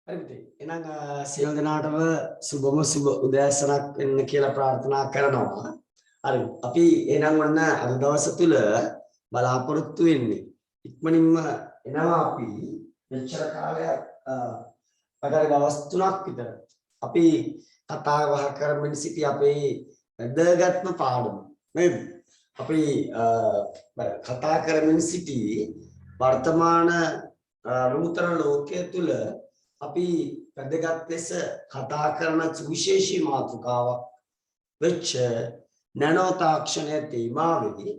හරි පුතේ. එහෙනම් සියලු දෙනාටම සුබම සුබ උදෑසනක් වෙන්න කියලා ප්‍රාර්ථනා කරනවා. හරි. අපි එහෙනම් ඔන්න අද දවස තුල බලාපොරොත්තු වෙන්නේ ඉක්මනින්ම එනවා අපි මෙච්චර කාලයක් අදාළ දවස් 3ක් විතර අපි කතා බහ කරමින් සිටි අපේ වැදගත්ම පාඩම නේද? අපි කතා කරමින් සිටි වර්තමාන නූතන ලෝකයේ තුල අපි වැදගත් ලෙස කතා කරන සුවිශේෂී මාතෘකාවක් වෙච්ච නැනෝ තාක්ෂණයේ තේමාවෙහි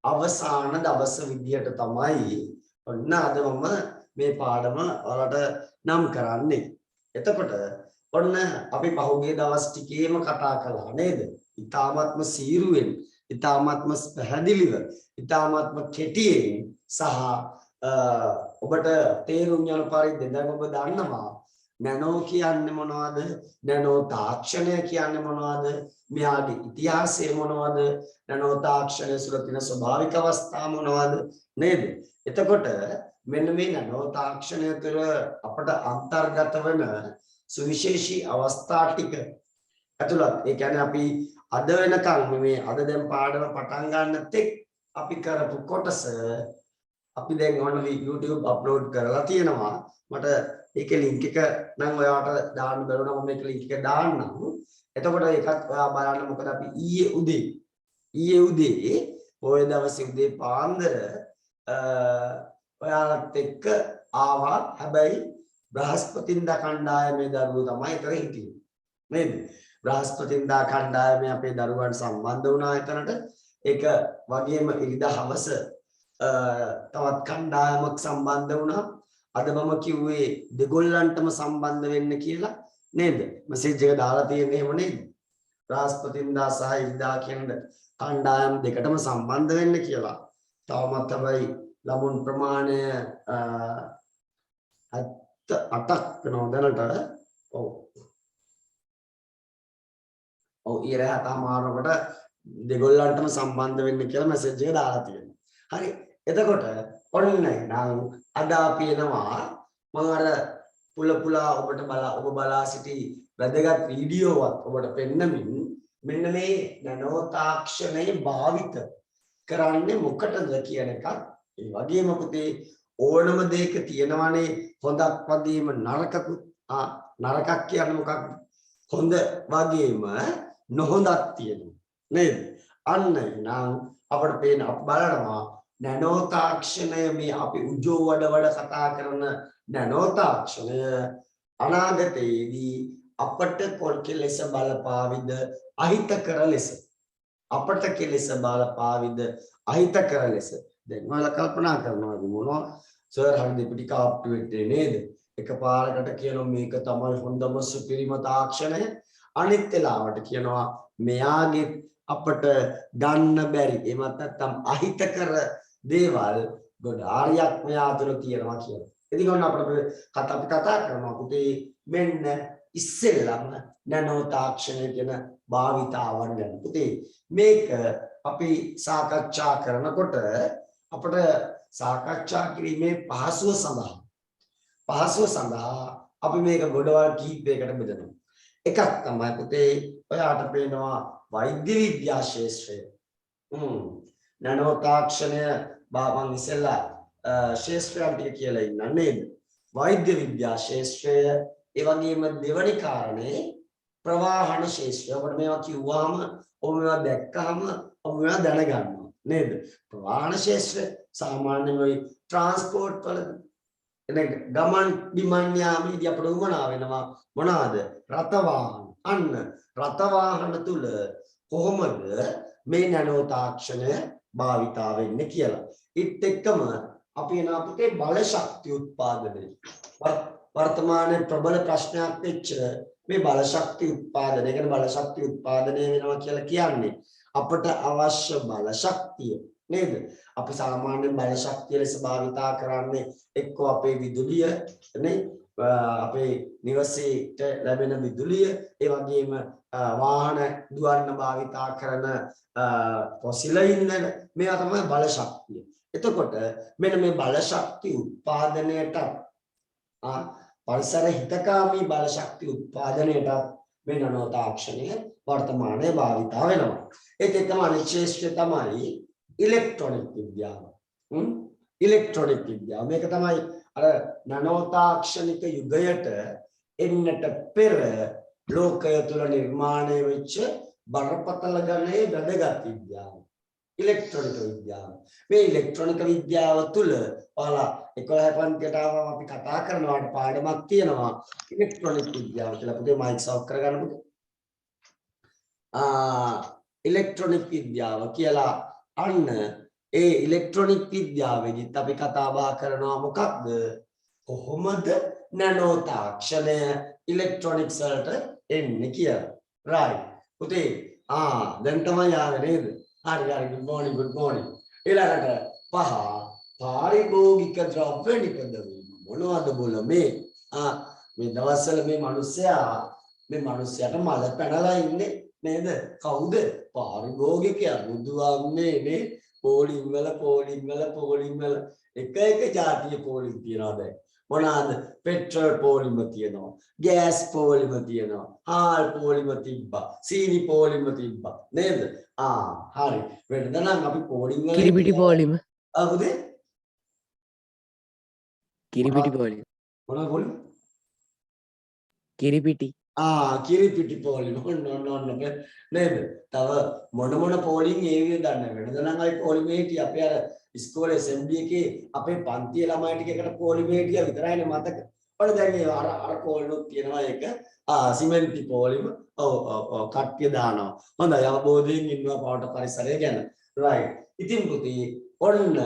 අවසාන දවස විදියට තමයි ඔන්න අද මම මේ පාඩම ඔයාලට නම් කරන්නේ. එතකොට ඔන්න අපි පහුගිය දවස් ටිකේම කතා කළා නේද? ඊ타ත්ම සීරුවෙන්, ඊ타ත්ම පැහැදිලිව, ඊ타ත්ම කෙටියෙන් සහ ඔබට තේරුම් යන පරිදි දැන් ඔබ දන්නවා නැනෝ කියන්නේ මොනවද? නැනෝ තාක්ෂණය කියන්නේ මොනවද? මෙයාගේ ඉතිහාසය මොනවද? නැනෝ තාක්ෂණය සුල තියෙන ස්වභාවික අවස්ථා මොනවද? නේද? එතකොට මෙන්න මේ නැනෝ තාක්ෂණය තුළ අපට අන්තර්ගත වෙන සුවිශේෂී අවස්ථා ටික ඇතුළත් ඒ කියන්නේ අපි අද වෙනකන් මේ අද දැන් පාඩම පටන් ගන්න තෙක් අපි කරපු කොටස අපි දැන් ඔන්න YouTube අප්ලෝඩ් කරලා තියෙනවා. මට ඒකේ link එක නම් ඔයාලට දාන්න බැරුණා මම මේක link එක දාන්නම්. එතකොට ඒකත් ඔයා බලන්න මොකද අපි ඊයේ උදේ ඔය දවසේ උදේ පාන්දර ඔයාලත් එක්ක ආවා. හැබැයි බ්‍රහස්පතින්දා කණ්ඩායමේ දරුවෝ තමයි ඒතර හිටියේ. නේද? බ්‍රහස්පතින්දා කණ්ඩායමේ අපේ දරුවන් සම්බන්ධ වුණා එතනට. ඒක වගේම ඉරිදා හවස තවත් කණ්ඩායමක් සම්බන්ධ වුණා. අද මම කිව්වේ දෙගොල්ලන්ටම සම්බන්ධ වෙන්න කියලා නේද? මෙසේජ් එක දාලා තියෙන්නේ එහෙම නේද? බ්‍රහස්පතින්දා සහ ඉරිදා කියන කණ්ඩායම් දෙකටම සම්බන්ධ වෙන්න කියලා. තවමත් තමයි ළමුන් ප්‍රමාණය 8ක් වෙනවා දැනට. ඔව් ඊයර හතමාරකට දෙගොල්ලන්ටම සම්බන්ධ වෙන්න කියලා මෙසේජ් එක දාලා තියෙනවා. හරි. එතකොට ඔන්න නම් අද අපි එනවා මම අර පුලා ඔබ බලා සිටි වැදගත් වීඩියෝවක් ඔබට පෙන්නමින් මෙන්න මේ නැනෝ තාක්ෂණය භාවිත කරන්නේ මොකටද කියන එකත් ඒ වගේම පුතේ ඕනම දෙයක තියෙනවනේ හොඳක් වගේම නරකකුත් නරකක් කියන්නේ මොකක්ද? හොඳ වගේම නොහොඳක් තියෙනවා නේද? අන්න නම් අපිට පේන අපි බලනවා නැනෝ තාක්ෂණය මේ අපි උජෝ වඩ කතා කරන නැනෝ තාක්ෂණය අනාගතයේදී අපට කෙලෙස බලපාවිද අහිතකර ලෙස අපට කෙලෙස බලපාවිද අහිතකර ලෙස දැන් ඔයාලා කල්පනා කරනවා මොනවා සර් හරි දෙපිටි කාප්ටු වෙන්නේ නේද? එකපාරකට කියනවා මේක තමයි හොඳම සුපිරිම තාක්ෂණය. අනිත් වෙලාවට කියනවා මෙයාගේ අපට ගන්න බැරි එමත් නැත්නම් අහිතකර දේවල් ගොඩාරියක් මෙයා තුළ තියෙනවා කියලා. ඉතින් ඔන්න අපි කතා කරනවා පුතේ මෙන්න ඉස්සෙල්ලම නැනෝ තාක්ෂණය කියන භාවිතාවන් ගැන. පුතේ මේක අපි සාකච්ඡා කරනකොට අපිට සාකච්ඡා කිරීමේ පහසුව සඳහා අපි මේක ගොඩවල් කිහිපයකට බෙදනවා. එකක් තමයි පුතේ ඔයාට පේනවා වෛද්‍ය විද්‍යා ශාස්ත්‍රය. නැනෝ තාක්ෂණය මම ඉස්සෙල්ලා ශාස්ත්‍රයන් ටික කියලා ඉන්න නේද? වෛද්‍ය විද්‍යා ශාස්ත්‍රය ඒ වගේම දෙවනි කාරණේ ප්‍රවාහන ශාස්ත්‍රය. ඔබට මේවා කිව්වහම ඔබ මේවා දැක්කහම ඔබ මේවා දැනගන්නවා නේද? ප්‍රවාහන ශාස්ත්‍රය සාමාන්‍යයෙන් ওই ට්‍රාන්ස්පෝර්ට් වල එනේ ගමන් බිමන් යාමේදී අපට උවමනා වෙනවා මොනවාද? රථ වාහන. අන්න රථ වාහන තුල කොහොමද මේ නැනෝ තාක්ෂණය භාවිතා වෙන්නේ කියලා. ඊට එක්කම අපි එන අපේ බල ශක්තිය උත්පාදනය වර්තමානයේ ප්‍රබල ප්‍රශ්නයක් වෙච්ච මේ බල ශක්තිය උත්පාදනය කියන බල ශක්තිය උත්පාදනය වෙනවා කියලා කියන්නේ අපට අවශ්‍ය බල ශක්තිය නේද? අපි සාමාන්‍යයෙන් බල ශක්තිය ලෙස භාවිතා කරන්නේ එක්කෝ අපේ විදුලිය නේ අපේ නිවසේට ලැබෙන විදුලිය ඒ වගේම වාහන දුවන්න භාවිතා කරන ෆොසිල ඉන්ධන මේවා තමයි බල ශක්තිය. එතකොට මෙන්න මේ බල ශක්තිය උත්පාදනයට පරිසර හිතකාමී බල ශක්තිය උත්පාදනයට මේ නනෝ තාක්ෂණය වර්තමානයේ භාවිතා වෙනවා. ඒත් එකම අනිත් ශේෂ්ත්‍රය තමයි ඉලෙක්ට්‍රොනික විද්‍යාව. ඉලෙක්ට්‍රොනික විද්‍යාව. මේක තමයි අර නනෝ තාක්ෂණික යුගයට එන්නට පෙර ලෝකය තුල නිර්මාණය වෙච්ච බරපතල ගණයේ වැදගත් විද්‍යාව. ඉලෙක්ට්‍රොනික විද්‍යාව. මේ ඉලෙක්ට්‍රොනික විද්‍යාව තුල ඔයාලා 11 පන්තියට ආවම අපි කතා කරනවාට පාඩමක් තියෙනවා ඉලෙක්ට්‍රොනික විද්‍යාව කියලා. පුතේ මයික් සවුට් කරගන්න පුතේ. ඉලෙක්ට්‍රොනික විද්‍යාව කියලා අන්න ඒ ඉලෙක්ට්‍රොනික විද්‍යාවෙදිත් අපි කතා බහ කරනවා මොකක්ද? කොහොමද නනෝ තාක්ෂණය ඉලෙක්ට්‍රොනික්ස් වලට එන්නේ කියලා. right. පුතේ දැන් තමයි ආවේ නේද? හරි good morning. ඊළඟට පහ පාරිභෝගික ද්‍රව්‍ය නිපදවීම. මොනවද බොල මේ දවස්වල මේ මිනිස්සයාට මල පැනලා ඉන්නේ නේද? කවුද? පාරිභෝගිකයා. බුදුහාමුදුරනේ නේ පොලිම් වල එක ජාතිය පොලිම් තියනවා දැන්. මොනවාද? පෙට්‍රල් පොලිම තියෙනවා, ගෑස් පොලිම තියෙනවා, හාල් පොලිම තිබ්බා, සීනි පොලිම තිබ්බා නේද? හරි. වෙනද නම් අපි පොලිම් වල කිරිපිටි පොලිම. පුතේ කිරිපිටි පොලිම. මොනවද පොලිම? කිරිපිටි. කිරිපිටි පොලිම. ඔන්න නේද? තව මොන පොලිම් ඒවිද දන්නේ වෙනද නම් අපි පොලිම හිටිය අපේ අර ඉස්කෝලේ SMD එකේ අපේ පන්තියේ ළමයි ටික එකට පොලිම හිටියා විතරයිනේ මතක. ඔන්න දැන් මේ අර පොලිමුත් තියෙනවා ඒක. සිමෙන්ති පොලිම. ඔව් කට්ටිය දානවා. හොඳයි අවබෝධයෙන් ඉන්නවා පාට පරිසරය ගැන. right. ඉතින් පුතේ ඔන්න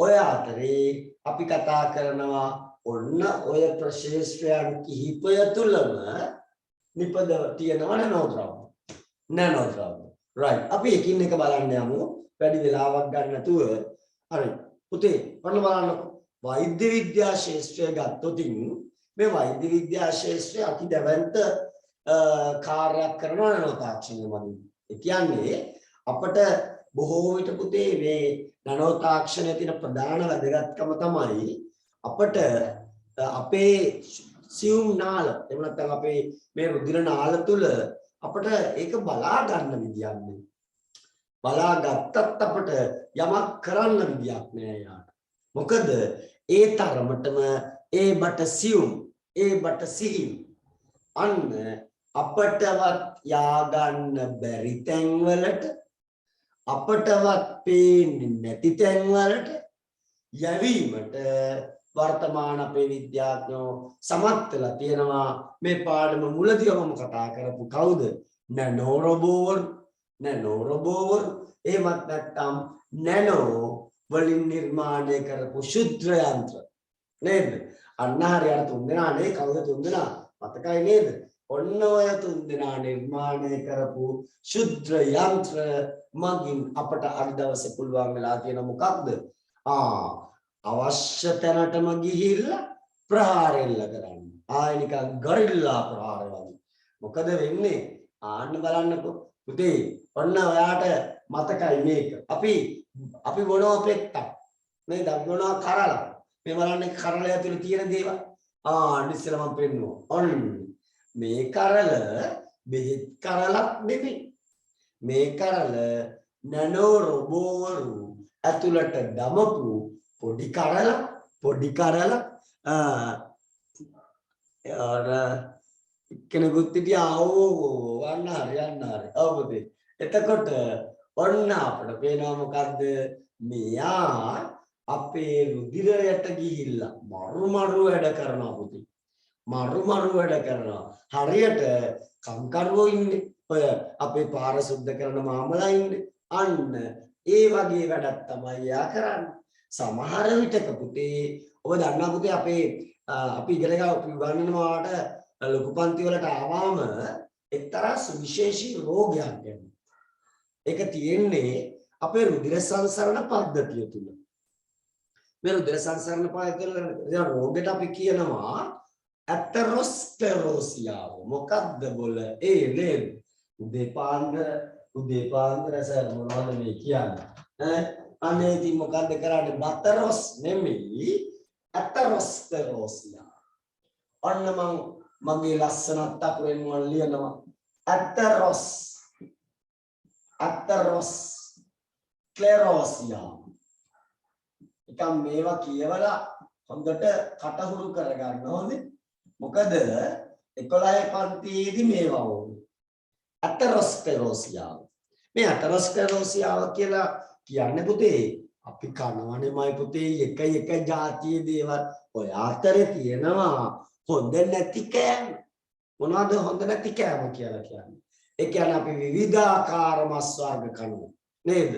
ඔය අතරේ අපි කතා කරනවා ඔන්න ඔය ප්‍රශේෂ්ත්‍රයන් කිහිපය තුලම නිපදව තියෙනවා නනෝ ද්‍රව්‍ය. right. අපි එකින් එක බලන්න යමු. වැඩි වෙලාවක් ගන්න නැතුව. හරි. පුතේ ඔන්න බලන්නකො. වෛද්‍ය විද්‍යා ශාස්ත්‍රය ගත්තොත් මේ වෛද්‍ය විද්‍යා ශාස්ත්‍රය අති දැවැන්ත කාර්යයක් කරනවා නනෝ තාක්ෂණය මගින්. ඒ කියන්නේ අපිට බොහෝ විට පුතේ මේ නනෝ තාක්ෂණයේ තියෙන ප්‍රධාන වැදගත්කම තමයි අපිට අපේ සියුම් නාල එහෙම නැත්නම් අපේ මේ රුධිර නාල තුල අපිට ඒක බලා ගන්න විදියක් නේ. බලා ගත්තත් අපිට යමක් කරන්න විදියක් නෑ යාට. මොකද ඒ තරමටම ඒ බට සියුම් ඒ බට සිහින් අන්න අපටවත් යාගන්න බැරි තැන් වලට අපටවත් පේන්නේ නැති තැන් වලට යැවීමට වර්තමාන අපේ විද්‍යාඥයෝ සමත් වෙලා තියෙනවා. මේ පාඩම මුලදීම කතා කරපු කවුද? නැනෝ රොබෝවරු එහෙමත් නැත්නම් නැනෝ වලින් නිර්මාණය කරපු ශුද්ධ යන්ත්‍ර නේද? අන්න හරියට තුන්දෙනා නේ. කවුද තුන්දෙනා? මතකයි නේද? ඔන්න ඔය තුන්දෙනා නිර්මාණය කරපු ශුද්ධ යන්ත්‍ර මගින් අපට අද දවසේ පුළුවන් වෙලා තියෙන මොකක්ද? අවශ්‍ය තැනටම ගිහිල්ලා ප්‍රහාර එල්ල කරන්න. ආයෙ නිකන් ගරිල්ලා ප්‍රහාර වගේ. මොකද වෙන්නේ? ආන්න බලන්නකෝ. පුතේ ඔන්න ඔයාට මතකයි මේක. අපි මොනවා පෙත්තක් නේද? මොනවා කරලා. මේ බලන්නේ කරල ඇතුලේ තියෙන දේවල්. ඉස්සෙල්ලා මම පෙන්නුවා. ඔන්න මේ කරල බෙහෙත් කරලක් නෙමෙයි. මේ කරල නැනෝ රොබෝවරු ඇතුළට දමපු පොඩි කරල කෙනෙකුත් හිටියා යන්න හරි. ඔව් පුතේ. එතකොට ඔන්න අපිට පේනවා මොකද්ද? මෙයා අපේ රුධිරයට ගිහිල්ලා මරු වැඩ කරනවා පුතේ. මරු වැඩ කරනවා. හරියට කම්කරුවෝ ඉන්නේ. ඔය අපේ පාර සුද්ධ කරන මාමලා ඉන්නේ. අන්න ඒ වගේ වැඩක් තමයි යා කරන්නේ. සමහර විටක පුතේ ඔබ දන්නා පුතේ අපි ඉගෙන ගන්නවාට ලොකු පන්ති වලට ආවම එක්තරා සුවිශේෂී රෝගයක් ගැන. ඒක තියෙන්නේ අපේ රුධිර සංසරණ පද්ධතිය තුල. මේ රුධිර සංසරණ පද්ධතිය රෝගයට අපි කියනවා ඇතරොස්ක්ලෙරෝසියාව. මොකක්ද බොල? නේද? උදේ පාන්දර සර් මොනවද මේ කියන්නේ? අනේ ඉතින් මොකද්ද කරන්නේ? බතරොස් නෙමෙයි ඇතරොස්ක්ලෙරෝසියා. ඔන්න මගේ ලස්සනත් අකුරෙන් මම ලියනවා ඇතරොස් ස්ක්ලෙරෝසියා. නිකන් මේවා කියවලා හොඳට කටහුරු කරගන්න ඕනේ. මොකද 11 පන්තියේදී මේවා ඕනේ. ඇතරොස්ක්ලෙරෝසියා. මේ ඇතරොස්ක්ලෙරෝසියාව කියලා කියන්නේ පුතේ අපි කනවනේමයි පුතේ එක જાතියේ දේවල්. ඔය අතරේ තියෙනවා හොඳ නැති කෑම. මොනවද හොඳ නැති කෑම කියලා කියන්නේ? ඒ කියන්නේ අපි විවිධාකාර මස් වර්ග කනවා නේද?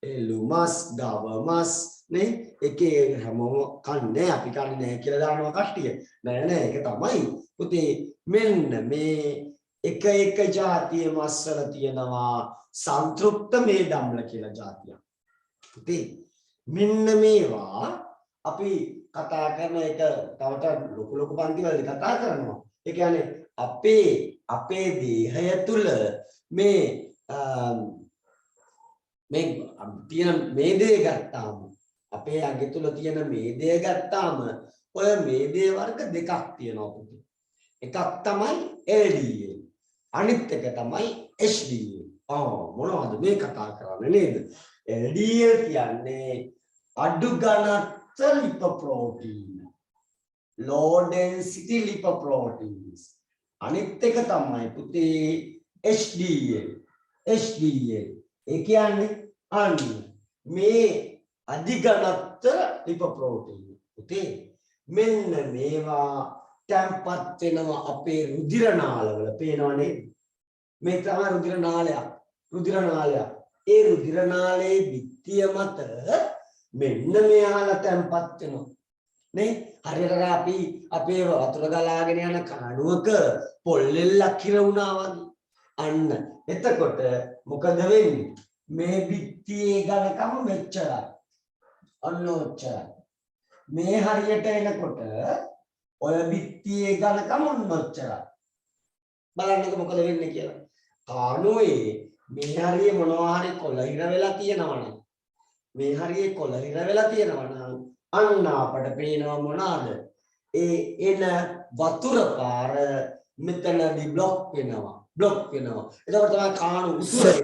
එළු මස්, ගව මස් නේ එකේ හැමෝම කන්නේ අපි කන්නේ නැහැ කියලා දානවා කට්ටිය. නෑ ඒක තමයි. පුතේ මෙන්න මේ එක જાතියේ මස් වල තියෙනවා සංතෘප්ත මේදම්ල කියලා જાතියක්. පුතේ මෙන්න මේවා අපි කතා කරන එක තවට ලොකු පන්ති වලදී කතා කරනවා. ඒ කියන්නේ අපේ දේහය තුල මේ තියෙන මේදේ ගත්තාම අපේ අඟ තුල තියෙන මේදේ ගත්තාම ඔය මේදේ වර්ග දෙකක් තියෙනවා පුතේ. එකක් තමයි LDA අනිත් එක තමයි HDA. මොනවද මේ කතා කරන්නේ නේද? LDA කියන්නේ අඩු ඝනත්ව ලිපොප්‍රෝටීන්. low density lipoproteins. අනිත් එක තමයි පුතේ HDA. ඒ කියන්නේ අන්න මේ අධිඝනත්ව ලිපොප්‍රෝටීන්. පුතේ මෙන්න මේවා තැම්පත් වෙනවා අපේ රුධිර නාලවල. පේනව නේද? මේ තමයි රුධිර නාලය. ඒ රුධිර නාලයේ බිත්තිය මත මෙන්න මෙයාලා තැම්පත් වෙනවා. නේ හරියට අපි අපේ වතුර ගලාගෙන යන කණුවක පොල්ලෙල්ලක් හිර වුණා වගේ. අන්න එතකොට මොකද වෙන්නේ? මේ බිත්තියේ ඝනකම මෙච්චරයි. අන්න ඔච්චරයි. මේ හරියට එනකොට ඔය බිත්තියේ ඝනකම ඔච්චරයි. බලන්නකො මොකද වෙන්නේ කියලා. කණුවේ මේ හරිය මොනවා හරි කොළ හිර වෙලා තියෙනවනේ. මේ හරියේ කොළ හිර වෙලා තියෙනවනම් අන්න අපට පේනවා මොනවාද? ඒ එන වතුර පාර මෙතනදී බ්ලොක් වෙනවා. එතකොට තමයි කාණු උතුරේ.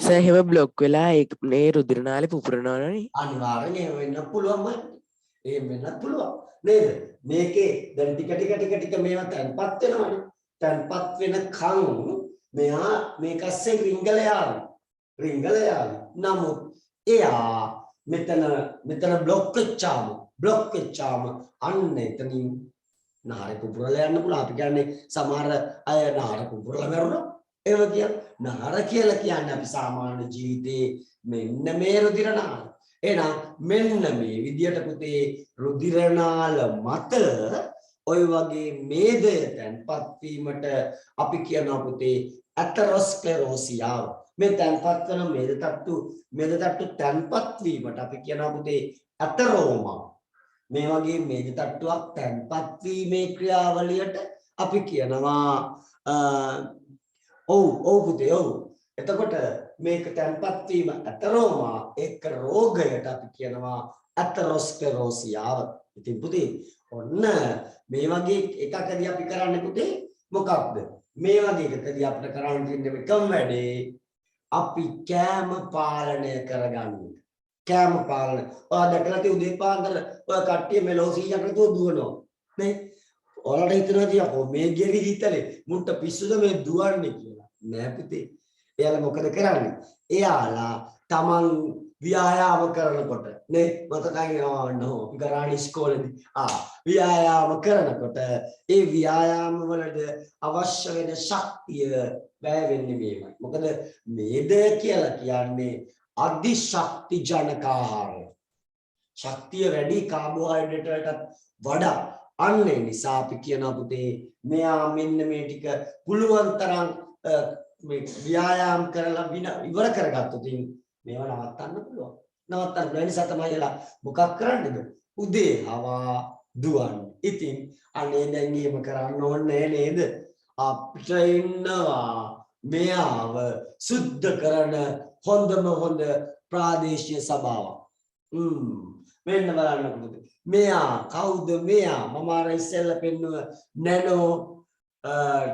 සෑහෙම බ්ලොක් වෙලා ඒ රුධිර නාලේ පුපුරනවනේ. අනිවාර්යෙන් වෙන්න පුළුවන්. එහෙම වෙන්නත් පුළුවන්. නේද? මේකේ දැන් ටික මේවා තැන්පත් වෙනවනේ. තැන්පත් වෙන කන් මෙහා මේකස්සේ රිංගල යාවි. නමුත් එයා මෙතන බ්ලොක් වෙච්චාම අන්න එතනින් නාරේ පුපුරලා යන්න පුළුවන්. අපි කියන්නේ සමහර අය නාර පුපුරලා මරුණා. ඒව කියන්නේ නාර කියලා කියන්නේ අපි සාමාන්‍ය ජීවිතේ මෙන්න මේ රුධිර නාල. එහෙනම් මෙන්න මේ විදියට පුතේ රුධිර නාල මත ඔය වගේ මේදය තැන්පත් වීමට අපි කියනවා පුතේ ඇතරොස්ක්ලෙරෝසියාව. මේ තැන්පත් කරන මේද තට්ටු තැන්පත් වීමට අපි කියනවා පුතේ ඇතරෝමා. මේ වගේ මේද තට්ටුවක් තැන්පත් වීමේ ක්‍රියාවලියට අපි කියනවා ඔව් පුතේ ඔව්. එතකොට මේක තැන්පත් වීම ඇතරෝමා එක්ක රෝගයට අපි කියනවා ඇතරොස්ක්ලෙරෝසියාව. ඉතින් පුතේ ඔන්න මේ වගේ එකකදී අපි කරන්නේ පුතේ මොකක්ද? මේ වගේ එකකදී අපිට කරන්න තියෙන එකම වැඩේ අපි කෑම පාලනය කරගන්න. කෑම පාලනය. ඔයා දැකලා තියෙ උදේ පාන්දර ඔය කට්ටිය මෙලෝ 100කට දුවනවා. නේ? ඔයාලට හිතනවා තියකෝ මේ ගෙරි හිතලේ මුන්ට පිස්සුද මේ දුවන්නේ කියලා. නෑ පුතේ. එයාලා මොකද කරන්නේ? එයාලා තමන් ව්‍යායාම කරනකොට නේ මතකයි නෝ අපි ගරාණි ඉස්කෝලේදී ව්‍යායාම කරනකොට ඒ ව්‍යායාම වලට අවශ්‍ය වෙන ශක්තිය වැය වෙන්නේ මේවයි. මොකද මේද කියලා කියන්නේ අධි ශක්ති ජනක ආහාරය. ශක්තිය වැඩි කාබෝහයිඩ්‍රේට් වලට වඩා. අන්න ඒ නිසා අපි කියනවා පුතේ මෙයා මෙන්න මේ ටික පුළුවන් තරම් මේ ව්‍යායාම කරලා ඉවර කරගත්තොත් මේවා නවත්තන්න පුළුවන්. නවත්තන්න බැරි නිසා තමයි එලා මොකක් කරන්නේද? උදේ හවා දුවන්නේ. ඉතින් අනේ දැන් එහෙම කරන්න ඕනේ නේද? අපිට ඉන්නවා මෙයාව සුද්ධ කරන හොඳම හොඳ ප්‍රාදේශීය සභාවක්. මෙන්න බලන්න පුතේ. මෙයා කවුද මෙයා? මම අර ඉස්සෙල්ලා පෙන්නුව නැනෝ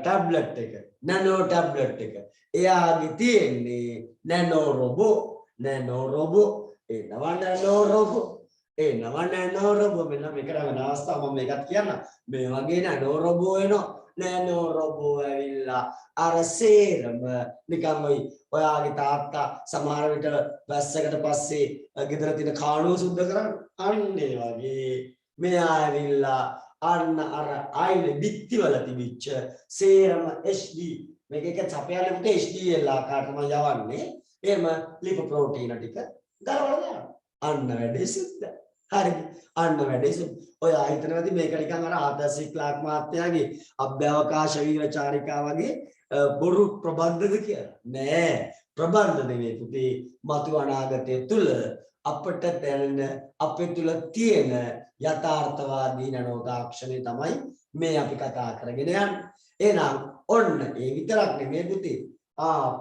ටැබ්ලට් එක. නැනෝ ටැබ්ලට් එක. එයාගේ තියෙන්නේ නැනෝ රොබෝ. Nano robot. එනවා නැනෝ රොබෝ. එනවා නැනෝ රොබෝ. මෙන්න මේක නම් අවස්ථාව මම මේකත් කියන්න. මේ වගේ නැනෝ රොබෝ එනවා. නැනෝ රොබෝ ඇවිල්ලා අර සේරම නිකන් ඔයාගේ තාත්තා සමහර විට වැස්සකට පස්සේ ගෙදර තියෙන කාණුව සුද්ධ කරන්න අන්න ඒ වගේ මෙයා ඇවිල්ලා අන්න අර ආයින බිත්තිවල තිබිච්ච සේරම HD මේක එක සපයන්නේ පුතේ HDL ආකාරයටම යවන්නේ එහෙම ලිප ප්‍රෝටීන ටික ගලවලා දානවා අන්න වැඩේ සිද්ධ හරිද අන්න වැඩේ සිද්ධ ඔය ආයතනවලදී මේක නිකන් අර ආදර්ශික ක්ලාක් මහත්තයාගේ අභ්‍යවකාශ වීරචාරිකා වගේ බොරු ප්‍රබන්ධද කියලා නෑ ප්‍රබන්ධ නෙවෙයි පුතේ මතු අනාගතය තුල අපට දැනෙන අපේ තුල තියෙන යථාර්ථවාදී නැනෝ තාක්ෂණය තමයි මේ අපි කතා කරගෙන යන්නේ එහෙනම් ඔන්න ඒ විතරක් නෙමෙයි පුතේ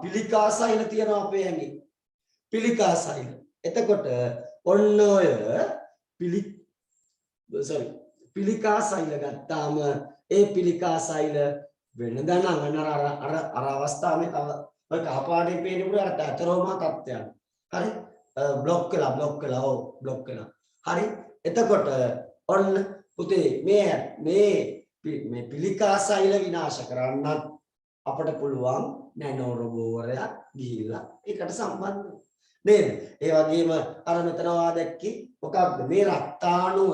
පිළිකා සෛල තියෙනවා අපේ ඇඟේ පිළිකා සෛල එතකොට ඔන්න ඔය පිළිකා සෛල ගත්තාම ඒ පිළිකා සෛල වෙනදා නම් අර අවස්ථාවේ තව ඔය කහපාටේ පේන්නේ පුරා අර තරෝම තත්ත්වයන්. හරි? බ්ලොක් වෙලා බ්ලොක් වෙලා. හරි? එතකොට ඔන්න පුතේ මේ පිළිකා සෛල විනාශ කරන්නත් අපට පුළුවන් නැනෝ රොබෝ වරයක් ගිහිල්ලා ඒකට සම්බන්ධ නේද? ඒ වගේම අර මෙතන වා දැක්කේ මොකක්ද මේ රක්තාණුව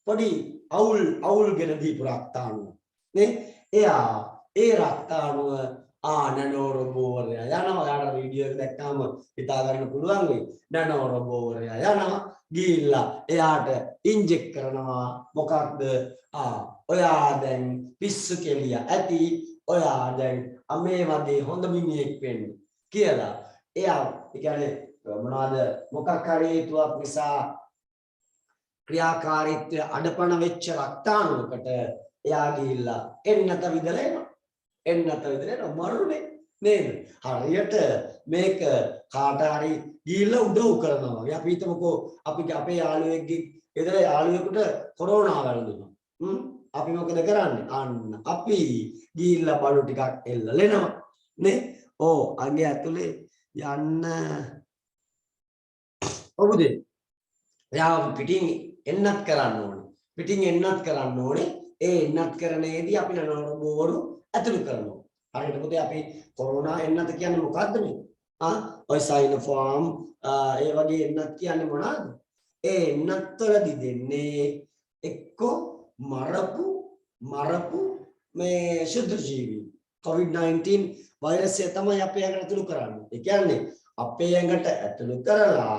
පොඩි අවුල්ගෙන දීපු රක්තාණුව නේ එයා ඒ රක්තාණුව නැනෝ රොබෝ වරය යනවා යාට වීඩියෝ එක දැක්කම හිතා ගන්න පුළුවන් වෙයි නැනෝ රොබෝ වරය යනවා ගිහිල්ලා එයාට ඉන්ජෙක්ට් කරනවා මොකක්ද ඔයා දැන් පිස්සු කෙලිය ඇති ඔයා දැන් මේ වගේ හොඳ මිනිහෙක් වෙන්න කියලා එයා කියන්නේ මොනවාද මොකක් හරි හේතුවක් නිසා ක්‍රියාකාරීත්වය අඩපණ වෙච්ච රක්තාණුවකට එයා ගිහිල්ලා එන්නත විදලා මරුනේ නේද හරියට මේක කාට හරි ගිහිල්ලා උදව් කරනවා අපි හිතමුකෝ අපේ යාළුවෙක්ගේ ගෙදර යාළුවෙකුට කොරෝනා වැළඳුණා අපි මොකද කරන්නේ අන්න අපි ගිහිල්ලා බඩු ටිකක් එල්ලලෙනවා නේ අගේ ඇතුලේ යන්න ඔබුදේ එයා පිටින් එන්නත් කරන්න ඕනේ ඒ එන්නත් කරන්නේදී අපි නනෝරබෝවරු ඇතුළු කරනවා හරියට පුතේ අපි කොරෝනා එන්නත් කියන්නේ මොකද්ද මේ ඔය සයිනෝෆාම් ඒ වගේ එන්නත් කියන්නේ මොනවාද ඒ එන්නත් වලදී දෙන්නේ එක්කෝ මරපු මේ ශුද්ධ ජීවි COVID-19 වෛරසය තමයි අපේ ඇඟට ඇතුළු කරන්නේ ඒ කියන්නේ අපේ ඇඟට ඇතුළු කරලා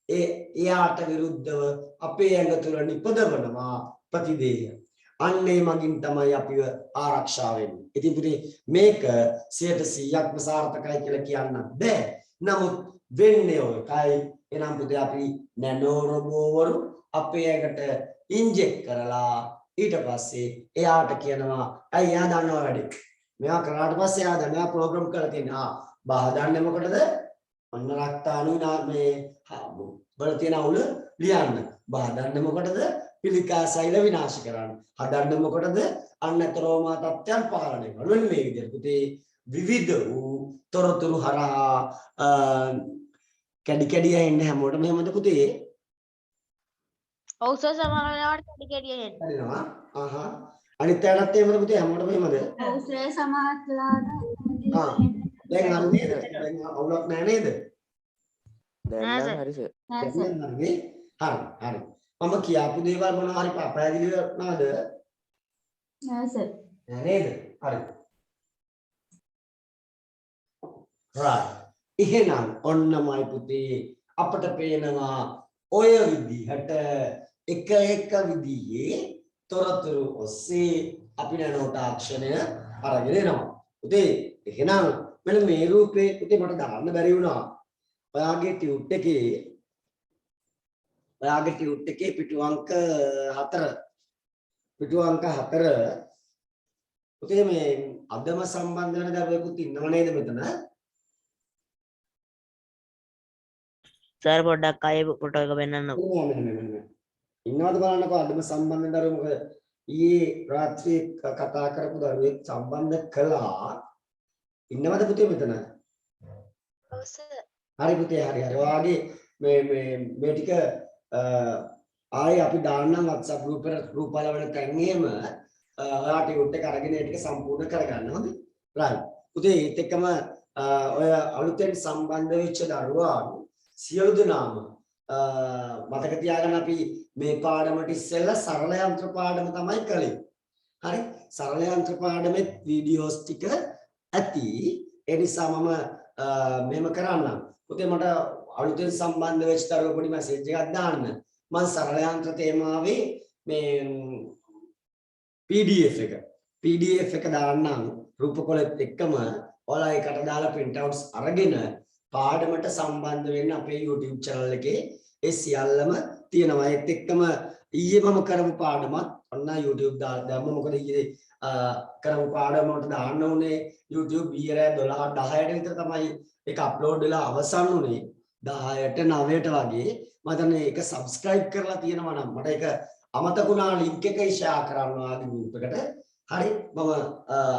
එයාට විරුද්ධව අපේ ඇඟ තුළ නිපදවනවා ප්‍රතිදේහ. අන්නේ මගින් තමයි අපිව ආරක්ෂා වෙන්නේ. ඉතින් පුතේ මේක 100%ක්ම සාර්ථකයි කියලා කියන්න බෑ. නමුත් වෙන්නේ ඔයකයි. එනම් පුතේ අපි නැනෝ රොබෝ වරු අපේ ඇඟට ඉන්ජෙක්ට් කරලා ඊට පස්සේ එයාට කියනවා අය එයා දන්නවා වැඩි. මෙයා කරාට පස්සේ එයා දන්නවා ප්‍රෝග්‍රෑම් කරලා තියෙනවා. බාහදන්නේ මොකටද? අන්න රක්තාණු මේ වල තියෙන අවුල ලියන්න. බාහදන්නේ මොකටද? පිළිකා සෛල විනාශ කරන්න. හදන්න මොකටද? අන්නතරෝමා තත්ත්වයන් පාලනය කරන්න. මෙන්න මේ විදිහට පුතේ විවිධ වූ තොරතුරු හරහා කැඩි කැඩි යන්නේ හැමෝටම එහෙමද පුතේ? ඔව් සර් සමහර වෙලාවට කැඩි කැඩි එන්නේ. හරිනවා. අනිත් ඇයටත් එහෙමද පුතේ හැමෝටම එහෙමද? ඔව් සර් සමහර වෙලාවට දැන් හරි නේද? දැන් අවුලක් නැහැ නේද? දැන් නම් හරි සර්. හරි. මම කියපු දේවල් මොනවා හරි පැහැදිලිව නේද? නෑ සර්. නේද? හරි. right. එහෙනම් ඔන්නමයි පුතේ අපට පේනවා ඔය විදිහට එක විදිහේ තොරතුරු ඔස්සේ අපි නැනෝ තාක්ෂණය අරගෙන එනවා. පුතේ එහෙනම් මෙන්න මේ රූපේ පුතේ මට දාන්න බැරි වුණා. ඔයාගේ ටියුට් එකේ පිටු අංක 4 පුතේ මේ අදම සම්බන්ධ වෙන දරුවෙකුත් ඉන්නව නේද මෙතන? සර් පොඩ්ඩක් අය ෆොටෝ එක පෙන්නන්නකෝ. ඉන්නවද බලන්නකෝ අදම සම්බන්ධ දරුවෝ මොකද ඊයේ රාත්‍රියේ කතා කරපු දරුවෙක් සම්බන්ධ කළා. ඉන්නවද පුතේ මෙතන? ඔව් සර්. හරි පුතේ හරි හරි. ඔයාගේ මේ ටික ආයේ අපි දාන්නම් WhatsApp group එකට group වල වෙන තැන් එහෙම ඔයාට ටියුට් එක අරගෙන ඒ ටික සම්පූර්ණ කරගන්න හොඳයි. right. පුතේ ඒත් එක්කම ඔය අලුතෙන් සම්බන්ධ වෙච්ච දරුවා සියලු දෙනාම මතක තියාගන්න අපි මේ පාඩමට ඉස්සෙල්ලා සරල යන්ත්‍ර පාඩම තමයි කළේ. හරි? සරල යන්ත්‍ර පාඩමේ වීඩියෝස් ටික ඇති. ඒ නිසා මම මෙහෙම කරන්නම්. පුතේ මට අලුතෙන් සම්බන්ධ වෙච්ච දරුවෝ පොඩි මැසේජ් එකක් දාන්න. මම සරල යන්ත්‍ර තේමාවේ මේ PDF එක දාන්නම් රූපකොලෙත් එක්කම ඔයාලා ඒකට දාලා print outs අරගෙන පාඩමට සම්බන්ධ වෙන්න අපේ YouTube channel එකේ ඒ සියල්ලම තියෙනවා. ඒත් එක්කම ඊයේ මම කරපු පාඩමත් ඔන්න YouTube දාලා දැම්ම. මොකද ඊයේ කරපු පාඩම වලට දාන්න උනේ YouTube ඊයේ 12 10ට විතර තමයි ඒක අප්ලෝඩ් වෙලා අවසන් උනේ. 10ට 9ට වගේ මම හිතන්නේ ඒක subscribe කරලා තියෙනවා නම් මට ඒක අමතක වුණා link එක share කරන්න ආදි group එකට. හරි මම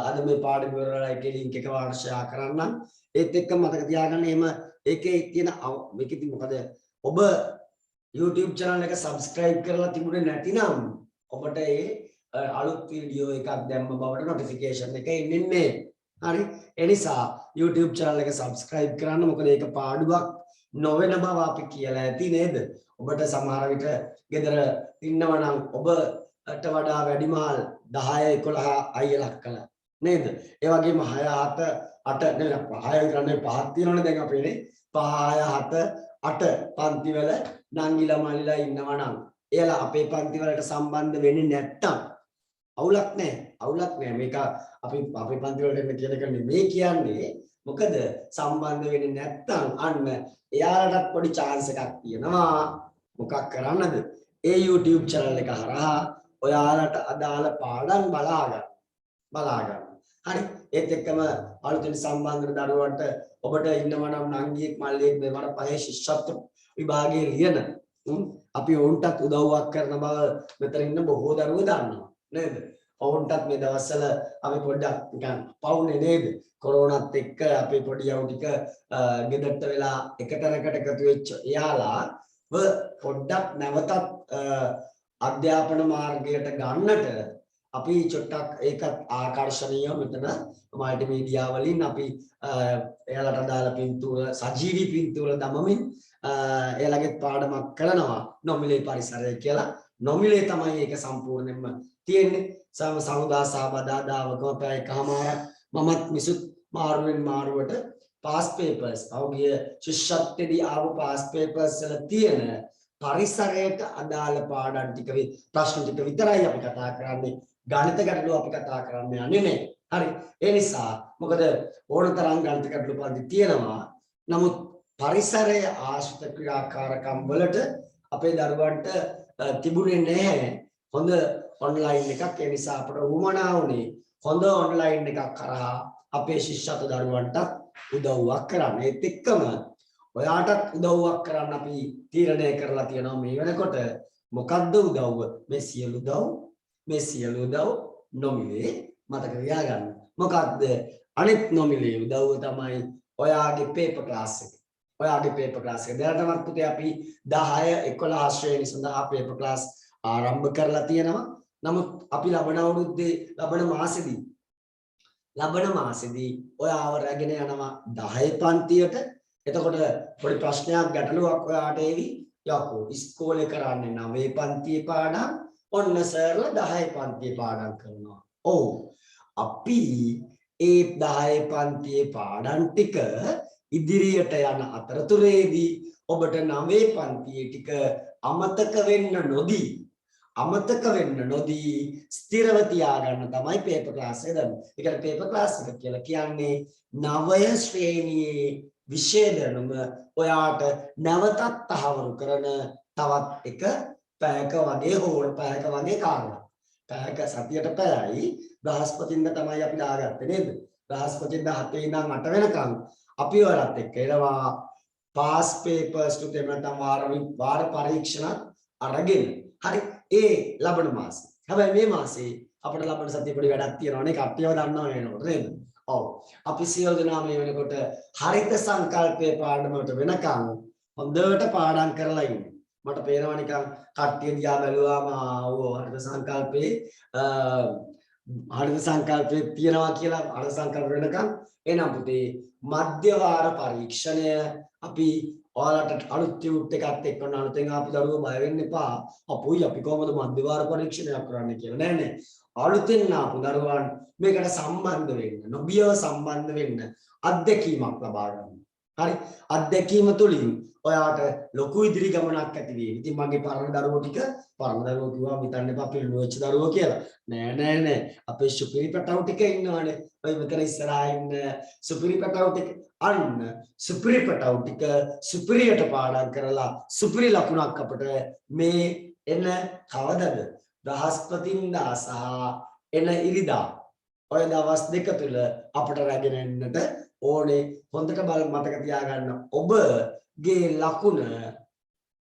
අද මේ පාඩම ඉවරලා ඒකේ link එක වාට share කරන්නම්. ඒත් එක්ක මතක තියාගන්න එහෙම ඒකේ තියෙන මේකෙදි මොකද ඔබ YouTube channel එක subscribe කරලා තිබුණේ නැතිනම් ඔබට ඒ අලුත් වීඩියෝ එකක් දැම්ම බවට notification එක එන්නේ. හරි ඒ නිසා YouTube channel එක subscribe කරන්න. මොකද ඒක පාඩුවක් නොවන බව අපි කියලා ඇති නේද? ඔබට සමහර විට ගෙදර ඉන්නවා නම් ඔබට වඩා වැඩිමහල් 10 11 අයියලා කළා නේද? ඒ වගේම 6 7 8 නෙවෙයි 6 ගන්න 5ක් තියෙනවනේ දැන් අපේනේ 5 6 7 8 පන්ති වල නංගිලා මල්ලිලා ඉන්නවා නම් එයාලා අපේ පන්ති වලට සම්බන්ධ වෙන්නේ නැත්තම් අවුලක් නැහැ මේක අපි අපේ පන්ති වලට එන්න කියන එක නෙමෙයි කියන්නේ. මොකද සම්බන්ධ වෙන්නේ නැත්තම් අන්න එයාලටත් පොඩි chance එකක් තියෙනවා. මොකක් කරන්නද? ඒ YouTube channel එක හරහා ඔයාලට අදාළ පාඩම් බලා ගන්න. හරි ඒත් එක්කම අලුතෙන් සම්බන්ධ දරුවන්ට ඔබට ඉන්නවා නම් නංගියෙක් මල්ලියෙක් මෙවර පහේ ශිෂ්‍යත්ව විභාගයේ ලියන අපි ඔවුන්ටත් උදව්වක් කරන බව මෙතන ඉන්න බොහෝ දරුවෝ දන්නවා නේද? ඔවුන්ටත් මේ දවස්වල අපි පොඩ්ඩක් නිකන් පවුනේ නේද? කොරෝනාත් එක්ක අපි පොඩි යවු ටික ගෙදරට වෙලා එකතරකට එකතු වෙච්ච එයාලා පොඩ්ඩක් නැවතත් අධ්‍යාපන මාර්ගයට ගන්නට අපි චොට්ටක් ඒකත් ආකර්ෂණීය මෙතන මල්ටිමීඩියා වලින් අපි එයාලට අදාළ පින්තූර සජීවී පින්තූර දමමින් එයාලගේ පාඩමක් කරනවා නොමිලේ පරිසරය කියලා. නොමිලේ තමයි ඒක සම්පූර්ණයෙන්ම තියෙන්නේ. සමුදා සහබදාදාවකම පැය එකමාරක් මමත් මිසුත් මාරුවෙන් මාරුවට පාස් පේපර්ස් අවුගිය ශිෂ්‍යත්වයේදී ආව පාස් පේපර්ස් වල තියෙන පරිසරයට අදාළ පාඩම් ටික ප්‍රශ්න ටික විතරයි අපි කතා කරන්නේ. ගණිත ගැටලු අපි කතා කරන්නේ නැහැ. හරි ඒ නිසා මොකද ඕනතරම් ගණිත ගැටලු පන්ති තියෙනවා. නමුත් පරිසරයේ ආශ්‍රිත ක්‍රියාකාරකම් වලට අපේ දරුවන්ට තිබුණේ නැහැ හොඳ ඔන්ලයින් එකක්. ඒ නිසා අපට උවමනා වුණේ හොඳ ඔන්ලයින් එකක් කරා අපේ ශිෂ්‍යත්ව දරුවන්ට උදව්වක් කරන්න. ඒත් එක්කම ඔයාටත් උදව්වක් කරන්න අපි තීරණය කරලා තියෙනවා මේ වෙනකොට. මොකද්ද උදව්ව? මේ සියලු උදව් නොමිලේ මතක තියාගන්න. මොකද්ද අනිත් නොමිලේ උදව්ව? තමයි ඔයාගේ පේපර් ක්ලාස් එක. දැනටමත් පුතේ අපි 10 11 ශ්‍රේණි සඳහා පේපර් ක්ලාස් ආරම්භ කරලා තියෙනවා. නමුත් අපි ලබන අවුරුද්දේ ලබන මාසෙදී ඔයාව රැගෙන යනවා 10 පන්තියට. එතකොට පොඩි ප්‍රශ්නයක් ගැටලුවක් ඔයාට එවි. යකෝ ඉස්කෝලේ කරන්නේ 9 පන්තියේ පාඩම් ඔන්න සර්ලා 10 පන්තියේ පාඩම් කරනවා. ඔව් අපි ඒ 10 පන්තියේ පාඩම් ටික ඉදිරියට යන අතරතුරේදී ඔබට 9 පන්තියේ ටික අමතක වෙන්න නොදී ස්ථිරව තියාගන්න තමයි පේපර් ක්ලාස් එක දන්නේ. ඒ කියන්නේ පේපර් ක්ලාස් එක කියලා කියන්නේ 9 ශ්‍රේණියේ විෂය දැනුම ඔයාට නැවතත් තහවුරු කරන තවත් එක පැයක වගේ කාලයක්. පැයක සතියට පැයයි බ්‍රහස්පතින්ද තමයි අපි දාගත්තේ නේද? බ්‍රහස්පතින්ද 7 ඉඳන් 8 වෙනකම් අපි ඔයාලත් එක්ක එනවා pass papers to them නැත්නම් වාර පරීක්ෂණ අරගෙන හරි ඒ ලබන මාසේ. හැබැයි මේ මාසේ අපිට ලබන සතිය පොඩි වැඩක් තියෙනවානේ කට්ටියව දන්නවා වෙනකොට නේද? ඔව්. අපි සියලු දෙනා මේ වෙනකොට හරිත සංකල්පයේ පාඩමකට වෙනකන් හොඳට පාඩම් කරලා ඉන්නේ. මට පේනවා නිකන් කට්ටිය දිහා බැලුවාම හරිත සංකල්පේ හරිත සංකල්පේ තියනවා කියලා හරිත සංකල්ප වෙනකන් එනම් පුතේ මධ්‍ය වාර පරීක්ෂණය අපි ඔයාලට අලුත් ටියුට් එකත් එක්ක අලුතෙන් ආපු දරුවෝ බය වෙන්න එපා. අපුයි අපි කොහොමද මධ්‍ය වාර පරීක්ෂණයක් කරන්නේ කියලා. නෑ නෑ. අලුතෙන් ආපු දරුවන් මේකට සම්බන්ධ වෙන්න, නොබියව සම්බන්ධ වෙන්න අත්දැකීමක් ලබා ගන්න. හරි. අත්දැකීම තුලින් ඔයාට ලොකු ඉදිරි ගමනක් ඇති වෙයි. ඉතින් මගේ පරණ දරුවෝ කිව්වා හිතන්න එපා අපි ලොච්ච දරුවෝ කියලා. නෑ නෑ නෑ. අපේ සුපිරි පැටවු ටික ඉන්නවනේ. ඔය මෙතන ඉස්සරහා ඉන්න සුපිරි පැටවු ටික අන්න සුපිරි පැටවු ටික සුපිරියට පාඩම් කරලා සුපිරි ලකුණක් අපිට මේ එන කවදද? බ්‍රහස්පතින්දා සහ එන ඉරිදා ඔය දවස් දෙක තුල අපිට රැගෙන එන්නට ඕනේ. හොඳට මතක තියාගන්න ඔබගේ ලකුණ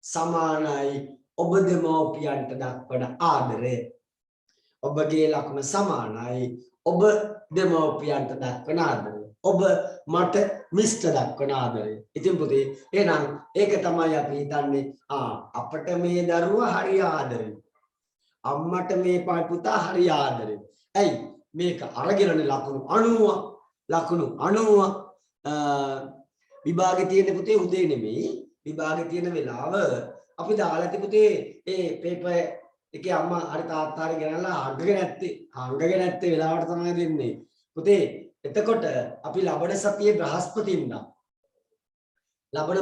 සමානයි ඔබ දෙමව්පියන්ට දක්වන ආදරය. ඔබගේ ලකුණ සමානයි ඔබ දෙමව්පියන්ට දක්වන ආදරය. ඔබ මට මිස්ටර් දක්වන ආදරය. ඉතින් පුතේ එහෙනම් ඒක තමයි අපි හිතන්නේ අපට මේ දරුවා හරි ආදරේ. අම්මට මේ පුතා හරි ආදරේ. ඇයි මේක අරගෙනනේ ලකුණු 90 විභාගේ තියෙන පුතේ උදේ නෙමෙයි විභාගේ තියෙන වෙලාව අපි දාලා ඇති පුතේ ඒ පේපර් එකේ අම්මා හරි තාත්තා හරි ගෙනල්ලා හංගගෙන නැත්තේ වෙලාවට තමයි දෙන්නේ පුතේ. එතකොට අපි ලබන සතියේ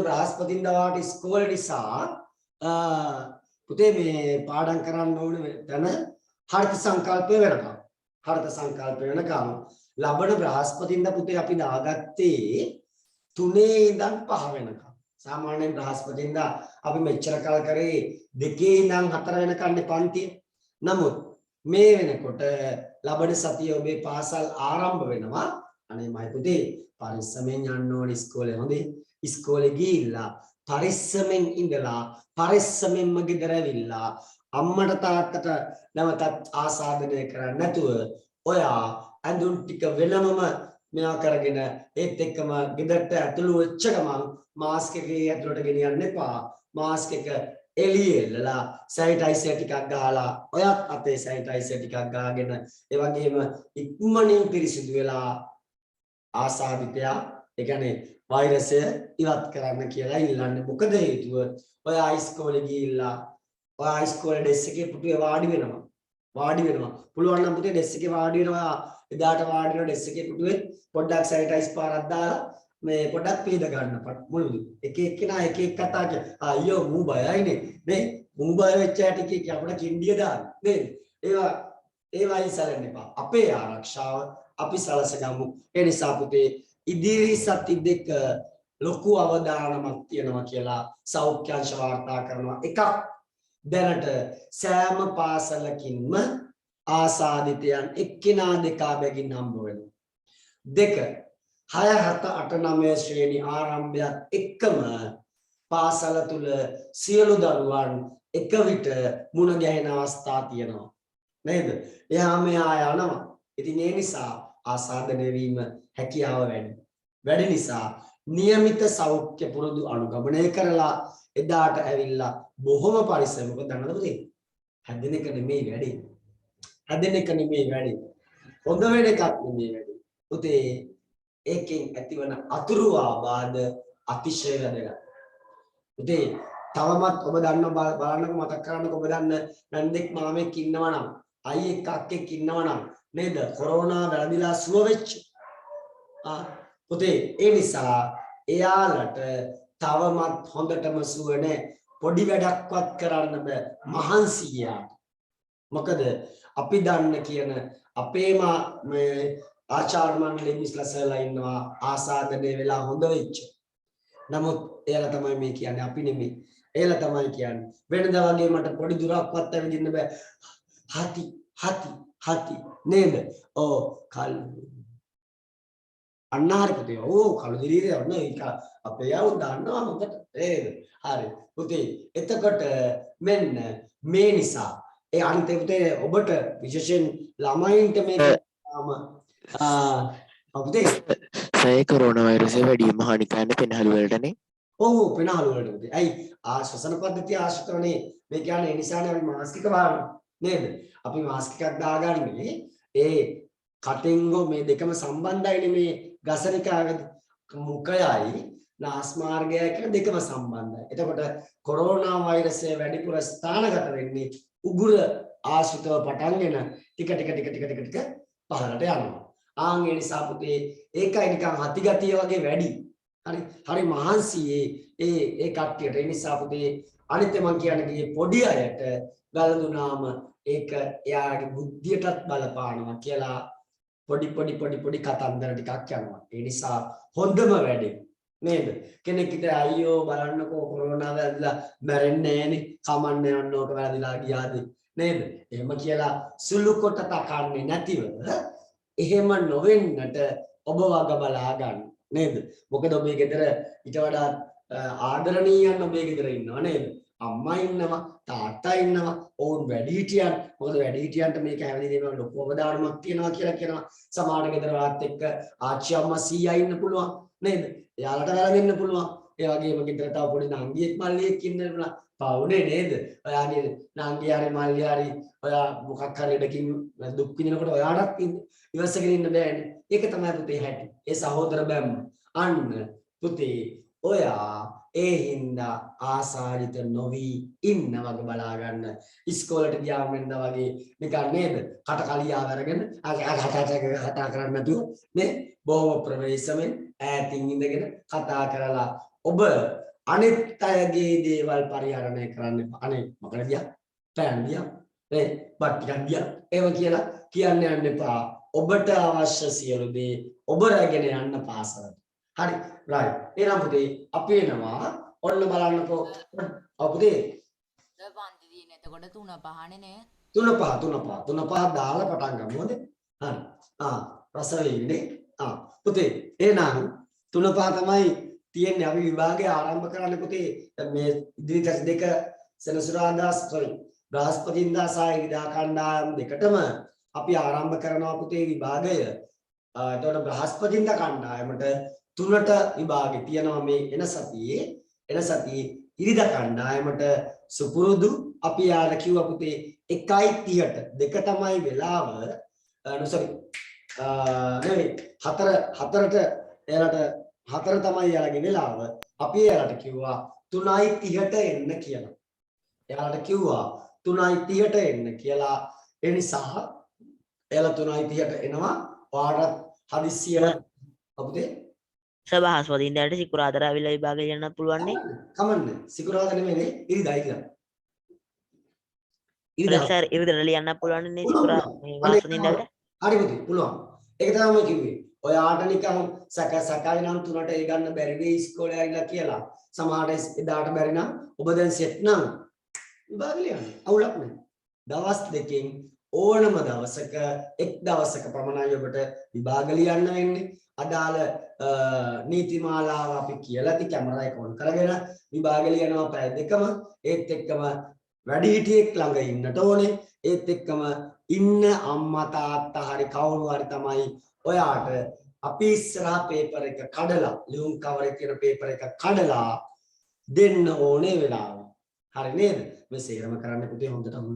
බ්‍රහස්පතින්දා වාට ඉස්කෝලේ නිසා පුතේ මේ පාඩම් කරන්න ඕනේ තැන හරිත සංකල්පය වෙනකම්. ලබන බ්‍රහස්පතින්දා පුතේ අපි දාගත්තේ 3 ඉඳන් 5 වෙනකම්. සාමාන්‍යයෙන් බ්‍රහස්පතින්දා අපි මෙච්චර කල් කරේ 2 ඉඳන් 4 වෙනකම් පන්තිය. නමුත් මේ වෙනකොට ලබන සතියේ ඔබේ පාසල් ආරම්භ වෙනවා. අනේ මයි පුතේ පරිස්සමෙන් යන්න ඕනේ ඉස්කෝලේ. හොඳේ. ඉස්කෝලේ ගිහිල්ලා පරිස්සමෙන් ඉඳලා පරිස්සමෙන්ම ගෙදර ඇවිල්ලා අම්මට තාත්තට නැවතත් ආසාදනය කරන්නේ නැතුව ඔයා ඇඳුම් ටික වෙනමම මෙයා කරගෙන ඒත් එක්කම ගෙදරට ඇතුළු වෙච්ච ගමන් මාස්ක් එකේ ඇතුළට ගෙනියන්න එපා. මාස්ක් එක එළියේ එල්ලලා සැනිටයිසර් ටිකක් ගහලා ඔයත් අතේ සැනිටයිසර් ටිකක් ගාගෙන ඒ වගේම ඉක්මනින් පිරිසිදු වෙලා ආසාදිතයා ඒ කියන්නේ වෛරසය ඉවත් කරන්න කියලා ඉල්ලන්නේ. මොකද හේතුව ඔයා ඉස්කෝලේ ගිහිල්ලා ඔයා ඉස්කෝලේ ඩෙස්ක් එකේ පුටුවේ වාඩි වෙනවා. පුළුවන් නම් පුතේ ඩෙස්ක් එකේ වාඩි වෙනවා. එදාට වාඩි වෙන ඩෙස්ක් එකේ පුටුවේ පොඩ්ඩක් සැනිටයිස් පාරක් දාලා මේ පොඩ්ඩක් පීද ගන්න මුළුදු. එක එක්කෙනා එක එක කතා කිය. අයියෝ මූ බයයිනේ. නේ මූ බය වෙච්ච ඇටි කිය අපිට කින්ඩිය දාන්න. නේද? ඒවා ඉස්සරන්න එපා. අපේ ආරක්ෂාව අපි සලසගමු. ඒ නිසා පුතේ ඉදිරි සති දෙක ලොකු අවදානමක් තියෙනවා කියලා සෞඛ්‍ය අංශ වාර්තා කරනවා. එකක් දැනට සෑම පාසලකින්ම ආසාදිතයන් එක්කෙනා දෙකා බැගින් හම්බ වෙනවා. 2 6 7 8 9 ශ්‍රේණි ආරම්භයත් එක්කම පාසල තුල සියලු දරුවන් එක විට මුණ ගැහෙන අවස්ථා තියෙනවා. නේද? එහා මෙහා යනවා. ඉතින් ඒ නිසා ආසාදනය වීම හැකියාව වැඩි නිසා નિયમિત සෞඛ්‍ය පුරුදු අනුගමනය කරලා එදාට ඇවිල්ලා බොහොම පරිස්සමක දන්නවද පුතේ? හැදෙන එක නෙමෙයි වැඩි. හොඳ වෙන එකක් නෙමෙයි වැඩි. පුතේ ඒකෙන් ඇතිවන අතුරු ආබාධ අතිශය වැදගත්. පුතේ තවමත් ඔබ දන්නව බලන්නකො මතක් කරන්නකො ඔබ දන්න නන්දෙක් මාමෙක් ඉන්නවා නම් අයියෙක් අක්කෙක් ඉන්නවා නම් නේද? කොරෝනා වැළඳිලා සුව වෙච්ච. පුතේ ඒ නිසා එයාලට තවමත් හොඳටම සුව නැහැ. පොඩි වැඩක්වත් කරන්න බෑ මහන්සියට. මොකද අපි දන්න කියන අපේම මේ ආචාර්ය මණ්ඩලයේ මිස්ලසලා ඉන්නවා ආසාදනය වෙලා හොඳ වෙච්ච. නමුත් එයාලා තමයි මේ කියන්නේ අපි නෙමෙයි. එයාලා තමයි කියන්නේ වෙනදා වගේ මට පොඩි දුරක්වත් ඇවිදින්න බෑ. හති නේද? කල් අන්න හරි පුතේ. ඕ කළු දිරීරේ ඔන්න ඒක අපේ යවුන් දන්නවා හොඳට. නේද? හරි. පුතේ එතකොට මෙන්න මේ නිසා ඒ අනිත් පුතේ ඔබට විශේෂයෙන් ළමයින්ට මේක පුතේ සය කොරෝනා වෛරසය වැඩිම හානිකාරක පෙනහළු වලටනේ. ඔව් පෙනහළු වලට පුතේ. ඇයි ආශ්වාසන පද්ධතිය ආශ්‍රිතවනේ මේ කියන්නේ ඒ නිසානේ අපි මාස්ක් එක වාරන නේද? අපි මාස්ක් එකක් දාගන්නේ ඒ කටෙන් මේ දෙකම සම්බන්ධයිනේ මේ ගසනිකාවද මුඛයයි නාස් මාර්ගයයි කියලා දෙකම සම්බන්ධයි. එතකොට කොරෝනා වෛරසය වැඩිපුර ස්ථානගත වෙන්නේ උගුර ආශ්‍රිතව පටන්ගෙන ටික පහළට යනවා. ආන් ඒ නිසා පුතේ ඒකයි නිකන් හතිගතිය වගේ වැඩි. හරි මහන්සි ඒ කට්ටියට. ඒ නිසා පුතේ අනිත් මං කියන්නේ පොඩි අයට වැළඳුනාම ඒක එයාගේ බුද්ධියටත් බලපානවා කියලා පොඩි කතන්දර ටිකක් යනවා. ඒ නිසා හොඳම වැඩේ නේද? කෙනෙක් හිතේ අයියෝ බලන්නකෝ කොරෝනා වැළඳලා මැරෙන්නේ නැහනේ. කමන්නේ යන්නෝක වැළඳලා ගියාද නේද? එහෙම කියලා සුළු කොට තකන්නේ නැතිව එහෙම නොවෙන්නට ඔබ වග බලා ගන්න නේද? මොකද ඔබේ ගෙදර ඊට වඩා ආදරණීයන් ඔබේ ගෙදර ඉන්නවා නේද? අම්මා ඉන්නවා තාත්තා ඉන්නවා ඔවුන් වැඩිහිටියන්. මොකද වැඩිහිටියන්ට මේක හැමදේම ලොකු අවධානමක් තියෙනවා කියලා කියනවා. සමහර ගෙදර වාත් එක්ක ආච්චි අම්මා සීයා ඉන්න පුළුවන් නේද? එයාලට වැළඳෙන්න පුළුවන්. ඒ වගේම ගෙදර තව පොඩි නංගියෙක් මල්ලියෙක් ඉන්න පුළුවන්. පවුනේ නේද? ඔයාගේ නංගි හරි මල්ලි හරි ඔයා මොකක් හරි දෙකින් දුක් විඳිනකොට ඔයාටත් ඉවසගෙන ඉන්න බෑනේ. ඒක තමයි පුතේ හැටි. ඒ සහෝදර බැම්ම. අන්න පුතේ ඔයා ඒ හින්දා ආසාදිත නොවි ඉන්න වගේ බලා ගන්න. ඉස්කෝලේට ගියාම වෙනද වගේ නිකන් නේද? කට කලියාව අරගෙන කතා කරන්නේ නැතුව නේ බොහොම ප්‍රවේශමෙන් ඈතින් ඉඳගෙන කතා කරලා ඔබ අනිත් අයගේ දේවල් පරිහරණය කරන්න එපා. අනේ මොකද ගියා? පෑන් ගියා. නේ බත් ටිකක් ගියා. ඒව කියලා කියන්න යන්න එපා. ඔබට අවශ්‍ය සියලු දේ ඔබ රැගෙන යන්න පාසලට. හරි right. එහෙනම් පුතේ අපි එනවා. ඔන්න බලන්නකෝ. පුතේ පන්ති දින එතකොට 3-5නේ නේ. 3-5 දාලා පටන් ගමුද? හරි. රස වෙන්නේ. පුතේ එහෙනම් 3-5 තමයි තියෙන්නේ. අපි විභාගය ආරම්භ කරන්න පුතේ මේ ඉදිරි තැස් දෙක සෙනසුරාදා බ්‍රහස්පතින්දා සහ ඉරිදා කණ්ඩායම් දෙකටම අපි ආරම්භ කරනවා පුතේ විභාගය. එතකොට බ්‍රහස්පතින්දා කණ්ඩායමට 3ට විභාගෙ තියෙනවා මේ එන සතියේ ඉරිදා කණ්ඩායමට සුපුරුදු අපි යාර කිව්වා පුතේ 1:30ට දෙක තමයි වෙලාව නෙවෙයි 4ට එයාලට 4 තමයි යාලගේ වෙලාව. අපි එයාලට කිව්වා 3:30ට එන්න කියලා. එයාලට කිව්වා 3:30ට එන්න කියලා. ඒ නිසා එයාලා 3:30ට එනවා. ඔයාලට හදිස්සිය අපුතේ සබහස්පතින්දාට සිකුරාදා ආවිල්ලා විභාගය යන්නත් පුළුවන් නේ. කමන්නේ. සිකුරාදා නෙමෙයි ඉරිදා. සර් ඉරිදා ලියන්න පුළුවන් නේ සිකුරාදා මේ බ්‍රහස්පතින්දාට. හරි පුතේ පුළුවන්. ඒක තමයි කිව්වේ. ඔයාට නිකන් සකයි නම් 3ට ඒ ගන්න බැරි වෙයි ඉස්කෝලේ ආවිල්ලා කියලා. සමහරට එදාට බැරි නම් ඔබ දැන් සෙට් නම් විභාග ලියන්න. අවුලක් නැහැ. දවස් දෙකෙන් ඕනම දවසක එක් දවසක පමණයි ඔබට විභාග ලියන්න වෙන්නේ. අදාළ නීතිමාලාව අපි කියලා ති කැමරා එක ඔන් කරගෙන විභාග ලියනවා පැය දෙකම. ඒත් එක්කම වැඩිහිටියෙක් ළඟ ඉන්නට ඕනේ. ඒත් එක්කම ඉන්න අම්මා තාත්තා හරි කවුරු හරි තමයි ඔයාට අපි ඉස්සරහා පේපර් එක කඩලා ලියුම් කවර් එකේ තියෙන පේපර් එක කඩලා දෙන්න ඕනේ වෙලාව. හරි නේද? මේ සේරම කරන්න පුතේ හොඳටම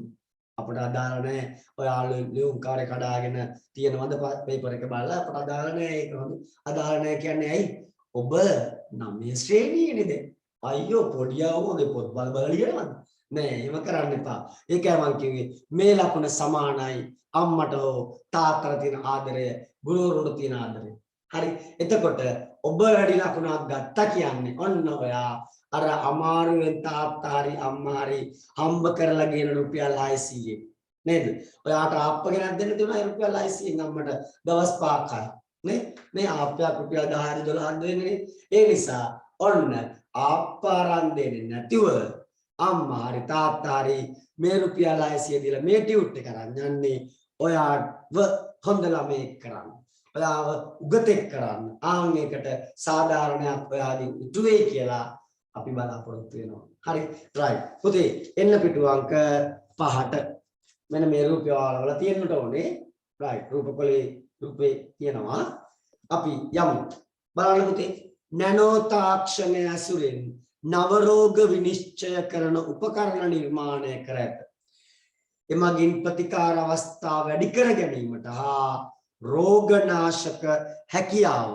අපට අදාළ නැහැ. ඔයාලා ලියුම් කවර් එක කඩාගෙන තියෙනවද පේපර් එක බලලා අපට අදාළ නැහැ. ඒක හොඳ අදාළ නැහැ කියන්නේ ඇයි? ඔබ 9 ශ්‍රේණියේ නේද? අයියෝ පොඩියා වගේ පොත් බල ලියනවද? නෑ එහෙම කරන්න එපා. ඒකයි මම කිව්වේ මේ ලකුණ සමානයි අම්මට හෝ තාත්තට තියෙන ආදරය ගුරුවරුන්ට තියෙන ආදරය. හරි. එතකොට ඔබ වැඩි ලකුණක් ගත්තා කියන්නේ ඔන්න ඔයා අර අමාරුවෙන් තාත්තා හරි අම්මා හරි හම්බ කරලා ගෙන රුපියල් 600 නේද? ඔයාට ආප්ප ගෙනත් දෙන්න තියෙනවා රුපියල් 600න් අම්මට දවස් 5ක් නේ? මේ ආප්පයක් රුපියල් 10 12ක් දෙන්නේ. ඒ නිසා ඔන්න ආප්ප අරන් දෙන්නේ නැතිව අම්මා හරි තාත්තා හරි මේ රුපියල් 600 දීලා මේ ටියුට් එක අරන් යන්නේ ඔයාව හොඳ ළමයෙක් කරන්න. ඔයාව උගතෙක් කරන්න. ආන් එකට සාධාරණයක් ඔයාගෙන් ඉටු වෙයි කියලා අපි බලාපොරොත්තු වෙනවා. හරි. right. පුතේ එන්න පිටු අංක 5ට මෙන්න මේ රූපය වල තියෙන්නට ඕනේ. right. රූපේ තියෙනවා. අපි යමු. බලන්න පුතේ. නැනෝ තාක්ෂණය ඇසුරෙන් නව රෝග විනිශ්චය කරන උපකරණ නිර්මාණය කර ඇත. එමගින් ප්‍රතිකාර අවස්ථා වැඩි කර ගැනීමට හා රෝගනාශක හැකියාව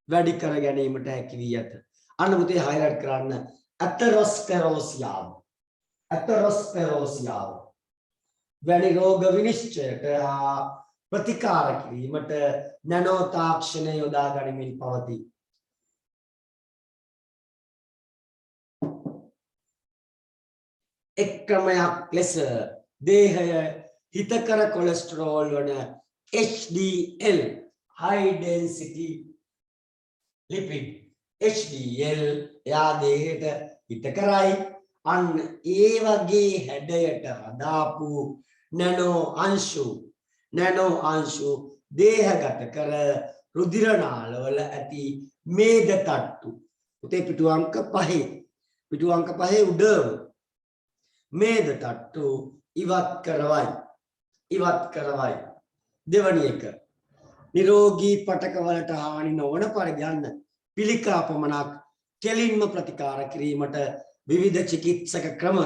වැඩි කර ගැනීමට හැකි වී ඇත. අන්න පුතේ highlight කරන්න ඇතරොස්කලෙරෝසියාව. ඇතරොස්කලෙරෝසියාව වැනි රෝග විනිශ්චයට හා ප්‍රතිකාර කිරීමට නැනෝ තාක්ෂණය යොදා ගනිමින් පවතී. එක් ක්‍රමයක් ලෙස දේහය හිතකර කොලෙස්ටරෝල් වන HDL high density lipid HDL එයා දේහයට හිතකරයි අන්න ඒ වගේ හැඩයට හදාපු නැනෝ අංශු දේහගත කර රුධිර නාලවල ඇති මේද තට්ටු පුතේ පිටු අංක 5 උඩම මේද තට්ටු ඉවත් කරවයි. දෙවැනි එක නිරෝගී පටක වලට හානි නොවන පරිදි යන්න පිළිකා පමණක් කෙලින්ම ප්‍රතිකාර කිරීමට විවිධ චිකිත්සක ක්‍රම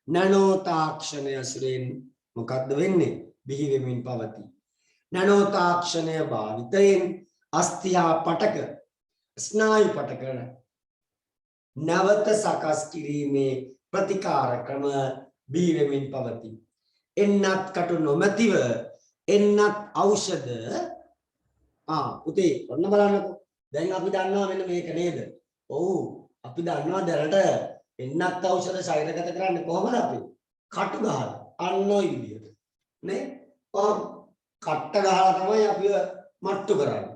නැනෝ තාක්ෂණය ඇසුරෙන් මොකක්ද වෙන්නේ? බිහි වෙමින් පවතී. නැනෝ තාක්ෂණය භාවිතයෙන් අස්ථිහා පටක ස්නායු පටක නැවත සකස් කිරීමේ ප්‍රතිකාර ක්‍රම බිහි වෙමින් පවතී. එන්නත් කටු නොමැතිව එන්නත් ඖෂධ පුතේ ඔන්න බලන්නකෝ. දැන් අපි දන්නවා මෙන්න මේක නේද? ඔව් අපි දන්නවා දැනට එන්නත් ඖෂධ ශරීරගත කරන්නේ කොහොමද අපි? කටු ගහලා. අන්න ඔය විදියට. නේ? කට්ට ගහලා තමයි අපි මට්ටු කරන්නේ.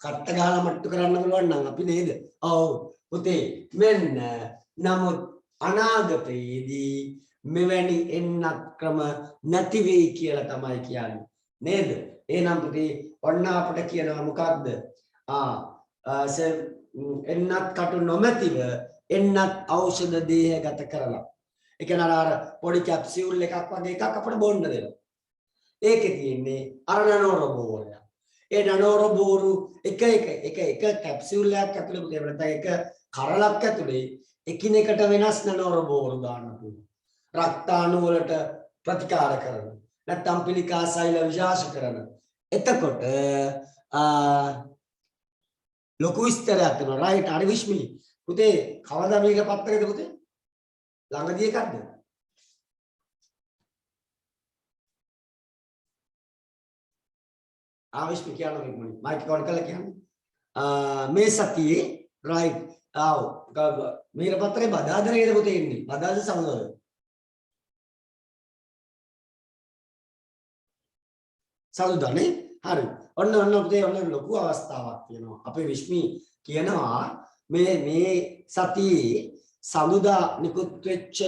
කට්ට ගහලා මට්ටු කරන්න පුළුවන් නම් අපි නේද? ඔව් පුතේ මෙන්න නමුත් අනාගතයේදී මෙවැනි එන්නත් ක්‍රම නැති වෙයි කියලා තමයි කියන්නේ නේද? එහෙනම් පුතේ ඔන්න අපිට කියනවා මොකක්ද? එන්නත් කටු නොමැතිව එන්නත් ඖෂධ දේහගත කරලා. ඒ කියන්නේ අර පොඩි කැප්සියුල් එකක් වගේ එකක් අපිට බොන්න දෙනවා. ඒකේ තියෙන්නේ අර නනෝරොබෝල. ඒ නනෝරොබෝරු එක කැප්සියුල් එකක් ඇතුලේ පුතේ නැත්නම් එක කරලක් ඇතුලේ එකිනෙකට වෙනස් නනෝරොබෝරු දාන්න පුළුවන්. රක්තාණු වලට ප්‍රතිකාර කරන නැත්නම් පිළිකා සෛල විශාෂ කරන. එතකොට ලොකු විස්තරයක් වෙනවා රයිට් හරි විශ්මිලි. පුතේ කවදා මේක පත්තරේද පුතේ? ළඟදී එකක්ද? විශ්මි කියනවා මේක මොනේ? මයික් කෝල් කරලා කියන්නේ. මේ සතියේ රයිට් මේක පත්තරේ බදාද නේද පුතේ ඉන්නේ? බදාද සමගද? සල්දනේ හරි ඔන්න පුතේ ඔන්න ලොකු අවස්ථාවක් තියෙනවා අපේ විශ්මි කියනවා මේ සතියේ සඳුදා නිකුත් වෙච්ච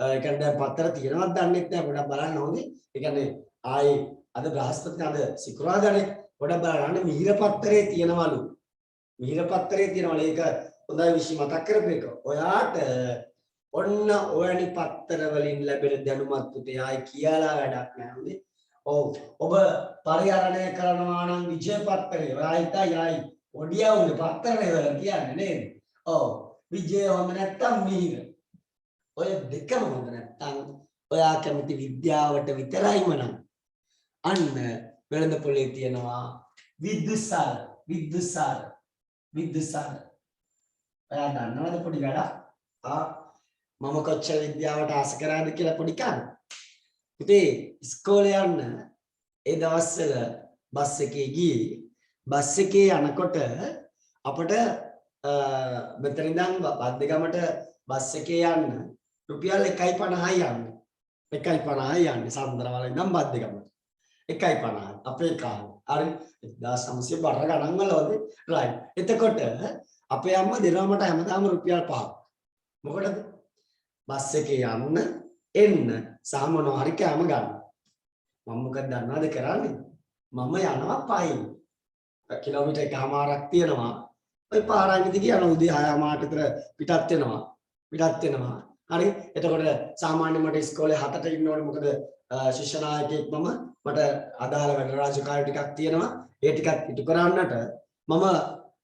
ඒ කියන්නේ පතර තියෙනවද දන්නේ නැහැ පොඩක් බලන්න ඕනේ ඒ කියන්නේ ආයේ අද බ්‍රහස්පති අද සිකුරාදානේ පොඩක් බලන්න මිහිර පත්තරේ තියෙනවලු ඒක හොඳයි විශ්මි මතක් කරපේක ඔයාට ඔන්න ඔයනි පත්තර වලින් ලැබෙන දැනුමත් පුතේ ආයේ කියලා වැඩක් නැහැ ඔබ පරිහරණය කරනවා නම් විජය පත්තරේ ඔයයි ඔඩියවුනේ පත්තරේ වල කියන්නේ නේද? ඔව් විජය හොඳ නැත්තම් මිහිර. ඔය දෙකම හොඳ නැත්තම් ඔයා කැමති විද්‍යාවට විතරයිම නම් අන්න වෙළඳ පොලේ තියෙනවා විද්‍යුසාර. ඔයා දන්නවද පොඩි වැඩක්? මම කොච්චර විද්‍යාවට ආස කරාද කියලා පොඩි කාලේ ඉතින් ඉස්කෝලේ යන්න ඒ දවස්වල බස් එකේ ගියේ බස් එකේ යනකොට අපිට මෙතන ඉඳන් බද්දගමට බස් එකේ යන්න රුපියල් 1.50යි යන්නේ සම්දරවල ඉඳන් බද්දගමට 1.50 අපේ කාලේ හරි 1900 බර ගණන් වලදී රයිට් එතකොට අපේ අම්මා දෙනවා මට හැමදාම රුපියල් 5ක් මොකටද බස් එකේ යන්න එන්න සාමනෝ හරි කෑම ගන්න. මම මොකද දන්නවද කරන්නේ? මම යනවා පයින්. කිලෝමීටර් එකමාරක් තියෙනවා. ඔය පාරයි විදි කියන උදේ 6:00 විතර පිටත් වෙනවා. හරි. එතකොට සාමාන්‍ය මට ඉස්කෝලේ 7ට ඉන්න ඕනේ මොකද ශිෂ්‍ය නායකයෙක් මට අදාළ වැඩ රාජකාරී ටිකක් තියෙනවා. ඒ ටිකක් ඉටු කරන්නට මම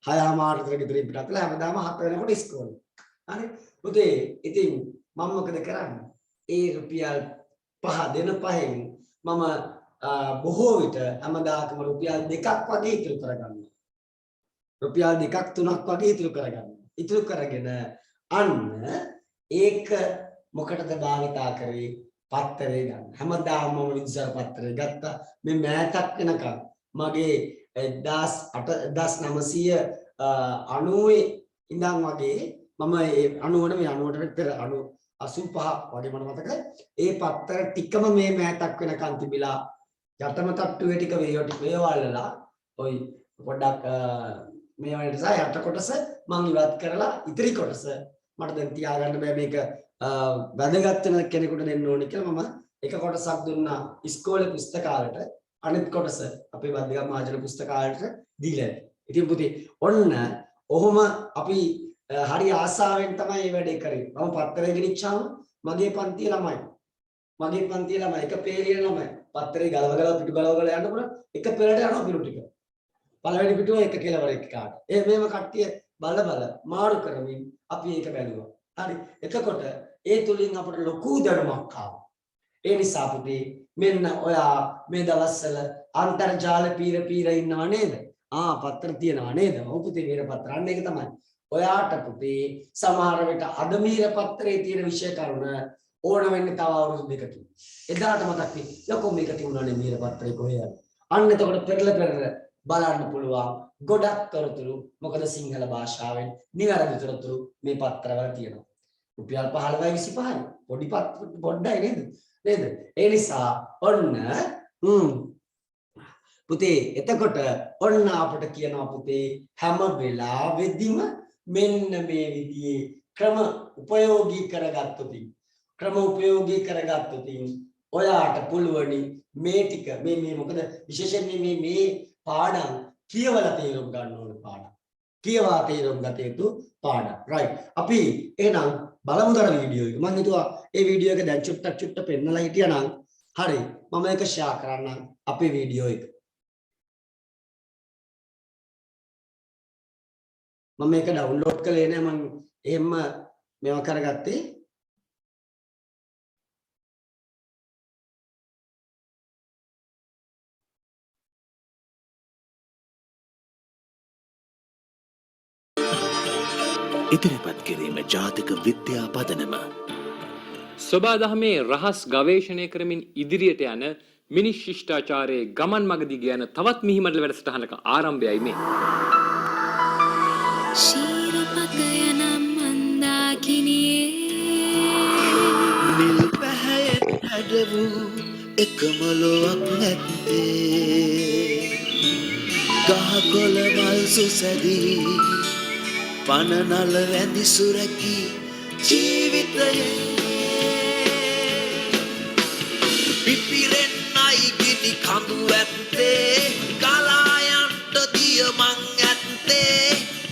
6:00 විතර ගෙදරින් පිටත් වෙලා හැමදාම 7 වෙනකොට ඉස්කෝලේ. හරි. පුතේ ඉතින් මම මොකද කරන්නේ? ඒ රුපියල් 5 දෙන පහෙන් මම බොහෝ විට හැමදාකම රුපියල් 2ක් වගේ ඉතුරු කරගන්නවා. රුපියල් 2ක් 3ක් වගේ ඉතුරු කරගන්නවා. ඉතුරු කරගෙන අන්න ඒක මොකටද භාවිතා කරේ? පත්තරේ ගන්න. හැමදාම මම විදුසර පත්තරේ ගත්තා. මේ මෑතක් වෙනකම් මගේ 1990 ඉඳන් වගේ මම ඒ 90ට පෙර 85 වගේ මට මතකයි. ඒ පත්තර ටිකම මේ මෑතක් වෙනකන් තිබිලා යටම තට්ටුවේ ටික වේවල්ලා ඔයි පොඩ්ඩක් මේ වලට සහ යට කොටස මම ඉවත් කරලා ඉතිරි කොටස මට දැන් තියාගන්න බෑ මේක වැදගත් වෙන කෙනෙකුට දෙන්න ඕනේ කියලා මම එක කොටසක් දුන්නා ඉස්කෝලේ පුස්තකාලයට අනිත් කොටස අපේ වද්දිගම් මහජන පුස්තකාලයට දීලා. ඉතින් පුතේ ඔන්න ඔහොම අපි හරි ආසාවෙන් තමයි මේ වැඩේ කරේ. මම පත්තරේ ගෙනිච්චාම මගේ පන්තියේ ළමයි එක පේලියේ ළමයි පත්තරේ ගලව පිටු ගලව යනකොට එක පෙරට යනවා පිටු ටික. පළවෙනි පිටුව එක කෙලවර එක කාට. මේව කට්ටිය බල මාරු කරමින් අපි ඒක බැලුවා. හරි. එතකොට ඒ තුලින් අපට ලොකු දැනුමක් ආවා. ඒ නිසා පුතේ මෙන්න ඔයා මේ දවස්වල අන්තර්ජාල පීර ඉන්නව නේද? පත්‍ර තියනවා නේද? ඔව් පුතේ මීර පත්‍ර අන්න ඒක තමයි. ඔයාට පුතේ සමහර විට අද මීර පත්‍රයේ තියෙන විෂය කරුණ ඕන වෙන්නේ තව අවුරුදු දෙකකින්. එදාට මතක් වෙයි. ලොකෝ මේක තිබුණානේ මීර පත්‍රේ කොහෙද? අන්න එතකොට පෙරල බලන්න පුළුවන් ගොඩක් තොරතුරු මොකද සිංහල භාෂාවෙන් නිවැරදි තොරතුරු මේ පත්‍රවල තියෙනවා. රුපියල් 15.25යි. පොඩ්ඩයි නේද? ඒ නිසා ඔන්න පුතේ එතකොට ඔන්න අපිට කියනවා පුතේ හැම වෙලාවෙදිම මෙන්න මේ විදිහේ ක්‍රම උපයෝගී කරගත්තොත් ඔයාට පුළුවනි මේ ටික මේ මොකද විශේෂයෙන් මේ පාඩම් කියවලා තේරුම් ගන්න ඕන පාඩම්. කියවා තේරුම් ගත යුතු පාඩම්. right. අපි එහෙනම් බලමු දර වීඩියෝ එක. මම හිතුවා ඒ වීඩියෝ එක දැන් චුට්ටක් පෙන්නලා හිටියානම් හරි. මම ඒක ෂෙයා කරන්නම් අපේ වීඩියෝ එක. මම මේක ඩවුන්ලෝඩ් කළේ නෑ මම එහෙම මේවා කරගත්තේ. ඉදිරිපත් කිරීම ජාතික විද්‍යා පදනම. සොබාදහමේ රහස් ගවේෂණය කරමින් ඉදිරියට යන මිනිස් ශිෂ්ටාචාරයේ ගමන් මඟ දිග යන තවත් මිහිමඩල වැඩසටහනක ආරම්භයයි මේ. ශීරපතයනම් මන්දාකිනියේ නිල් පැහැයට හැඩවූ එකම ලොවක් නැත්තේ ගහකොළ මල් සුසැදී පනනල වැඳි සුරැකි ජීවිතයේ පිපිරෙන්නයි ගිනි කඳු ඇත්තේ ගලායන්ට දිය මං ඇත්තේ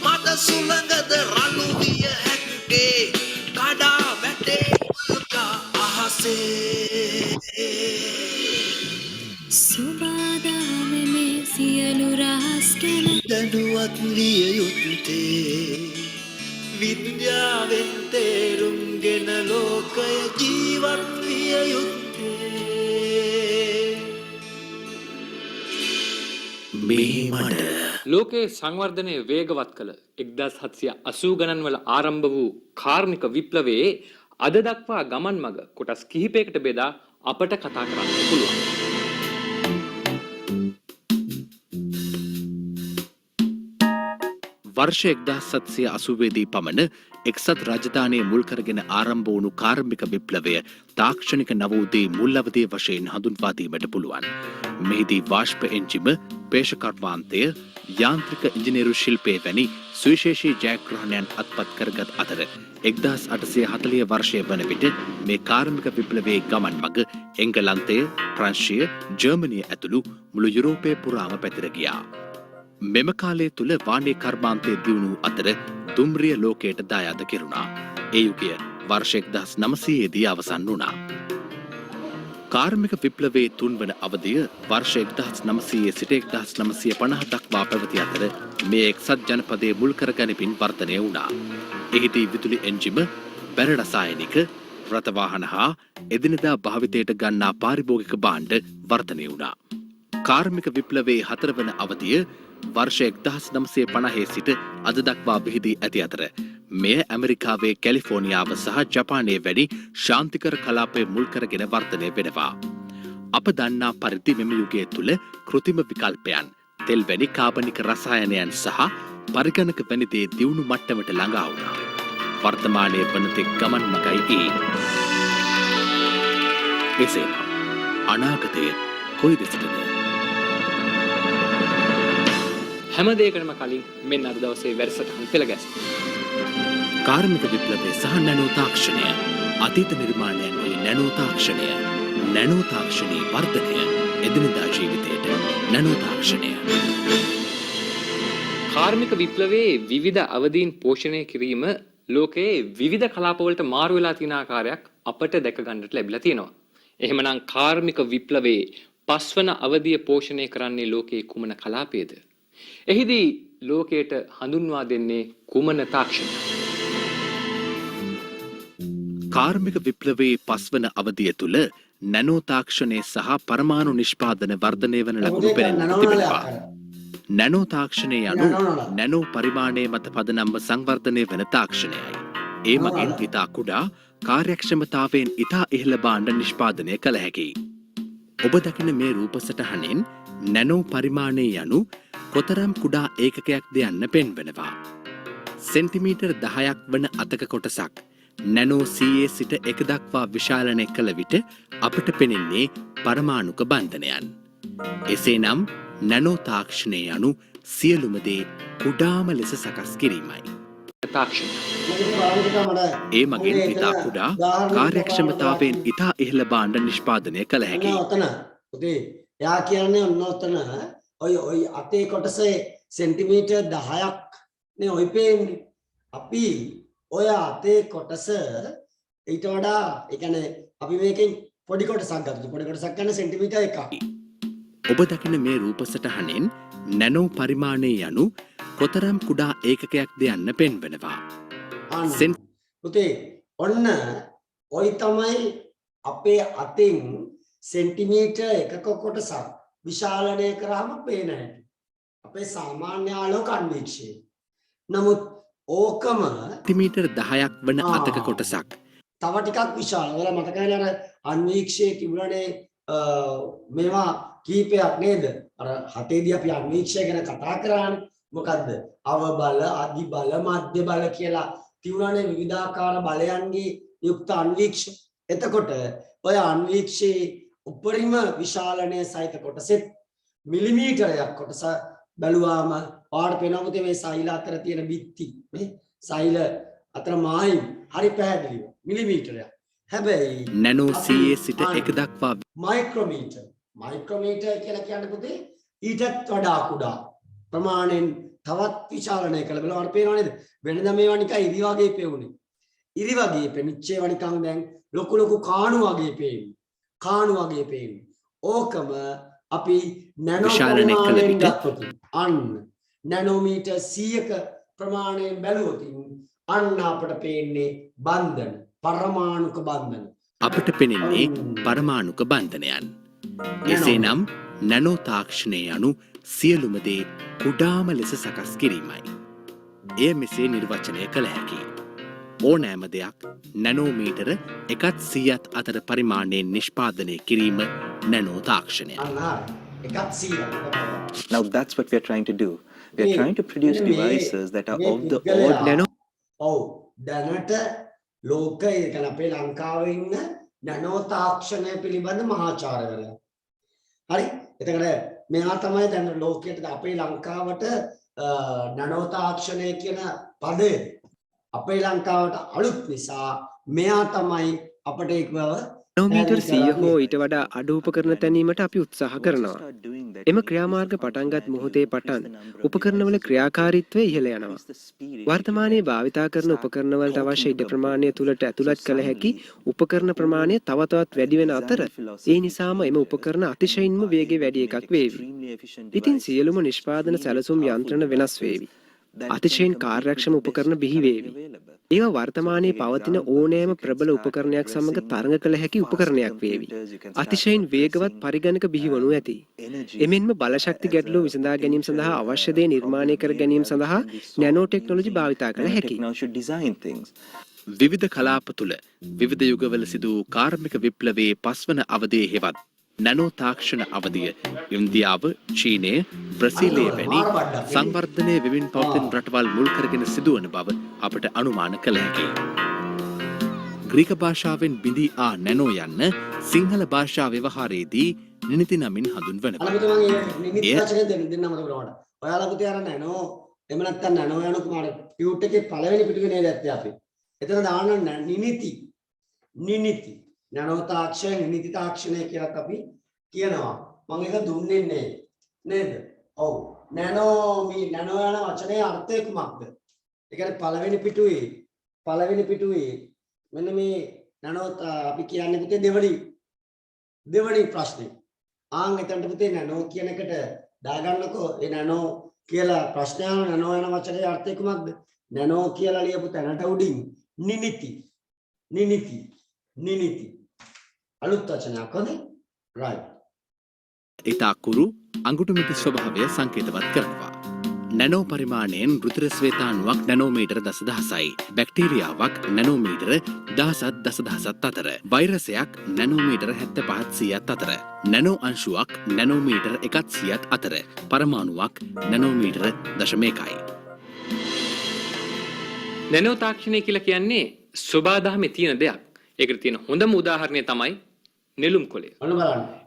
මද සුළඟද රළු විය හැක්කේ කඩා වැටේ අහසේ සුබාදාමෙ මේ සියලු රහස් ගැන දැනුවත් විය යුත්තේ විද්‍යාවෙන් තේරුම්ගෙන ලෝකය ජීවත් විය යුත්තේ මේ මඩ ලෝකයේ සංවර්ධනය වේගවත් කළ 1780 ගණන් වල ආරම්භ වූ කාර්මික විප්ලවයේ අද දක්වා ගමන් මඟ කොටස් කිහිපයකට බෙදා අපට කතා කරන්න පුළුවන්. වර්ෂ 1780 දී පමණ එක්සත් රාජධානිය මුල් කරගෙන ආරම්භ වුණු කාර්මික විප්ලවය තාක්ෂණික නවෝදයේ මුල් අවධිය වශයෙන් හඳුන්වා දීමට පුළුවන්. මෙහිදී වාෂ්ප එන්ජිම, පේෂකර්මාන්තය, යාන්ත්‍රික ඉංජිනේරු ශිල්පය වැනි සුවිශේෂී ජයග්‍රහණයන් අත්පත් කරගත් අතර 1840 වර්ෂය වන විට මේ කාර්මික විප්ලවයේ ගමන් මඟ එංගලන්තය, ප්‍රංශය, ජර්මනිය ඇතුළු මුළු යුරෝපය පුරාම පැතිර ගියා. මෙම කාලය තුළ වානේ කර්මාන්තය දියුණු අතර දුම්රිය ලෝකයට දායාද කෙරුණා. ඒ යුගය වර්ෂ 1900දී අවසන් වුණා. කාර්මික විප්ලවයේ තුන්වන අවධිය වර්ෂ 1900 සිට 1950 දක්වා පැවති අතර මේ එක්සත් ජනපදයේ මුල් කර ගනිමින් වර්ධනය වුණා. එහිදී විදුලි එන්ජිම, බැර රසායනික, රථවාහන හා එදිනෙදා භාවිතයට ගන්නා පාරිභෝගික භාණ්ඩ වර්ධනය වුණා. කාර්මික විප්ලවයේ හතරවන අවධිය වර්ෂ 1950 සිට අද දක්වා විහිදී ඇති අතර මෙය ඇමරිකාවේ කැලිෆෝනියාව සහ ජපානයේ වැනි ශාන්තිකර කලාපය මුල් කරගෙන වර්ධනය වෙනවා. අප දන්නා පරිදි මෙම යුගය තුළ කෘතිම විකල්පයන්, තෙල් වැනි කාබනික රසායනයන් සහ පරිගණක වැනි දේ දියුණු මට්ටමට ළඟා වුණා. වර්තමානයේ වනතෙක් ගමන් මගයි ඒ. එසේනම් අනාගතය කොයි දෙසටද? හැම දෙයකටම කලින් මෙන්න අද දවසේ වැඩසටහන පෙළ ගැස්මු. කාර්මික විප්ලවය සහ නැනෝ තාක්ෂණය, අතීත නිර්මාණයන්ගේ නැනෝ තාක්ෂණය, නැනෝ තාක්ෂණයේ වර්ධනය, එදිනෙදා ජීවිතයට නැනෝ තාක්ෂණය. කාර්මික විප්ලවයේ විවිධ අවදීන් පෝෂණය කිරීම ලෝකයේ විවිධ කලාපවලට මාරු වෙලා තියෙන ආකාරයක් අපට දැක ගන්නට ලැබිලා තියෙනවා. එහෙමනම් කාර්මික විප්ලවයේ පස්වන අවධිය පෝෂණය කරන්නේ ලෝකයේ කුමන කලාපයේද? එහිදී ලෝකයට හඳුන්වා දෙන්නේ කුමන තාක්ෂණය? කාර්මික විප්ලවයේ පස්වන අවධිය තුළ නැනෝ තාක්ෂණය සහ පරමාණු නිෂ්පාදන වර්ධනය වන ලකුණු පෙනෙන්නට තිබෙනවා. නැනෝ තාක්ෂණය යනු නැනෝ පරිමාණයේ මත පදනම්ව සංවර්ධනය වන තාක්ෂණයයි. ඒ මගින් ඉතා කුඩා කාර්යක්ෂමතාවයෙන් ඉතා ඉහළ භාණ්ඩ නිෂ්පාදනය කළ හැකියි. ඔබ දකින මේ රූපසටහනෙන් නැනෝ පරිමාණය යනු කොතරම් කුඩා ඒකකයක්ද යන්න පෙන්වනවා. සෙන්ටිමීටර් 10ක් වන අතක කොටසක් නැනෝ CA සිට 1 දක්වා විශාලනය කළ විට අපට පෙනෙන්නේ පරමාණුක බන්ධනයන්. එසේනම් නැනෝ තාක්ෂණය යනු සියලුම දේ කුඩාම ලෙස සකස් කිරීමයි. තාක්ෂණය. ඒ මගින් ඉතා කුඩා කාර්යක්ෂමතාවයෙන් ඉතා ඉහළ භාණ්ඩ නිෂ්පාදනය කළ හැකියි. ඔතන පුතේ යා කියන්නේ ඔන්න ඔතන ඔය අතේ කොටසේ සෙන්ටිමීටර් 10ක් නේ ඔය පේන්නේ. අපි ඔය අතේ කොටස ඊට වඩා ඒ කියන්නේ අපි මේකෙන් පොඩි කොටසක් ගත්තා. පොඩි කොටසක් ගන්න සෙන්ටිමීටර් 1ක්. ඔබ දකින මේ රූපසටහනෙන් නැනෝ පරිමාණය යනු කොතරම් කුඩා ඒකකයක්ද යන්න පෙන්වනවා. පුතේ ඔන්න ඔය තමයි අපේ අතෙන් සෙන්ටිමීටර් 1ක කොටසක් විශාලනය කරාම පේන හැටි. අපේ සාමාන්‍ය ආලෝක අන්වීක්ෂය. නමුත් ඕකම සෙන්ටිමීටර් 10ක් වන අතක කොටසක් තව ටිකක් විශාල. ඔයාලා මතකයි අර අන්වීක්ෂයේ තිබුණනේ මේවා කීපයක් නේද? අර හතේදී අපි අන්වීක්ෂය ගැන කතා කරානේ. මොකද්ද? අව බල, අධි බල, මධ්‍ය බල කියලා තිබුණනේ විවිධාකාර බලයන්ගේ යුක්ත අන්වීක්ෂ. එතකොට ඔය අන්වීක්ෂයේ උපරිම විශාලනය සහිත කොටසෙත් මිලිමීටරයක් කොටස බැලුවාම පාඩ පේනවා මේ සෛල අතර තියෙන බිත්ති මේ සෛල අතර මායිම් හරි පැහැදිලිව මිලිමීටරයක්. හැබැයි නැනෝ CA සිට 1 දක්වා මයික්‍රෝමීටර් කියලා කියන්නේ පුතේ ඊටත් වඩා කුඩා ප්‍රමාණයෙන් තවත් විශාලනය කළ බලන්න පේනවා නේද? වෙනදා මේවා නිකන් ඉරි වගේ පෙවුනේ. ඉරි වගේ පෙනිච්ච ඒවා නිකන් දැන් ලොකු ලොකු කාණු වගේ පේන්නේ. ඕකම අපි නැනෝ ප්‍රමාණයෙන් ගත්තොත් අන්න නැනෝමීටර් 100ක ප්‍රමාණයෙන් බැලුවොත් අන්න අපට පේන්නේ බන්ධන, පරමාණුක බන්ධන. අපට පෙනෙන්නේ පරමාණුක බන්ධනයන්. එසේනම් නැනෝ තාක්ෂණය යනු සියලුම දේ කුඩාම ලෙස සකස් කිරීමයි. එය මෙසේ නිර්වචනය කළ හැකියි. ඕනෑම දෙයක් නැනෝමීටර 100ත් අතර පරිමාණයෙන් නිෂ්පාදනය කිරීම නැනෝ තාක්ෂණය. Now that's what we are trying to do. We are trying to produce devices that are of the order. ඔව් දැනට ලෝකයේ කියන අපේ ලංකාවේ ඉන්න නැනෝ තාක්ෂණය පිළිබඳ මහාචාර්යවරයා. හරි? එතකොට මෙයා තමයි දැන් ලෝකයට අපේ ලංකාවට නැනෝ තාක්ෂණය කියන පදේ අපේ ලංකාවට අලුත් නිසා මෙයා තමයි අපට ඉක්මව නෝමීටර් 100 පැහැදිලි හෝ කරන්න ඊට වඩා අඩු උපකරණ තැනීමට අපි උත්සාහ කරනවා. එම ක්‍රියාමාර්ග පටන්ගත් මොහොතේ පටන් උපකරණවල ක්‍රියාකාරීත්වය ඉහළ යනවා. වර්තමානයේ භාවිතා කරන උපකරණවලට අවශ්‍ය ඉඩ ප්‍රමාණය තුළට ඇතුළත් කළ හැකි උපකරණ ප්‍රමාණය තව තවත් වැඩි වෙන අතර ඒ නිසාම එම උපකරණ අතිශයින්ම වේගය වැඩි එකක් වේවි. ඉතින් සියලුම නිෂ්පාදන සැලසුම් යන්ත්‍රණ වෙනස් වේවි. අතිශයින් කාර්යක්ෂම උපකරණ බිහි වේවි. ඒවා වර්තමානයේ පවතින ඕනෑම ප්‍රබල උපකරණයක් සමග තරඟ කළ හැකි උපකරණයක් වේවි. අතිශයින් වේගවත් පරිගණක බිහිවනු ඇති. එමෙන්ම බලශක්ති ගැටලුව විසඳා ගැනීම සඳහා අවශ්‍ය දේ නිර්මාණය කර ගැනීම සඳහා නැනෝ ටෙක්නොලොජි භාවිතා කළ හැකියි. විවිධ කලාප තුළ විවිධ යුගවල සිදු වූ කාර්මික විප්ලවයේ පස්වන අවධියේ හෙවත් නැනෝ තාක්ෂණ අවධිය ඉන්දියාව, චීනය, බ්‍රසීලය වැනි සංවර්ධනය වෙමින් පවතින රටවල් මුල් කරගෙන සිදුවන බව අපට අනුමාන කළ හැකියි. ග්‍රීක භාෂාවෙන් බිඳී ආ නැනෝ යන්න සිංහල භාෂා ව්‍යවහාරයේදී නිනිති නමින් හඳුන්වනවා. නිමිති වචනේ දෙන්නම තමයි. ඔයාලා පුතේ අර නැනෝ එහෙම නැත්නම් නැනෝ යන කුමාර පියුට් එකේ පළවෙනි පිටුවේ නේද ඇත්තේ අපි. එතන දාන්න නිනිති. නැනෝ තාක්ෂණය නිනිති තාක්ෂණය කියලා අපි කියනවා. මම ඒක දුන්නේ නේද? ඔව්. නැනෝ යන වචනේ අර්ථය කුමක්ද? ඒ කියන්නේ පළවෙනි පිටුවේ මෙන්න මේ නැනෝ අපි කියන්නේ පුතේ දෙවනි ප්‍රශ්නේ. ආන් එතනට පුතේ නැනෝ කියන එකට දාගන්නකෝ. ඒ නැනෝ කියලා ප්‍රශ්නය නැනෝ යන වචනේ අර්ථය කුමක්ද? නැනෝ කියලා ලියපු තැනට උඩින් නිනිති අලුත් වචනයක් හොඳයි. right. ඉතා කුරු අඟුටු මිටි ස්වභාවය සංකේතවත් කරනවා. නැනෝ පරිමාණයෙන් රුධිර ස්වේතාණුවක් නැනෝමීටර දසදහසයි, බැක්ටීරියාවක් නැනෝමීටර 10,000 අතර, වෛරසයක් නැනෝමීටර 75,000 අතර, නැනෝ අංශුවක් නැනෝමීටර 100 අතර, පරමාණුවක් නැනෝමීටර 0.1යි. නැනෝ තාක්ෂණය කියලා කියන්නේ සබාදහමේ තියෙන දෙයක්. ඒකට තියෙන හොඳම උදාහරණය තමයි නෙළුම් කොළය.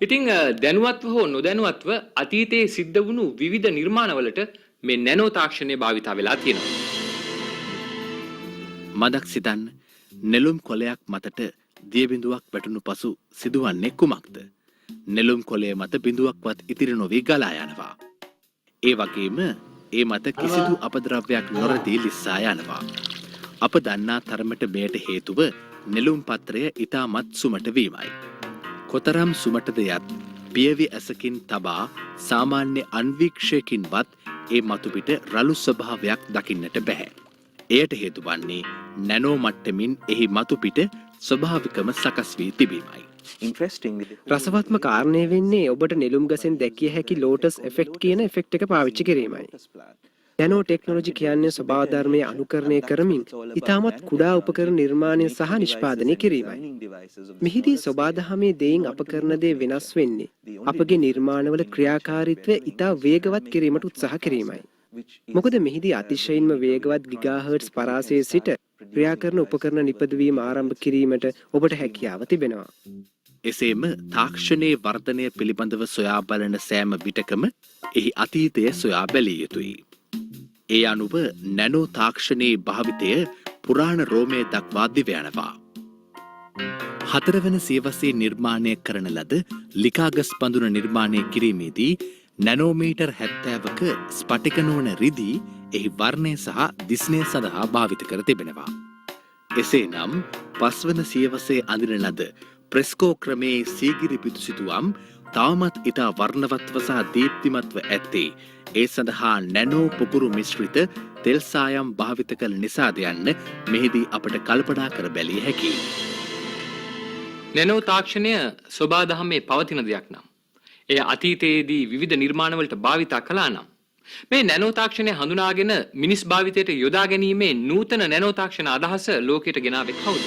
ඉතින් දැනුවත්ව හෝ නොදැනුවත්ව අතීතයේ සිද්ධ වුණු විවිධ නිර්මාණවලට මේ නැනෝ තාක්ෂණය භාවිතා වෙලා තියෙනවා. මදක් සිතන්න නෙළුම් කොළයක් මතට දිය බිඳුවක් වැටුණු පසු සිදුවන්නේ කුමක්ද? නෙළුම් කොළය මත බිඳුවක්වත් ඉතිරි නොවී ගලා යනවා. ඒ වගේම ඒ මත කිසිදු අපද්‍රව්‍යයක් නොරදී ලිස්සා යනවා. අප දන්නා තරමට මෙයට හේතුව නෙළුම් පත්‍රය ඉතාමත් සුමට වීමයි. කොතරම් සුමටද යත් පියවි ඇසකින් තබා සාමාන්‍ය අන්වීක්ෂයකින්වත් ඒ මතුපිට රළු ස්වභාවයක් දකින්නට බැහැ. එයට හේතු වන්නේ නැනෝ මට්ටමින් එහි මතුපිට ස්වභාවිකම සකස් වී තිබීමයි. රසවත්ම කාරණය වෙන්නේ ඔබට නෙළුම් ගසෙන් දැකිය හැකි ලෝටස් එෆෙක්ට් කියන එෆෙක්ට් එක පාවිච්චි කිරීමයි. නැනෝ ටෙක්නොලොජි කියන්නේ ස්වභාව ධර්මයේ අනුකරණය කරමින් ඉතාමත් කුඩා උපකරණ නිර්මාණය සහ නිෂ්පාදනය කිරීමයි. මෙහිදී ස්වභාවධර්මයේ දෙයින් අප කරන දේ වෙනස් වෙන්නේ අපගේ නිර්මාණවල ක්‍රියාකාරීත්වය ඉතා වේගවත් කිරීමට උත්සාහ කිරීමයි. මොකද මෙහිදී අතිශයින්ම වේගවත් ගිගාහර්ට්ස් පරාසයේ සිට ක්‍රියා කරන උපකරණ නිපදවීම ආරම්භ කිරීමට ඔබට හැකියාව තිබෙනවා. එසේම තාක්ෂණයේ වර්ධනය පිළිබඳව සොයා බලන සෑම විටකම එහි අතීතය සොයා බැලිය යුතුයි. ඒ අනුව නැනෝ තාක්ෂණයේ භාවිතය පුරාණ රෝමය දක්වා දිව යනවා. 4 වන සියවසේ නිර්මාණය කරන ලද ලිකාගස් බඳුන නිර්මාණය කිරීමේදී නැනෝමීටර් 70ක ස්පටික නොවන රිදී එහි වර්ණය සහ දිස්නය සඳහා භාවිත කර තිබෙනවා. එසේනම් 5 වන සියවසේ අඳින ලද ප්‍රෙස්කෝ ක්‍රමයේ සීගිරි පිටුසිතුවම් තවමත් ඉතා වර්ණවත්ව සහ දීප්තිමත්ව ඇත්තේ ඒ සඳහා නැනෝ පුපුරු මිශ්‍රිත තෙල් සායම් භාවිත කළ නිසාද යන්න මෙහිදී අපට කල්පනා කර බැලිය හැකියි. නැනෝ තාක්ෂණය සබාදහමේ පවතින දෙයක් නම් එය අතීතයේදී විවිධ නිර්මාණවලට භාවිතා කළා නම් මේ නැනෝ තාක්ෂණය හඳුනාගෙන මිනිස් භාවිතයට යොදා ගැනීමේ නූතන නැනෝ තාක්ෂණ අදහස ලෝකයට ගෙනාවේ කවුද?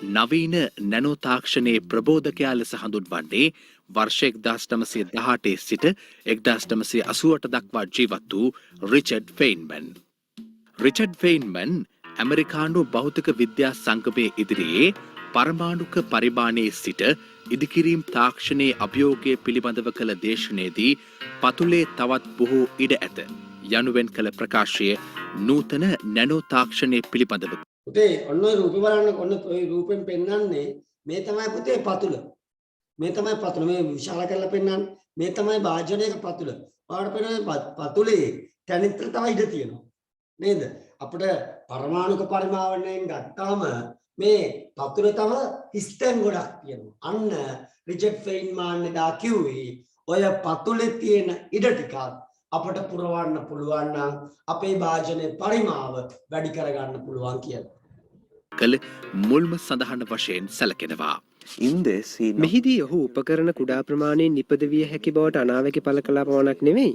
නවීන නැනෝ තාක්ෂණයේ ප්‍රබෝධකයා ලෙස හඳුන්වන්නේ වර්ෂ 1918 සිට 1988 දක්වා ජීවත් වූ රිචඩ් ෆෙයින්මන්. රිචඩ් ෆෙයින්මන් ඇමරිකානු භෞතික විද්‍යා සංගමයේ ඉදිරියේ පරමාණුක පරිමාණයේ සිට ඉදිකිරීම් තාක්ෂණයේ අභියෝගය පිළිබඳව කළ දේශනයේදී පතුලේ තවත් බොහෝ ඉඩ ඇත යනුවෙන් කළ ප්‍රකාශය නූතන නැනෝ තාක්ෂණය පිළිබඳව පුතේ ඔන්න ඔය රූපේ බලන්න ඔන්න ඔය රූපෙන් පෙන්වන්නේ මේ තමයි පුතේ පතුල. මේ තමයි පතුල මේ විශාල කරලා පෙන්වන්නේ. මේ තමයි භාජනයක පතුල. ඔයාලට පෙන්වන්නේ පතුලේ තැනිතර තව ඉඩ තියෙනවා. නේද? අපිට පරමාණුක පරිමාවණයෙන් ගත්තාම මේ පතුලේ තව හිස්තැන් ගොඩක් තියෙනවා. අන්න රිචඩ් ෆෙයින්මාන් එදා කිව්වේ ඔය පතුලේ තියෙන ඉඩ ටිකක් අපට පුරවන්න පුළුවන් නම් අපේ භාජනයේ පරිමාව වැඩි කරගන්න පුළුවන් කියලා. කළ මුල්ම සඳහන් වශයෙන් සැලකෙනවා. In this, he මෙහිදී ඔහු උපකරණ කුඩා ප්‍රමාණයෙන් නිපදවිය හැකි බවට අනාවැකි පළ කළා පමණක් නෙවෙයි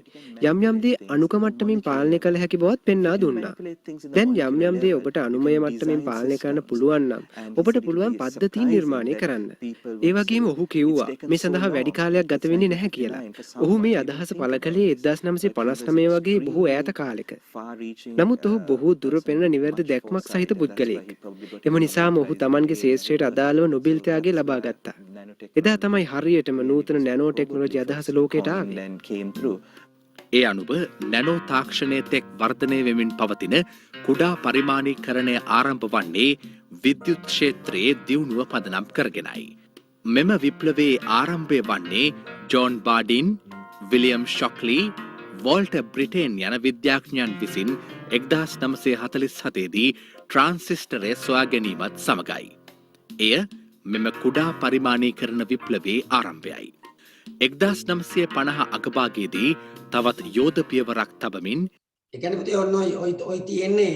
යම් යම් දේ අණුක මට්ටමින් පාලනය කළ හැකි බවත් පෙන්වා දුන්නා. දැන් යම් යම් දේ ඔබට අනුමය මට්ටමින් පාලනය කරන්න පුළුවන් නම් ඔබට පුළුවන් පද්ධතීන් නිර්මාණය කරන්න. ඒ වගේම ඔහු කිව්වා මේ සඳහා වැඩි කාලයක් ගත වෙන්නේ නැහැ කියලා. ඔහු මේ අදහස පළ කළේ 1959 වගේ බොහෝ ඈත කාලෙක. නමුත් ඔහු බොහෝ දුර පෙනෙන නිවැරදි දැක්මක් සහිත පුද්ගලයෙක්. එම නිසාම ඔහු Tamanගේ ශේෂ්ත්‍රයට අදාළව නොබෙල් ත්‍යාගය ලබා ගත්තා. එදා තමයි හරියටම නූතන නැනෝ ටෙක්නොලොජි අදහස ලෝකයට ආවේ. ඒ අනුව නැනෝ තාක්ෂණය තෙක් වර්ධනය වෙමින් පවතින කුඩා පරිමාණීකරණය ආරම්භ වන්නේ විද්‍යුත් ක්ෂේත්‍රයේ දියුණුව පදනම් කරගෙනයි. මෙම විප්ලවයේ ආරම්භය වන්නේ ජෝන් බාඩින්, විලියම් ෂොක්ලි, වෝල්ටර් බ්‍රිටේන් යන විද්‍යාඥයන් විසින් 1947 දී ට්‍රාන්සිස්ටරය සොයා ගැනීමත් සමගයි. එය මෙම කුඩා පරිමාණීකරණ විප්ලවයේ ආරම්භයයි. 1950 අගභාගයේදී තවත් යෝධ පියවරක් තබමින් ඒ කියන්නේ පුතේ ඔන්න ඔය තියෙන්නේ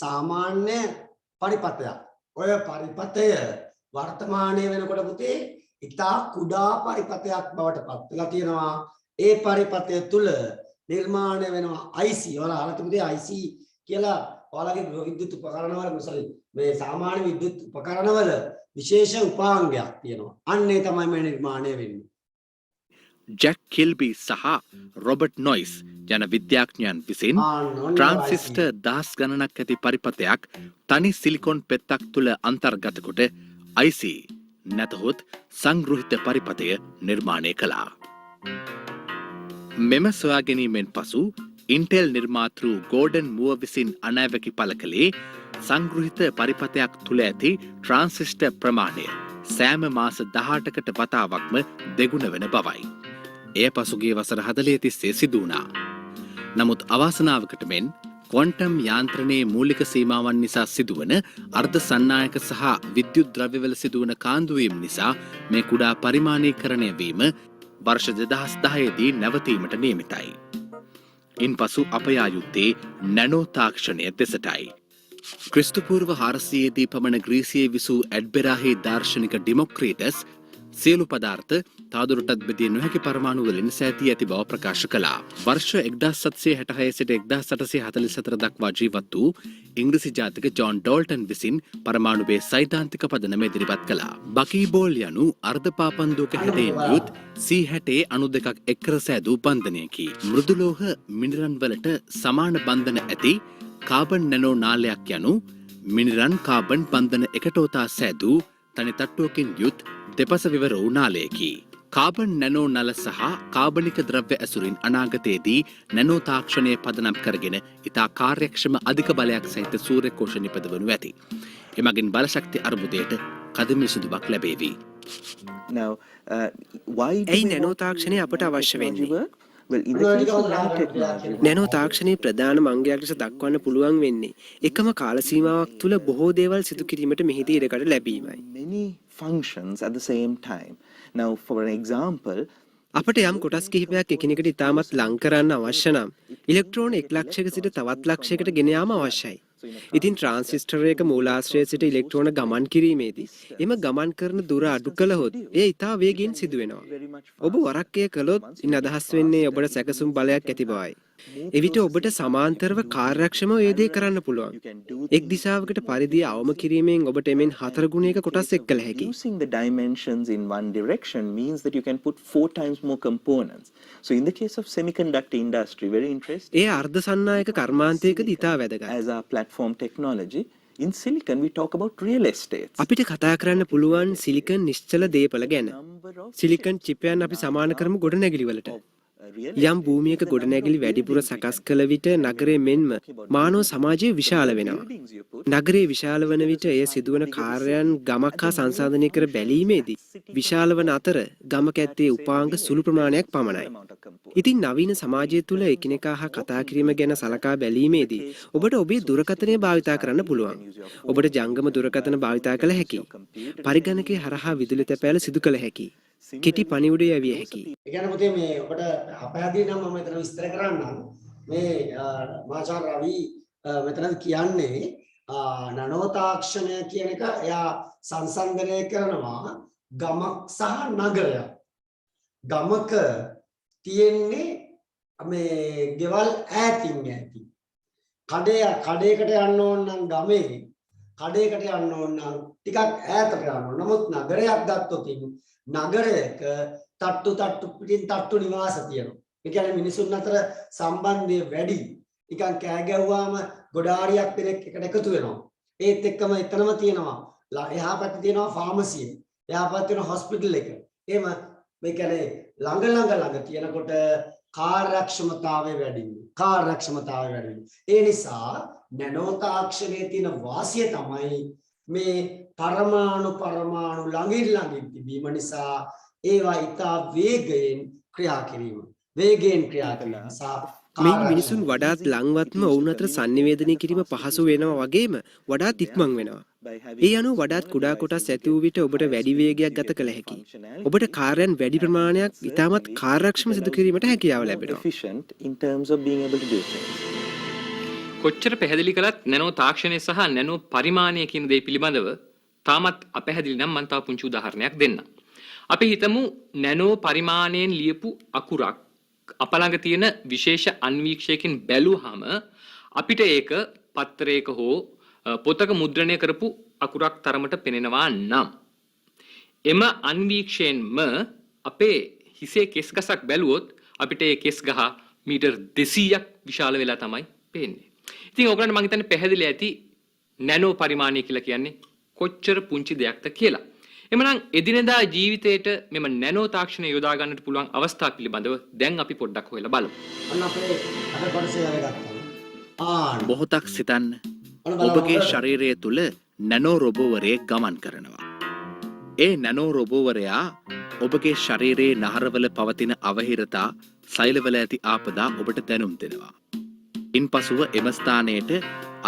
සාමාන්‍ය පරිපතයක්. ඔය පරිපතය වර්තමානයේ වෙනකොට පුතේ ඉතා කුඩා පරිපතයක් බවට පත් වෙලා තියෙනවා. ඒ පරිපතය තුල නිර්මාණය වෙනවා IC. ඔයාලා අහලා තිබුණේ IC කියලා ඔයාලගේ විද්‍යුත් උපකරණවල මේ සාමාන්‍ය විද්‍යුත් උපකරණවල විශේෂ උපාංගයක් තියෙනවා. අන්න ඒ තමයි මේ නිර්මාණය වෙන්නේ. ජැක් කිල්බි සහ රොබර්ට් නොයිස් යන විද්‍යාඥයන් විසින් ට්‍රාන්සිස්ටර් දහස් ගණනක් ඇති පරිපතයක් තනි සිලිකොන් පෙත්තක් තුළ අන්තර්ගත කොට IC නැතහොත් සංගෘහිත පරිපතය නිර්මාණය කළා. මෙම සොයා ගැනීමෙන් පසු ඉන්ටෙල් නිර්මාතෘ ගෝඩන් මුව විසින් අනෑවැකි පළ කළේ සංගෘහිත පරිපතයක් තුළ ඇති ට්‍රාන්සිස්ටර් ප්‍රමාණය සෑම මාස 18කට වතාවක්ම දෙගුණ වෙන බවයි. එය පසුගිය වසර 40 තිස්සේ සිදු වුණා. නමුත් අවාසනාවකට මෙන් ක්වොන්ටම් යාන්ත්‍රණයේ මූලික සීමාවන් නිසා සිදුවන අර්ධ සන්නායක සහ විද්‍යුත් ද්‍රව්‍යවල සිදුවන කාන්දුවීම් නිසා මේ කුඩා පරිමාණීකරණය වීම වර්ෂ 2010 දී නැවතීමට නියමිතයි. ඉන්පසු අප යා යුත්තේ නැනෝ තාක්ෂණය දෙසටයි. ක්‍රිස්තුපූර්ව 400 දී පමණ ග්‍රීසියේ විසූ ඇඩ්බෙරාහි දාර්ශනික ඩිමොක්‍රීටස් සියලු පදාර්ථ තවදුරටත් බෙදිය නොහැකි පරමාණු වලින් සෑදී ඇති බව ප්‍රකාශ කළා. වර්ෂ 1766 සිට 1844 දක්වා ජීවත් වූ ඉංග්‍රීසි ජාතික ජෝන් ඩෝල්ටන් විසින් පරමාණුවේ සෛද්ධාන්තික පදනම ඉදිරිපත් කළා. බකීබෝල් යනු අර්ධ පාපන්දුවක හැඩයෙන් යුත් C60 අණු දෙකක් එක්කර සෑදූ බන්ධනයකි. මෘදු ලෝහ මිනිරන් වලට සමාන බන්ධන ඇති කාබන් නැනෝ නාලයක් යනු මිනිරන් කාබන් බන්ධන එකටෝතා සෑදූ තනි තට්ටුවකින් යුත් දෙපස විවර වූ නාලයකි. කාබන් නැනෝ නල සහ කාබනික ද්‍රව්‍ය ඇසුරින් අනාගතයේදී නැනෝ තාක්ෂණය පදනම් කරගෙන ඉතා කාර්යක්ෂම අධික බලයක් සහිත සූර්ය කෝෂ නිපදවනු ඇති. එමගින් බලශක්ති අර්බුදයට කදිම විසඳුමක් ලැබේවි. ඇයි නැනෝ තාක්ෂණය අපට අවශ්‍ය වෙන්නේ? නැනෝ තාක්ෂණයේ ප්‍රධාන අංගයක් ලෙස දක්වන්න පුළුවන් වෙන්නේ එකම කාල සීමාවක් තුළ බොහෝ දේවල් සිදු කිරීමට මෙහිදී ඉඩකඩ ලැබීමයි. Many functions at the same time. Now, for an example, අපට යම් කොටස් කිහිපයක් එකිනෙකට ඉතාමත් ලං කරන්න අවශ්‍ය නම් ඉලෙක්ට්‍රෝන 1 ලක්ෂයක සිට තවත් ලක්ෂයකට ගෙන යාම අවශ්‍යයි. ඉතින් ට්‍රාන්සිස්ටරයක මූලාශ්‍රයේ සිට ඉලෙක්ට්‍රෝන ගමන් කිරීමේදී එම ගමන් කරන දුර අඩු කළහොත් එය ඉතා වේගයෙන් සිදු වෙනවා. ඔබ වරක් එය කළොත් ඉන් අදහස් වෙන්නේ ඔබට සැකසුම් බලයක් ඇති බවයි. එවිට ඔබට සමාන්තරව කාර්යක්ෂමව ඒ දේ කරන්න පුළුවන්. එක් දිශාවකට පරිධිය අවම කිරීමෙන් ඔබට එමෙන් 4 ගුණයක කොටස් එක්කල හැකියි. Using the dimensions in one direction means that you can put 4 times more components. So in the case of semiconductor industry, very interesting. ඒ අර්ධ සන්නායක කර්මාන්තයකදී ඉතා වැදගත්. As our platform technology, in silicon we talk about real estate. අපිට කතා කරන්න පුළුවන් silicon නිශ්චල දේපල ගැන. සිලිකන් චිපයන් අපි සමාන කරමු ගොඩනැගිලි වලට. යම් භූමියක ගොඩනැගිලි වැඩිපුර සකස් කළ විට නගරය මෙන්ම මානව සමාජය විශාල වෙනවා. නගරයේ විශාල වන විට එය සිදුවන කාර්යයන් ගමක් හා සංසන්දනය කර බැලීමේදී විශාල වන අතර ගමක ඇත්තේ උපාංග සුළු ප්‍රමාණයක් පමණයි. ඉතින් නවීන සමාජය තුළ එකිනෙකා හා කතා කිරීම ගැන සලකා බැලීමේදී ඔබට ඔබේ දුරකථනය භාවිතා කරන්න පුළුවන්. ඔබට ජංගම දුරකථන භාවිතා කළ හැකියි. පරිගණකයේ හරහා විදුලි තැපෑල සිදු කළ හැකියි. කෙටි පණිවුඩය යවිය හැකියි. ඒ කියන්නේ පුතේ මේ ඔබට අපහැදී නම් මම මෙතන විස්තර කරන්නම්. මේ මාචාර්ය රවි මෙතන කියන්නේ නනෝ තාක්ෂණය කියන එක එයා සංසන්දනය කරනවා ගමක් සහ නගරයක්. ගමක තියෙන්නේ මේ ගෙවල් ඈතින් ඇති. කඩේකට යන්න ඕන නම් ගමේ කඩේකට යන්න ඕන නම් ටිකක් ඈතට යන්න ඕන. නමුත් නගරයක් ගත්තොත් නගරයක තට්ටු පිටින් තට්ටු නිවාස තියෙනවා. ඒ කියන්නේ මිනිසුන් අතර සම්බන්ධය වැඩි. නිකන් කෑ ගැව්වාම ගොඩාරියක් දෙනෙක් එකට එකතු වෙනවා. ඒත් එක්කම එතනම තියෙනවා. එහා පැත්තේ තියෙනවා ෆාමසිය. එහා පැත්තේ තියෙනවා හොස්පිටල් එක. එහෙම මේ කියන්නේ ළඟ තියෙනකොට කාර්යක්ෂමතාවය වැඩි වෙනවා. ඒ නිසා නැනෝ තාක්ෂණයේ තියෙන වාසිය තමයි මේ පරමාණු ළඟින් තිබීම නිසා ඒවා ඉතා වේගයෙන් ක්‍රියා කිරීම. මේ මිනිසුන් වඩාත් ලංවත්ම ඔවුන් අතර sannivedanaya කිරීම පහසු වෙනවා වගේම වඩාත් ඉක්මන් වෙනවා. ඒ අනුව වඩාත් කුඩා කොටස් ඇති වූ විට ඔබට වැඩි වේගයක් ගත කළ හැකියි. ඔබට කාර්යයන් වැඩි ප්‍රමාණයක් ඉතාමත් කාර්යක්ෂම සිදු කිරීමට හැකියාව ලැබෙනවා. කොච්චර පැහැදිලි කළත් නැනෝ තාක්ෂණය සහ නැනෝ පරිමාණය කියන දේ පිළිබඳව තාමත් අපැහැදිලි නම් මම තව පුංචි උදාහරණයක් දෙන්නම්. අපි හිතමු නැනෝ පරිමාණයෙන් ලියපු අකුරක් අප ළඟ තියෙන විශේෂ අන්වීක්ෂයකින් බැලුවහම අපිට ඒක පත්‍රයක හෝ පොතක මුද්‍රණය කරපු අකුරක් තරමට පෙනෙනවා නම් එම අන්වීක්ෂයෙන්ම අපේ හිසේ කෙස් ගසක් බැලුවොත් අපිට ඒ කෙස් ගහ මීටර් 200ක් විශාල වෙලා තමයි පේන්නේ. ඉතින් ඔයගලන්ට මම හිතන්නේ පැහැදිලි ඇති නැනෝ පරිමාණය කියලා කියන්නේ කොච්චර පුංචි දෙයක්ද කියලා. එමනම් එදිනෙදා ජීවිතේට මෙම නැනෝ තාක්ෂණය යොදා ගන්නට පුළුවන් අවස්ථා පිළිබඳව දැන් අපි පොඩ්ඩක් හොයලා බලමු. මොහොතක් සිතන්න. ඔබගේ ශරීරය තුල නැනෝ රොබෝවරයෙක් ගමන් කරනවා. ඒ නැනෝ රොබෝවරයා ඔබගේ ශරීරයේ නහරවල පවතින අවහිරතා, සෛලවල ඇති ආපදා ඔබට දැනුම් දෙනවා. ඉන්පසුව එම ස්ථානයට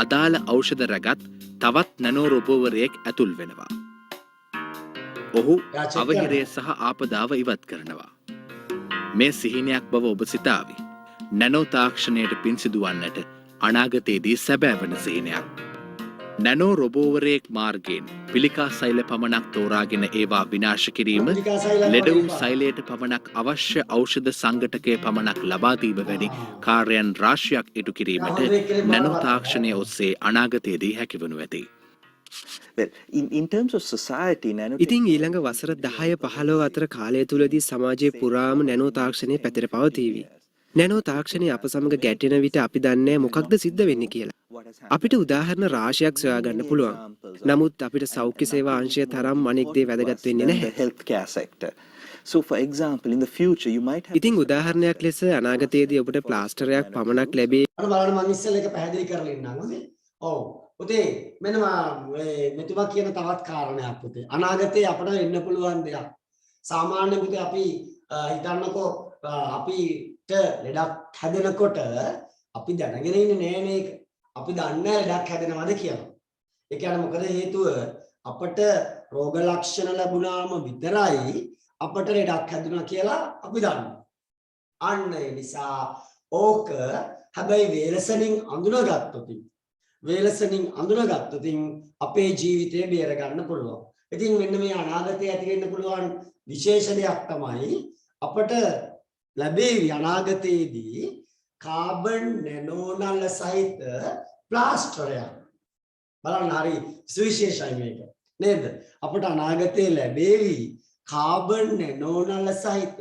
අදාළ ඖෂධ රැගත් තවත් නැනෝ රොබෝවරයෙක් ඇතුල් වෙනවා. ඔහු අවහිරය සහ ආපදාව ඉවත් කරනවා. මේ සිහිනයක් බව ඔබ සිතාවි. නැනෝ තාක්ෂණයට පින් සිදුවන්නට අනාගතයේදී සැබෑ වන සිහිනයක්. නැනෝ රොබෝවරයෙක් මාර්ගයෙන් පිළිකා සෛල පමණක් තෝරාගෙන ඒවා විනාශ කිරීම, ලෙඩ වූ සෛලයට පමණක් අවශ්‍ය ඖෂධ සංඝටකය පමණක් ලබා දීම වැනි කාර්යයන් රාශියක් ඉටු කිරීමට නැනෝ තාක්ෂණය ඔස්සේ අනාගතයේදී හැකිවනු ඇති. ඉතින් ඊළඟ වසර 10-15 අතර කාලය තුලදී සමාජයේ පුරාම නැනෝ තාක්ෂණය පැතිර පවතීවි. නැනෝ තාක්ෂණය අප සමග ගැටෙන විට අපි දන්නේ මොකක්ද සිද්ධ වෙන්නේ කියලා. අපිට උදාහරණ රාශියක් සොයා ගන්න පුළුවන්. නමුත් අපිට සෞඛ්‍ය සේවා අංශය තරම් අනෙක් දේ වැදගත් වෙන්නේ නැහැ. ඉතින් උදාහරණයක් ලෙස අනාගතයේදී ඔබට ප්ලාස්ටරයක් පමණක් ලැබේ. බලන්න මම ඉස්සෙල්ලා එක පැහැදිලි කරලා ඉන්නම් හොඳේ. ඔව්. පුතේ මෙන්න මෙතුමා කියන තවත් කාරණයක් පුතේ. අනාගතයේ අපිට වෙන්න පුළුවන් දෙයක්. සාමාන්‍ය පුතේ අපි හිතන්නකෝ අපිට ලෙඩක් හැදෙනකොට අපි දැනගෙන ඉන්නේ නෑ මේක. අපි දන්නේ ලෙඩක් හැදෙනවද කියලා. ඒ කියන්නේ මොකද හේතුව අපට රෝග ලක්ෂණ ලැබුණාම විතරයි අපට ලෙඩක් හැදුණා කියලා අපි දන්නේ. අන්න ඒ නිසා ඕක හැබැයි වේලසනින් අඳුනගත්තොත් අපේ ජීවිතය බේර ගන්න පුළුවන්. ඉතින් මෙන්න මේ අනාගතයේ ඇති වෙන්න පුළුවන් විශේෂ දෙයක් තමයි අපට ලැබෙවි අනාගතයේදී කාබන් නැනෝනල සහිත ප්ලාස්ටරයක්. බලන්න හරි සුවිශේෂයි මේක. නේද? අපට අනාගතයේ ලැබෙවි කාබන් නැනෝනල සහිත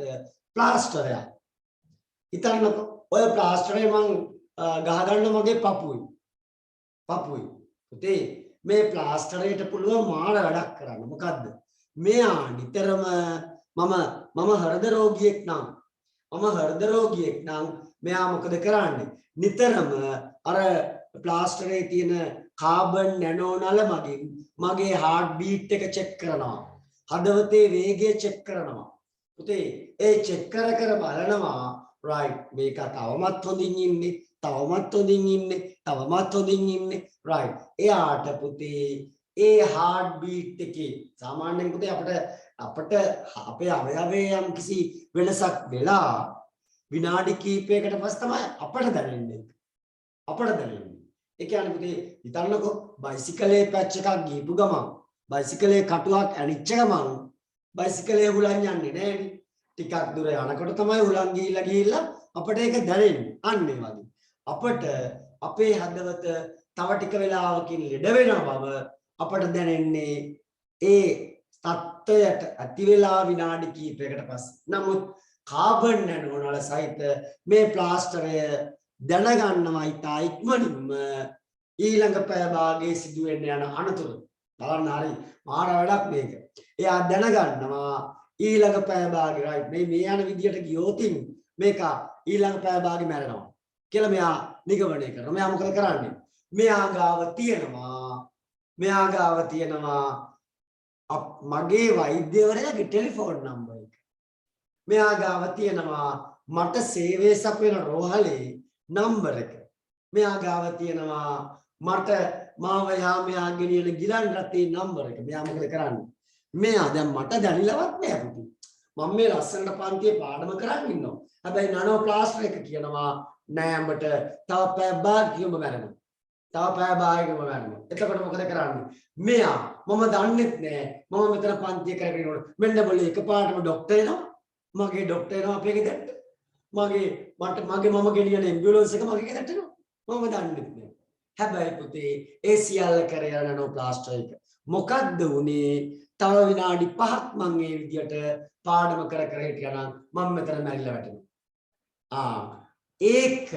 ප්ලාස්ටරයක්. හිතන්නකො ඔය ප්ලාස්ටරේ මං ගහගන්න මගේ පපුවේ. පුතේ මේ ප්ලාස්ටරේට පුළුවන් මාර වැඩක් කරන්න. මොකද්ද? මෙයා නිතරම මම හෘද රෝගියෙක් නම් මම හෘද රෝගියෙක් නම් මෙයා මොකද කරන්නේ? නිතරම අර ප්ලාස්ටරේ තියෙන කාබන් නැනෝ නල මගින් මගේ heart beat එක check කරනවා. හදවතේ වේගය check කරනවා. පුතේ ඒ check කර බලනවා right මේක තවමත් හොඳින් ඉන්නේ, තවමත් හොඳින් ඉන්නේ, තවමත් හොඳින් ඉන්නේ right. එයාට පුතේ ඒ heart beat එකේ සාමාන්‍යයෙන් පුතේ අපිට අපේ අවයවයේ යම් කිසි වෙනසක් වෙලා විනාඩි කිහිපයකට පස්සේ තමයි අපට දැනෙන්නේ. අපට දැනෙන්නේ. ඒ කියන්නේ පුතේ හිතන්නකෝ බයිසිකලේ පැච් එකක් ගිහපු ගමන් බයිසිකලේ කටුවක් ඇනිච්ච ගමන් බයිසිකලේ හුලන් යන්නේ නෑනේ. ටිකක් දුර යනකොට තමයි හුලන් ගිහිල්ලා අපට ඒක දැනෙන්නේ. අන්න ඒ වගේ. අපට අපේ හදවත තව ටික වෙලාවකින් ලෙඩ වෙනවා බව අපට දැනෙන්නේ ඒ තත්ත්වයට ඇති වෙලා විනාඩි කිහිපයකට පස්සේ. නමුත් කාබන් නැනෝනල සහිත මේ ප්ලාස්ටරය දැනගන්නවා ඉතා ඉක්මනින්ම ඊළඟ පැය භාගයේ සිදුවෙන්න යන අනතුරු. බලන්න හරි මාර වැඩක් මේක. එයා දැනගන්නවා ඊළඟ පැය භාගය right මේ යන විදියට ගියොතින් මේක ඊළඟ පැය භාගෙ මැරෙනවා කියලා මෙයා නිගමනය කරනවා. මෙයා මොකද කරන්නේ? මෙයා ගාව තියෙනවා මගේ වෛද්‍යවරයාගේ ටෙලිෆෝන් නම්බර් එක. මෙයා ගාව තියෙනවා මට සේවය සපයන රෝහලේ නම්බර එක. මෙයා ගාව තියෙනවා මට මාව යාමයා ගෙනියන ගිලන් රටේ නම්බර එක. මෙයා මොකද කරන්නේ? මෙයා දැන් මට දැනිලවත් නෑ පුතේ. මම මේ ලස්සනට පන්තියේ පාඩම කරන් ඉන්නවා. හැබැයි නනෝ ප්ලාස්ටර් එක කියනවා නෑ උඹට තව පැය භාගයක්ම මැරෙනවා. තව පැය භාගයක්ම මැරෙනවා. එතකොට මොකද කරන්නේ? මෙයා මම දන්නෙත් නෑ. මම මෙතන පන්තිය කරගෙන ඉන්නකොට මෙන්න බලේ එකපාරටම ડોක්ටර් එනවා. මගේ ડોක්ටර් එනවා අපේ ගෙදරට. මගේ මම ගෙනියන ඇම්බියුලන්ස් එක මගේ ගෙදරට එනවා. මම දන්නෙත් නෑ. හැබැයි පුතේ ඒ සියල්ල කරේ නනෝ ප්ලාස්ටර් එක. මොකද්ද උනේ? තව විනාඩි 5ක් මම මේ විදියට පාඩම කර හිටියා නම් මම මෙතන මැරිලා වැටෙනවා. ඒක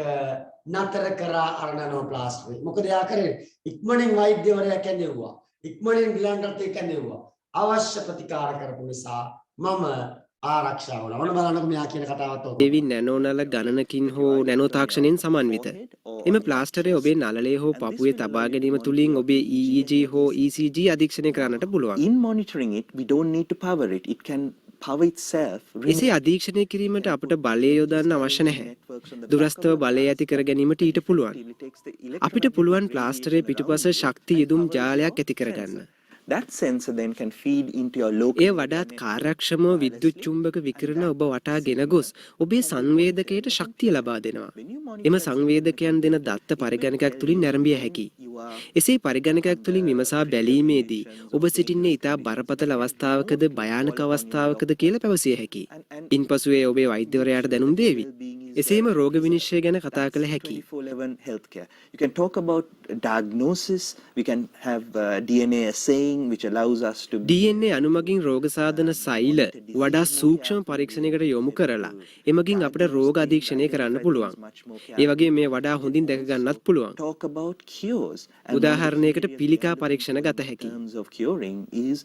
නතර කරා අර නනෝ ප්ලාස්ටර්. මොකද එයා කරේ? ඉක්මනින් වෛද්‍යවරයා කැඳෙව්වා. ඉක්මනින් ගිලන්ටත් ඒක කැඳෙව්වා. අවශ්‍ය ප්‍රතිකාර කරපු නිසා මම ආරක්ෂා වුණා. ඔන්න බලන්නකො මෙයා කියන කතාවත් ඔක. දෙවි නැනෝනල ගණනකින් හෝ නැනෝ තාක්ෂණයෙන් සමන්විත. එම ප්ලාස්ටරය ඔබේ නළලේ හෝ පපුවේ තබා ගැනීම තුලින් ඔබේ EEG හෝ ECG අධීක්ෂණය කරන්නට පුළුවන්. In monitoring it, we don't need to power it. It can power itself. එසේ අධීක්ෂණය කිරීමට අපට බලය යොදන්න අවශ්‍ය නැහැ. දුරස්ථව බලය ඇති කර ගැනීමට ඊට පුළුවන්. අපිට පුළුවන් ප්ලාස්ටරයේ පිටුපස ශක්ති යෙදුම් ජාලයක් ඇති කරගන්න. That sensor then can feed into your local. ඒ වඩාත් කාර්යක්ෂමව විද්‍යුත් චුම්බක විකිරණ ඔබ වටා ගෙන ගොස් ඔබේ සංවේදකයට ශක්තිය ලබා දෙනවා. එම සංවේදකයන් දෙන දත්ත පරිගණකයක් තුලින් නැරඹිය හැකියි. එසේ පරිගණකයක් තුලින් විමසා බැලීමේදී ඔබ සිටින්නේ ඉතා බරපතල අවස්ථාවකද භයානක අවස්ථාවකද කියලා පැවසිය හැකියි. ඉන්පසු ඒ ඔබේ වෛද්‍යවරයාට දැනුම් දේවි. එසේම රෝග විනිශ්චය ගැන කතා කළ හැකියි. 24/11 healthcare. You can talk about diagnosis. We can have DNA assaying which allows us to DNA අනුමගින් රෝග සාධන සෛල වඩා සූක්ෂම පරීක්ෂණයකට යොමු කරලා එමගින් අපිට රෝග අධීක්ෂණය කරන්න පුළුවන්. ඒ වගේ මේ වඩා හොඳින් දැක ගන්නත් පුළුවන්. talk about cures. උදාහරණයකට පිළිකා පරීක්ෂණ ගත හැකියි. In terms of curing is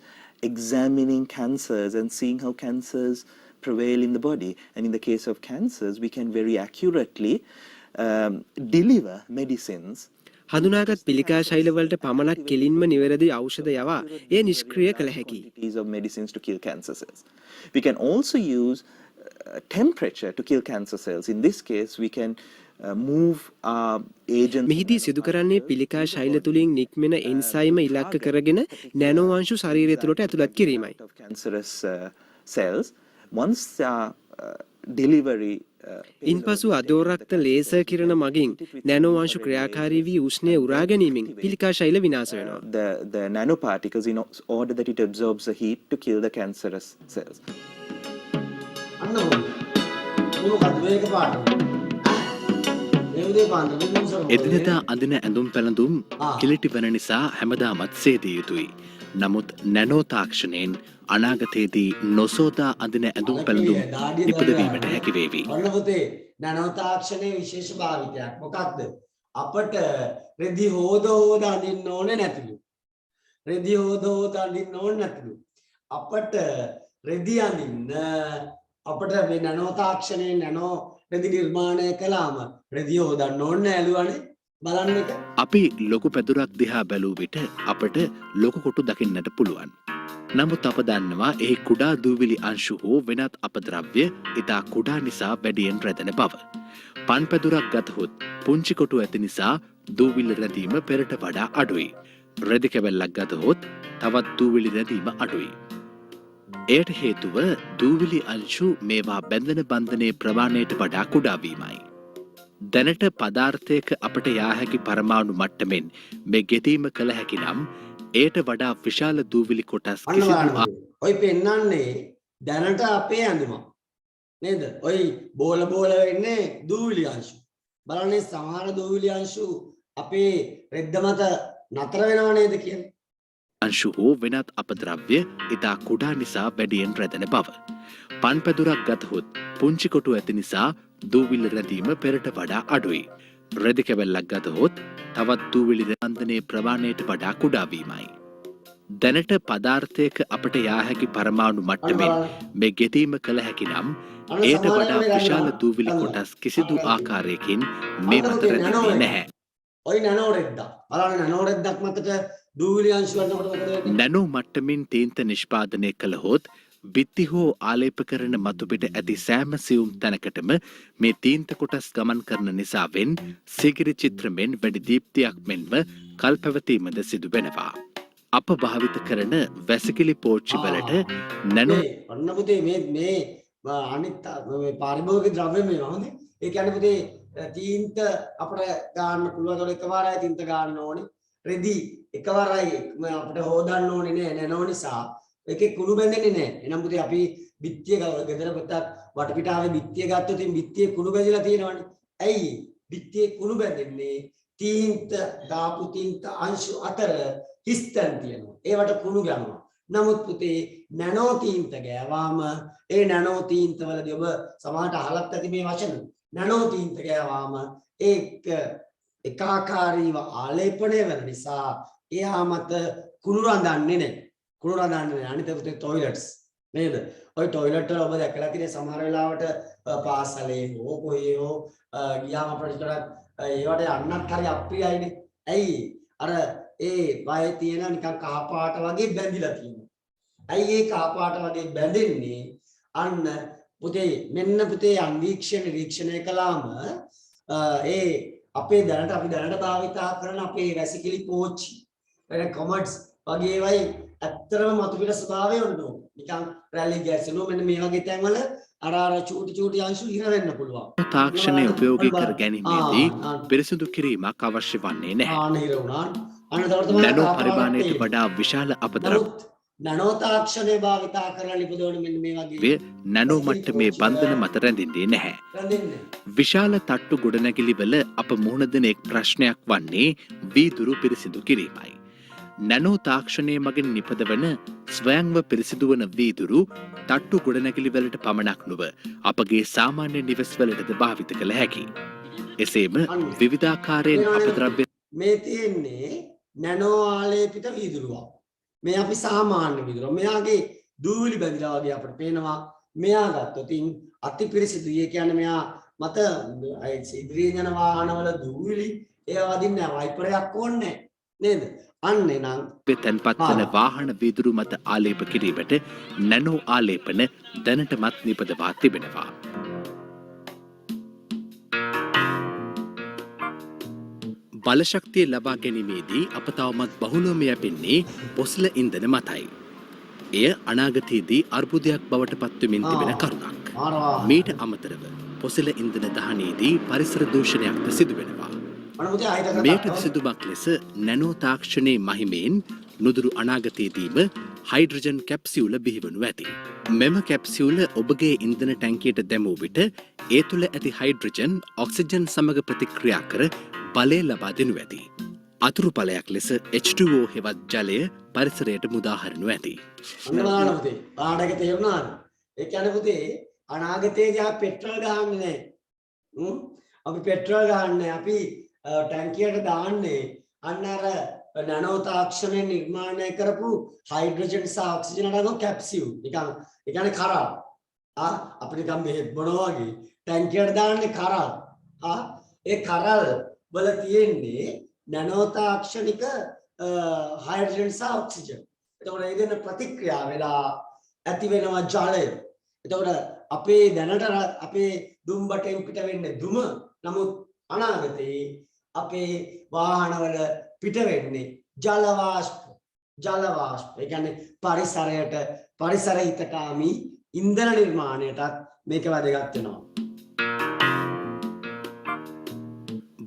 examining cancers and seeing how cancers prevail in the body, and in the case of cancers we can very accurately deliver medicines. හඳුනාගත් පිළිකා ශෛල වලට පමණක් කෙලින්ම නිවැරදි ඖෂධ යවා එය නිෂ්ක්‍රිය කළ හැකියි. Of medicines to kill cancer cells. We can also use temperature to kill cancer cells. In this case we can move agents. මෙහිදී සිදු කරන්නේ පිළිකා ශෛල තුලින් නික්මෙන එන්සයිම ඉලක්ක කරගෙන නැනෝ අංශු ශරීරය තුළට ඇතුළත් කිරීමයි. Cancerous cells once delivery ඉන්පසු අදෝරක්ත ලේසර් කිරණ මගින් නැනෝ අංශු ක්‍රියාකාරී වී උෂ්ණය උරා ගැනීමෙන් පිළිකා ශෛල විනාශ වෙනවා. The nanoparticles in order that it absorbs the heat to kill the cancerous cells. එදිනෙදා අඳින ඇඳුම් පැළඳුම් කිලිටි වන නිසා හැමදාමත් සේදිය යුතුයි. නමුත් නැනෝ තාක්ෂණයෙන් අනාගතයේදී නොසෝදා අඳින ඇඳුම් පැළඳුම් නිපදවීමට හැකි වේවි. ඔන්න පුතේ නැනෝ තාක්ෂණයේ විශේෂ භාවිතයක් මොකක්ද? අපට රෙදි හොද අඳින්න ඕනේ නැතිලු. රෙදි හොද අඳින්න ඕනේ නැතිලු. අපට රෙදි අඳින්න අපිට මේ නැනෝ තාක්ෂණයේ නැනෝ රෙදි නිර්මාණය කළාම රෙදි හොදන්න ඕනේ නෑලුවනේ බලන්න එක. අපි ලොකු පැදුරක් දිහා බැලූ විට අපට ලොකු කොටු දකින්නට පුළුවන්. නමුත් අප දන්නවා එහි කුඩා දූවිලි අංශු හෝ වෙනත් අපද්‍රව්‍ය ඉතා කුඩා නිසා වැඩියෙන් රැඳෙන බව. පන් පැදුරක් ගතහොත් පුංචි කොටු ඇති නිසා දූවිලි රැඳීම පෙරට වඩා අඩුයි. රෙදි කැබැල්ලක් ගතහොත් තවත් දූවිලි රැඳීම අඩුයි. එයට හේතුව දූවිලි අංශු මේවා බැඳෙන බන්ධනයේ ප්‍රමාණයට වඩා කුඩා වීමයි. දැනට පදාර්ථයක අපට යා හැකි පරමාණු මට්ටමින් මේ ගෙතීම කළ හැකි නම් එයට වඩා විශාල දූවිලි කොටස් කිසිදු ඔය පෙන්නන්නේ දැනට අපේ ඇඳුම නේද? ඔය බෝල වෙන්නේ දූවිලි අංශු. බලන්න සමහර දූවිලි අංශු අපේ රෙද්ද මත නතර වෙනව නේද කියන්නේ? අංශු හෝ වෙනත් අපද්‍රව්‍ය ඉතා කුඩා නිසා වැඩියෙන් රැඳෙන බව. පන් පැදුරක් ගතහොත් පුංචි කොටු ඇති නිසා දූවිලි රැඳීම පෙරට වඩා අඩුයි. රෙදි කැබැල්ලක් ගතහොත් තවත් දූවිලි රැඳනයේ ප්‍රමාණයට වඩා කුඩා වීමයි. දැනට පදාර්ථයක අපට යා හැකි පරමාණු මට්ටමින් මේ ගෙතීම කළ හැකි නම් එයට වඩා විශාල දූවිලි කොටස් කිසිදු ආකාරයකින් මේ මත රැඳෙන්නේ නැහැ. ඔය නැනෝ රෙද්දක්. බලන්න නැනෝ රෙද්දක් මතට දූවිලි අංශු වලට මොකද වෙන්නේ? නැනෝ මට්ටමින් තීන්ත නිෂ්පාදනය කළහොත් බිත්ති හෝ ආලේප කරන මතු පිට ඇති සෑම සියුම් තැනකටම මේ තීන්ත කොටස් ගමන් කරන නිසාවෙන් සිගිරි චිත්‍රමෙන් වැඩි දීප්තියක් මෙන්ම කල් පැවතීමද සිදු වෙනවා. අප භාවිත කරන වැසිකිලි පෝච්චි වලට නැනෝ ඔන්න පුතේ මේ අනිත් මේ පාරිභෝගික ද්‍රව්‍ය මේ හොඳේ. ඒ කියන්නේ පුතේ තීන්ත අපිට ගන්න පුළුවන්. ඒතකොට එකවරයි තීන්ත ගන්න ඕනේ. රෙදි එකවරයි අපිට හොදන්න ඕනේ නෑ නැනෝ නිසා. ඒකේ කුණු බැඳෙන්නේ නැහැ. එහෙනම් පුතේ අපි බිත්තිය ගෙදර පුතත් වටපිටාවේ බිත්තිය ගත්තොත් ඉතින් බිත්තියේ කුණු බැඳිලා තියෙනවනේ. ඇයි? බිත්තියේ කුණු බැඳෙන්නේ තීන්ත දාපු තීන්ත අංශු අතර හිස්තැන් තියෙනවා. ඒවට කුණු ගන්නවා. නමුත් පුතේ නැනෝ තීන්ත ගෑවාම ඒ නැනෝ තීන්ත වලදී ඔබ සමහරට අහලත් ඇති මේ වචන. නැනෝ තීන්ත ගෑවාම ඒක එකාකාරීව ආලේපණය වෙන නිසා එහා මත කුණු රඳන්නේ නැහැ. කුණු රඳන්නේ අනිත් පුතේ ටොයිලට්ස් නේද? ඔය ටොයිලට් වල ඔබ දැකලා තියෙන සමහර වෙලාවට පාසලේ හෝ කොහේ හෝ ගියාම අපිට ඒවට යන්නත් හරි අප්‍රියයිනේ. ඇයි? අර ඒ වයේ තියෙන නිකන් කහ පාට වගේ බැඳිලා තියෙනවා. ඇයි ඒ කහ පාට වගේ බැඳෙන්නේ? අන්න පුතේ මෙන්න පුතේ නිරීක්ෂණය කළාම ඒ අපේ අපි දැනට භාවිතා කරන අපේ වැසිකිලි පෝච්චි වෙන කොමඩ්ස් වගේ ඒවායි ඇත්තටම මතු පිට ස්වභාවය වුණා. නිකන් රැලි ගැසෙනවා මෙන්න මේ වගේ තැන්වල අර චූටි අංශු ඉර වෙන්න පුළුවන්. තාක්ෂණය උපයෝගී කර ගැනීමේදී පිරිසිදු කිරීමක් අවශ්‍ය වන්නේ නැහැ. ආනිර වුණා. නැනෝ පරිමාණයට වඩා විශාල අපද්‍රව්‍ය නැනෝ තාක්ෂණය භාවිතා කරලා ලිපදවන මෙන්න මේ වගේ නැනෝ මට්ටමේ බන්ධන මත රැඳෙන්නේ නැහැ. විශාල තට්ටු ගොඩනැගිලි වල අප මුහුණ දෙන එක් ප්‍රශ්නයක් වන්නේ වීදුරු පිරිසිදු කිරීමයි. නැනෝ තාක්ෂණය මගින් නිපදවන ස්වයංව පිරිසිදු වන වීදුරු තට්ටු ගොඩනැගිලි වලට පමණක් නොව අපගේ සාමාන්‍ය නිවෙස් වලටද භාවිත කළ හැකියි. එසේම විවිධාකාරයෙන් අපද්‍රව්‍ය මේ තියෙන්නේ නැනෝ ආලේපිත වීදුරුවක්. මේ අපි සාමාන්‍ය වීදුරුව. මෙයාගේ දූවිලි බැඳිලා වගේ අපිට පේනවා. මෙයා ගත්තොත් අති පිරිසිදුයි. ඒ කියන්නේ මෙයා මත ඉදිරියෙන් යන වාහනවල දූවිලි ඒවා වදින්නේ නැහැ. වයිපරයක් ඕනේ නේද? අන්නේ නම් තැන්පත් වන වාහන වීදුරු මත ආලේප කිරීමට නැනෝ ආලේපන දැනටමත් නිපදවා තිබෙනවා. බලශක්තිය ලබා ගැනීමේදී අප තවමත් බහුලවම යැපෙන්නේ පොස්ල ඉන්ධන මතයි. එය අනාගතයේදී අර්බුදයක් බවට පත්වෙමින් තිබෙන කරුණක්. මීට අමතරව පොසිල ඉන්ධන දහනයේදී පරිසර දූෂණයක්ද සිදුවෙනවා. මේට සිදුමක් ලෙස නැනෝ තාක්ෂණයේ මහිමයෙන් නුදුරු අනාගතයේදීම හයිඩ්‍රජන් කැප්සියුල බිහිවනු ඇති. මෙම කැප්සියුල ඔබගේ ඉන්ධන ටැංකියට දැමූ විට ඒ තුළ ඇති හයිඩ්‍රජන් ඔක්සිජන් සමග ප්‍රතික්‍රියා කර බලය ලබා දෙනු ඇති. අතුරු ඵලයක් ලෙස H2O හෙවත් ජලය පරිසරයට මුදාහරිනු ඇති. අන්න බලන්න පුතේ. පාඩක තේරුණාද? ඒ කියන්නේ පුතේ අනාගතයේදී අපි පෙට්‍රල් ගහන්නේ නැහැ. අපි පෙට්‍රල් ගහන්නේ අපි ටැංකියට දාන්නේ අන්න අර නැනෝ තාක්ෂණයෙන් නිර්මාණය කරපු හයිඩ්‍රජන් සහ ඔක්සිජන් අඩංගු කැප්සියුල්. නිකන් ඒ කියන්නේ කරා. අපිට නිකන් බෙහෙත් බොනවා වගේ ටැංකියට දාන්නේ කරල්. ඒ කරල් වල තියෙන්නේ නැනෝ තාක්ෂණික හයිඩ්‍රජන් සහ ඔක්සිජන්. එතකොට ඒ දෙන ප්‍රතික්‍රියා වෙලා ඇති වෙනවා ජලය. එතකොට අපේ දැනට අපේ දුම්බටෙන් පිට වෙන්නේ දුම. නමුත් අනාගතේ අපේ වාහනවල පිට වෙන්නේ ජල වාෂ්ප. ජල වාෂ්ප. ඒ කියන්නේ පරිසරයට පරිසර හිතකාමී ඉන්ධන නිර්මාණයටත් මේක වැදගත් වෙනවා.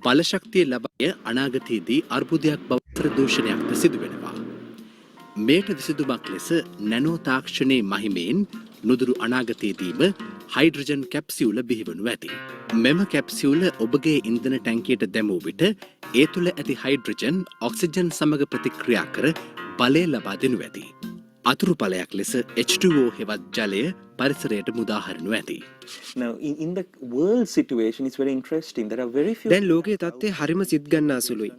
බලශක්තිය ලබය අනාගතයේදී අර්බුදයක් බව ප්‍රදූෂණයක්ද සිදු වෙනවා. මේට විසඳුමක් ලෙස නැනෝ තාක්ෂණයේ මහිමයෙන් නුදුරු අනාගතයේදීම හයිඩ්‍රජන් කැප්සියුල බිහිවනු ඇති. මෙම කැප්සියුල ඔබගේ ඉන්ධන ටැංකියට දැමූ විට ඒ තුළ ඇති හයිඩ්‍රජන් ඔක්සිජන් සමග ප්‍රතික්‍රියා කර බලය ලබා දෙනු ඇති. අතුරු ඵලයක් ලෙස H2O හෙවත් ජලය පරිසරයට මුදාහරිනු ඇති. Now, in the world situation, it's very interesting. There are very few. දැන් ලෝකයේ තත්ත්වය හරිම සිත් ගන්නා සුළුයි.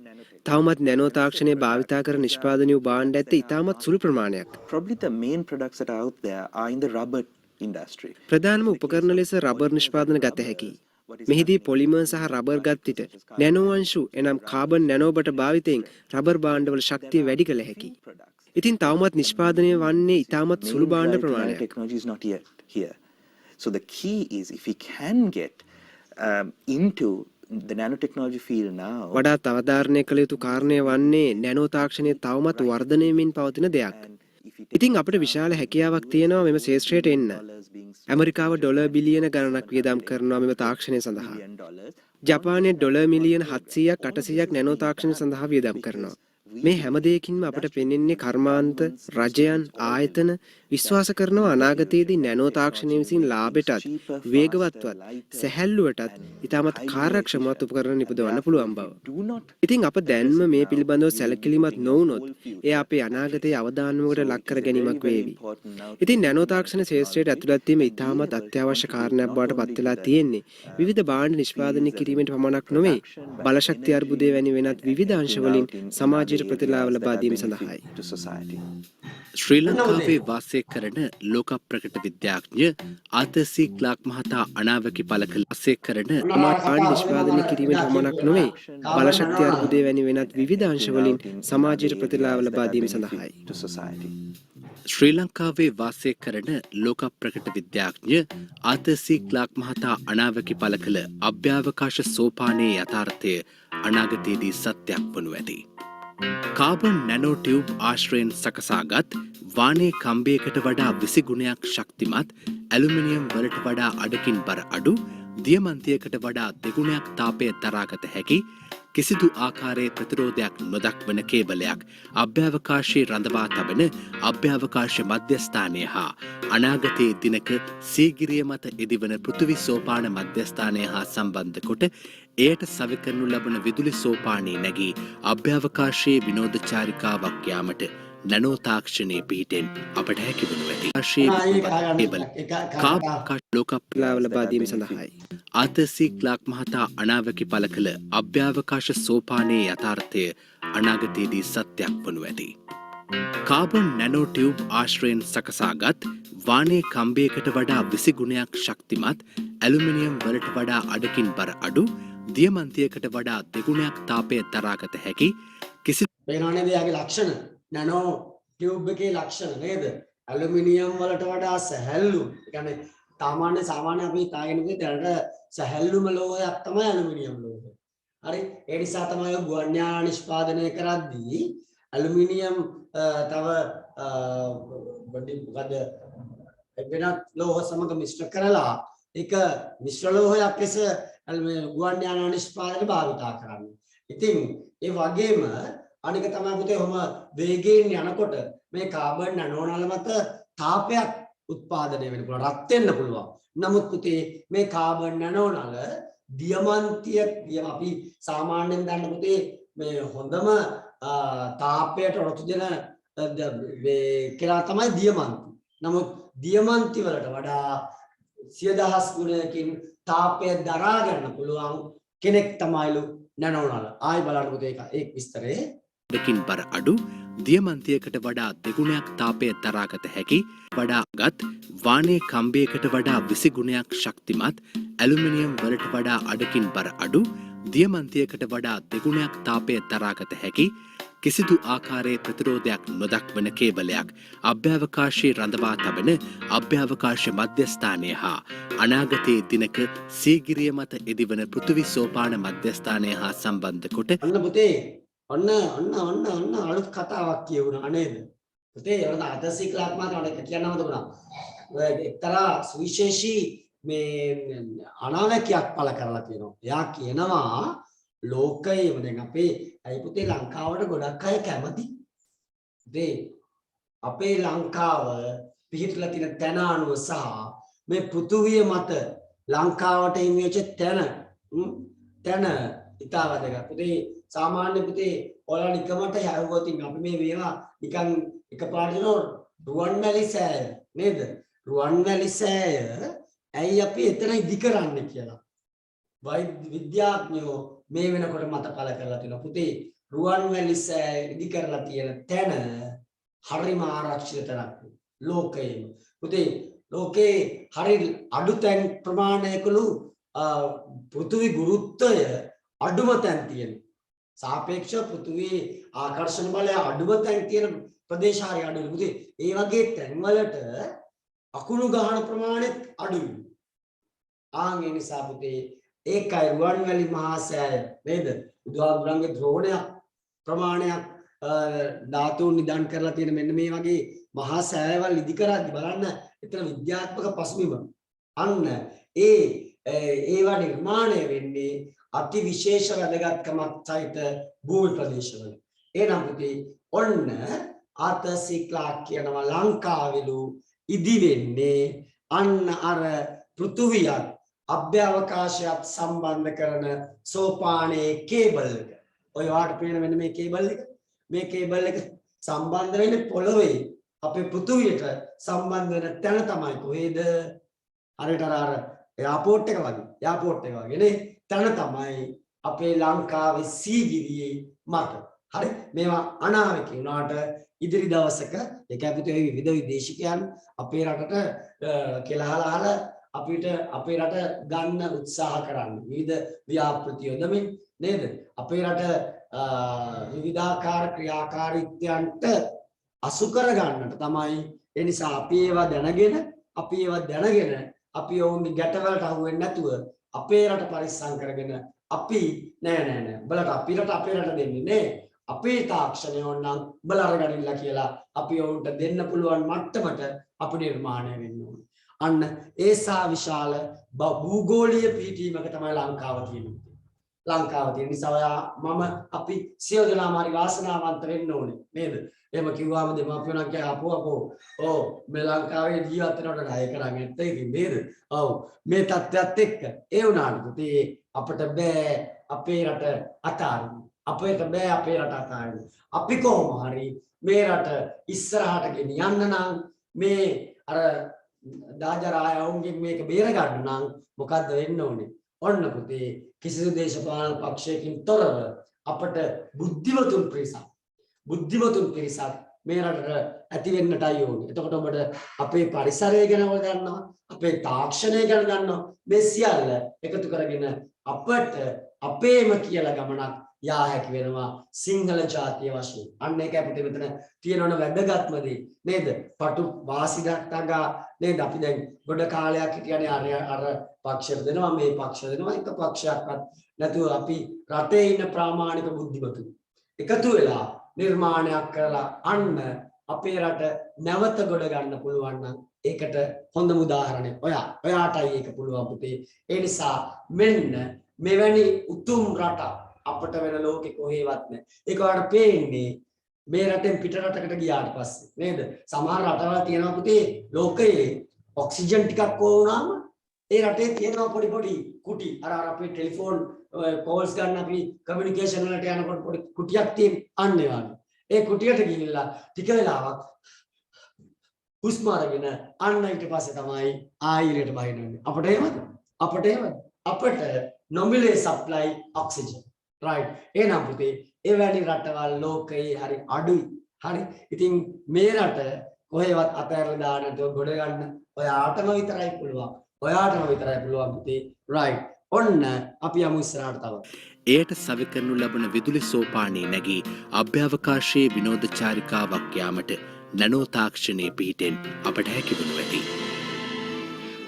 තවමත් නැනෝ තාක්ෂණය භාවිතා කර නිෂ්පාදනය වූ භාණ්ඩ ඇත්තේ ඉතාමත් සුළු ප්‍රමාණයක්. Probably the main products that are out there are in the rubber industry. ප්‍රධානම උපකරණ ලෙස රබර් නිෂ්පාදන ගත හැකියි. මෙහිදී පොලිමර් සහ රබර් ගත් විට නැනෝ අංශු එනම් කාබන් නැනෝබට භාවිතයෙන් රබර් භාණ්ඩවල ශක්තිය වැඩි කළ හැකියි. ඉතින් තවමත් නිෂ්පාදනය වන්නේ ඉතාමත් සුළු භාණ්ඩ ප්‍රමාණයක්. Technology is not yet here. So the key is if we can get into the nanotechnology field now. වඩාත් අවධාරණය කළ යුතු කාරණය වන්නේ නැනෝ තාක්ෂණය තවමත් වර්ධනය වෙමින් පවතින දෙයක්. ඉතින් අපිට විශාල හැකියාවක් තියෙනවා මෙම ශේෂ්ත්‍රයට එන්න. ඇමරිකාව ඩොලර් බිලියන ගණනක් වියදම් කරනවා මෙම තාක්ෂණය සඳහා. ජපානයේ ඩොලර් මිලියන 700ක් 800ක් නැනෝ තාක්ෂණය සඳහා වියදම් කරනවා. මේ හැම දෙයකින්ම අපට පෙනෙන්නේ කර්මාන්ත රජයන් ආයතන විශ්වාස කරනවා අනාගතයේදී නැනෝ තාක්ෂණය විසින් ලාභයටත් වේගවත්වත් සැහැල්ලුවටත් ඉතාමත් කාර්යක්ෂමවත් උපකරණ නිපදවන්න පුළුවන් බව. ඉතින් අප දැන්ම මේ පිළිබඳව සැලකිලිමත් නොවුනොත් එය අපේ අනාගතයේ අවධානමකට ලක් කර ගැනීමක් වේවි. ඉතින් නැනෝ තාක්ෂණ ශාස්ත්‍රයට ඇතුළත් වීම ඉතාමත් අත්‍යවශ්‍ය කාරණයක් බවට පත් වෙලා තියෙන්නේ. විවිධ භාණ්ඩ නිෂ්පාදනය කිරීමට පමණක් නොවේ බලශක්ති අර්බුදය වැනි වෙනත් විවිධ අංශ වලින් සමාජ ප්‍රතිලාභ ලබා දීම සඳහායි. ශ්‍රී ලංකාවේ වාසය කරන ලෝක ප්‍රකට විද්‍යාඥ ආතසි ක්ලාක් මහතා අනාවකි පළ කළ වාසය කරන භාණ්ඩ නිෂ්පාදනය කිරීමට පමණක් නොවේ බලශක්ති අර්බුදය වැනි වෙනත් විවිධ අංශ වලින් සමාජයට ප්‍රතිලාභ ලබා දීම සඳහායි. ශ්‍රී ලංකාවේ වාසය කරන ලෝක ප්‍රකට විද්‍යාඥ ආතසි ක්ලාක් මහතා අනාවකි පළ කළ අභ්‍යවකාශ සෝපානයේ යථාර්ථය අනාගතයේදී සත්‍යයක් වනු ඇති. කාබන් නැනෝ ටියුබ් ආශ්‍රයෙන් සකසාගත් වානේ කම්බයකට වඩා 20 ගුණයක් ශක්තිමත් ඇලුමිනියම් වලට වඩා අඩකින් බර අඩු දියමන්තියකට වඩා 2 ගුණයක් තාපය දරාගත හැකි කිසිදු ආකාරයේ ප්‍රතිරෝධයක් නොදක්වන කේබලයක් අභ්‍යවකාශයේ රඳවා තබන අභ්‍යවකාශ මධ්‍යස්ථානය හා අනාගතයේ දිනක සීගිරිය මත එදිවන පෘථිවි සෝපාන මධ්‍යස්ථානය හා සම්බන්ධ කොට එයට සවිකරනු ලබන විදුලි සෝපානයේ නැගී අභ්‍යවකාශයේ විනෝද චාරිකාවක් යාමට නැනෝ තාක්ෂණයේ පිහිටෙන් අපට හැකි වනු ඇති. ලෝක ප්‍රතිලාභ ලබා දීම සඳහායි. ආතසි ක්ලාක් මහතා අනාවකි පළ කළ අභ්‍යවකාශ සෝපානයේ යථාර්ථය අනාගතයේදී සත්‍යයක් වනු ඇති. කාබන් නැනෝ ටියුබ් ආශ්‍රයෙන් සකසාගත් වානේ කම්බයකට වඩා 20 ගුණයක් ශක්තිමත් ඇලුමිනියම් වලට වඩා අඩකින් බර අඩු දියමන්තියකට වඩා 2 ගුණයක් තාපය දරාගත හැකි පේනවනේ එයාගේ ලක්ෂණ නැනෝ ටියුබ් එකේ ලක්ෂණ නේද? ඇලුමිනියම් වලට වඩා සැහැල්ලු. ඒ කියන්නේ සාමාන්‍ය අපි තාගෙන ඉන්නේ දැනට සැහැල්ලුම ලෝහයක් තමයි ඇලුමිනියම් ලෝහය. හරි? ඒ නිසා තමයි ගුවන් යාන නිෂ්පාදනය කරද්දී ඇලුමිනියම් තව මොකද වෙනත් ලෝහ සමග මිශ්‍ර කරලා ඒක මිශ්‍ර ලෝහයක් ලෙස ගුවන් යාන නිෂ්පාදනය භාවිතා කරන්නේ. ඉතින් ඒ වගේම අනික තමයි පුතේ ඔහම වේගයෙන් යනකොට මේ කාබන් නැනෝනල මත තාපයක් උත්පාදනය වෙන්න පුළුවන් රත් වෙන්න පුළුවන්. නමුත් පුතේ මේ කාබන් නැනෝනල දියමන්තිය අපි සාමාන්‍යයෙන් දන්න පුතේ මේ හොඳම තාපයට රොතු දෙන කියලා තමයි දියමන්ති. නමුත් දියමන්ති වලට වඩා 100,000 ගුණයකින් තාපය දරා ගන්න පුළුවන් කෙනෙක් තමයිලු නැනෝනල. ආයි බලන්න පුතේ ඒක විස්තරේ දෙකින් බර අඩු දියමන්තියකට වඩා දෙගුණයක් තාපය දරාගත හැකි වඩාගත් වානේ කම්බයකට වඩා 20 ගුණයක් ශක්තිමත් ඇලුමිනියම් වලට වඩා අඩකින් බර අඩු දියමන්තියකට වඩා දෙගුණයක් තාපය දරාගත හැකි කිසිදු ආකාරයේ ප්‍රතිරෝධයක් නොදක්වන කේබලයක් අභ්‍යවකාශයේ රඳවා තබන අභ්‍යවකාශ මධ්‍යස්ථානය හා අනාගතයේ දිනක සීගිරිය මත එදිවන පෘථිවි සෝපාන මධ්‍යස්ථානය හා සම්බන්ධ කොට අන්න පුතේ ඔන්න අලුත් කතාවක් කියවුණා නේද පුතේ ඔන්න අදසික ලක්මාතට කියන්නම දුනා එක්තරා සුවිශේෂී මේ අනාවැකියක් පළ කරලා තියෙනවා එයා කියනවා ලෝකයේම දැන් අපේ අයි පුතේ ලංකාවට ගොඩක් අය කැමති පුතේ අපේ ලංකාව පිහිටලා තියෙන තැන අනුව සහ මේ පෘථුවිය මත ලංකාවට හිමි වෙච්ච තැන ඉතා වැදගත් පුතේ සාමාන්‍ය පුතේ ඔයාලා නිකමට හැවුවොත් අපි මේ මේවා නිකන් එකපාරට රුවන්වැලි සෑය නේද රුවන්වැලි සෑය ඇයි අපි එතන ඉදි කරන්නේ කියලා විද්‍යාඥයෝ මේ වෙනකොට මත පළ කරලා තියෙනවා පුතේ රුවන්වැලි සෑය ඉදි කරලා තියෙන තැන හරිම ආරක්ෂිත තැනක් ලෝකයේම පුතේ ලෝකේ හරි අඩු තැන් ප්‍රමාණයකලු පෘථිවි ගුරුත්වය අඩුම තැන් තියෙන සාපේක්ෂව පෘථිවි ආකර්ෂණ බලය අඩුම තැන් තියෙන ප්‍රදේශ හරි අඩුයි පුතේ ඒ වගේ තැන් වලට අකුණු ගහන ප්‍රමාණය අඩුයි ආන් ඒ නිසා පුතේ ඒකයි රුවන්වැලි මහා සෑය නේද බුදුහාමුදුරන්ගේ ද්‍රෝණයක් ප්‍රමාණයක් ධාතුන් නිදන් කරලා තියෙන මෙන්න මේ වගේ මහා සෑයවල් ඉදි කරද්දි බලන්න එතන විද්‍යාත්මක පසුබිම අන්න ඒවා නිර්මාණය වෙන්නේ අති විශේෂ වැදගත්කමක් සහිත භූමි ප්‍රදේශවල එනම් පුතේ ඔන්න ආතසික්ලා කියනවා ලංකාවෙලු ඉදි වෙන්නේ අන්න අර පෘථුවියත් අභ්‍යවකාශයත් සම්බන්ධ කරන සෝපානයේ කේබල් එක. ඔය වාට පේන වෙන මේ කේබල් එක සම්බන්ධ වෙන්නේ පොළොවේ අපේ පෘථුවියට සම්බන්ධ වෙන තැන තමයි කොහෙද? හරියට අර එයාපෝට් එක වගේ නේ. තැන තමයි අපේ ලංකාවේ සීගිරියේ මත. හරි මේවා අනාවැකි වුණාට ඉදිරි දවසක ඒක අපිට විවිධ විදේශිකයන් අපේ රටට කෙලහලා අපිට අපේ රට ගන්න උත්සාහ කරන්නේ විවිධ ව්‍යාපෘති යොදමින් නේද අපේ රට විවිධාකාර ක්‍රියාකාරීත්වයන්ට අසු කර ගන්නට තමයි ඒ නිසා අපි ඒවා දැනගෙන අපි ඔවුන්ගේ ගැටවලට අහු වෙන්නේ නැතුව අපේ රට පරිස්සම් කරගෙන අපි නෑ බලට අපේ රට දෙන්නේ නේ අපේ තාක්ෂණය ඕනනම් බල අරගනින්න කියලා අපි ඔවුන්ට දෙන්න පුළුවන් මට්ටමට අපි නිර්මාණය වෙන්න ඕනේ අන්න ඒසා විශාල භූගෝලීය පිහිටීමක තමයි ලංකාව තියෙන්නේ. ලංකාව තියෙන නිසා මම අපි සියලු දෙනාම හරි වාසනාවන්ත වෙන්න ඕනේ නේද? එහෙම කිව්වම දෙමාපියෝ නම් අපෝ මේ ලංකාවේ ජීවත් වෙනකොට ණය කරන්නේ නැත්නම් ඉතින් නේද? ඔව් මේ තත්ත්වයක් එක්ක ඒ වුණාට පුතේ අපිට බෑ අපේ රට අතාරින්න. අපි කොහොම හරි මේ රට ඉස්සරහට ගෙනියන්න නම් මේ අර දාජරායවුන්ගෙන් මේක බේර ගන්න නම් මොකද්ද වෙන්න ඕනේ? ඔන්න පුතේ කිසිදු දේශපාලන පක්ෂයකින් තොරව අපට බුද්ධිමතුන් පිරිසක් මේ රටට ඇති වෙන්නටයි ඕනේ. එතකොට ඔබට අපේ පරිසරය ගැන ගන්නවා, අපේ තාක්ෂණය ගැන ගන්නවා. මේ සියල්ල එකතු කරගෙන අපට අපේම කියලා ගමනක් යා හැකි වෙනවා සිංහල ජාතිය වශයෙන්. අන්න ඒක අපිට මෙතන තියෙනවන වැදගත්ම දේ නේද? පටු වාසිදක්ටගා නේද? අපි දැන් ගොඩ කාලයක් හිටියනේ අර පක්ෂ දෙනවා මේ පක්ෂ දෙනවා එක පක්ෂයක්වත් නැතුව අපි රටේ ඉන්න ප්‍රාමාණික බුද්ධිමතුන් එකතු වෙලා නිර්මාණයක් කරලා අන්න අපේ රට නැවත ගොඩ ගන්න පුළුවන් නම් ඒකට හොඳම උදාහරණය ඔයාටයි ඒක පුළුවන් පුතේ. ඒ නිසා මෙන්න මෙවැනි උතුම් රටක් අපට වෙන ලෝකෙ කොහෙවත් නැහැ. ඒක වලට පේන්නේ මේ රටෙන් පිට රටකට ගියාට පස්සේ නේද? සමහර රටවල් තියෙනවා පුතේ ලෝකයේ ඔක්සිජන් ටිකක් ඕනාම ඒ රටේ තියෙනවා පොඩි කුටි. අර අපේ ටෙලිෆෝන් කෝල්ස් ගන්න අපි කමියුනිකේෂන් වලට යනකොට පොඩි කුටියක් තියෙන අන්න ඒ වගේ. ඒ කුටියට ගිහිල්ලා ටික වෙලාවක් හුස්ම අරගෙන අන්න ඊට පස්සේ තමයි ආයෙත් බහින්නේ. අපට නොමිලේ සප්ලයි ඔක්සිජන්. right එහෙනම් පුතේ එවැනි රටවල් ලෝකයේ හරි අඩුයි හරි. ඉතින් මේ රට කොහෙවත් අතහැරලා දාන්න නැතුව ගොඩ ගන්න ඔයාටම විතරයි පුළුවන්. ඔයාටම විතරයි පුළුවන් පුතේ. right. ඔන්න අපි යමු ඉස්සරහට තව. එයට සවි කරනු ලබන විදුලි සෝපානයේ නැගී අභ්‍යවකාශයේ විනෝද චාරිකාවක් යාමට නැනෝ තාක්ෂණයේ පිහිටෙන් අපට හැකි වනු ඇති.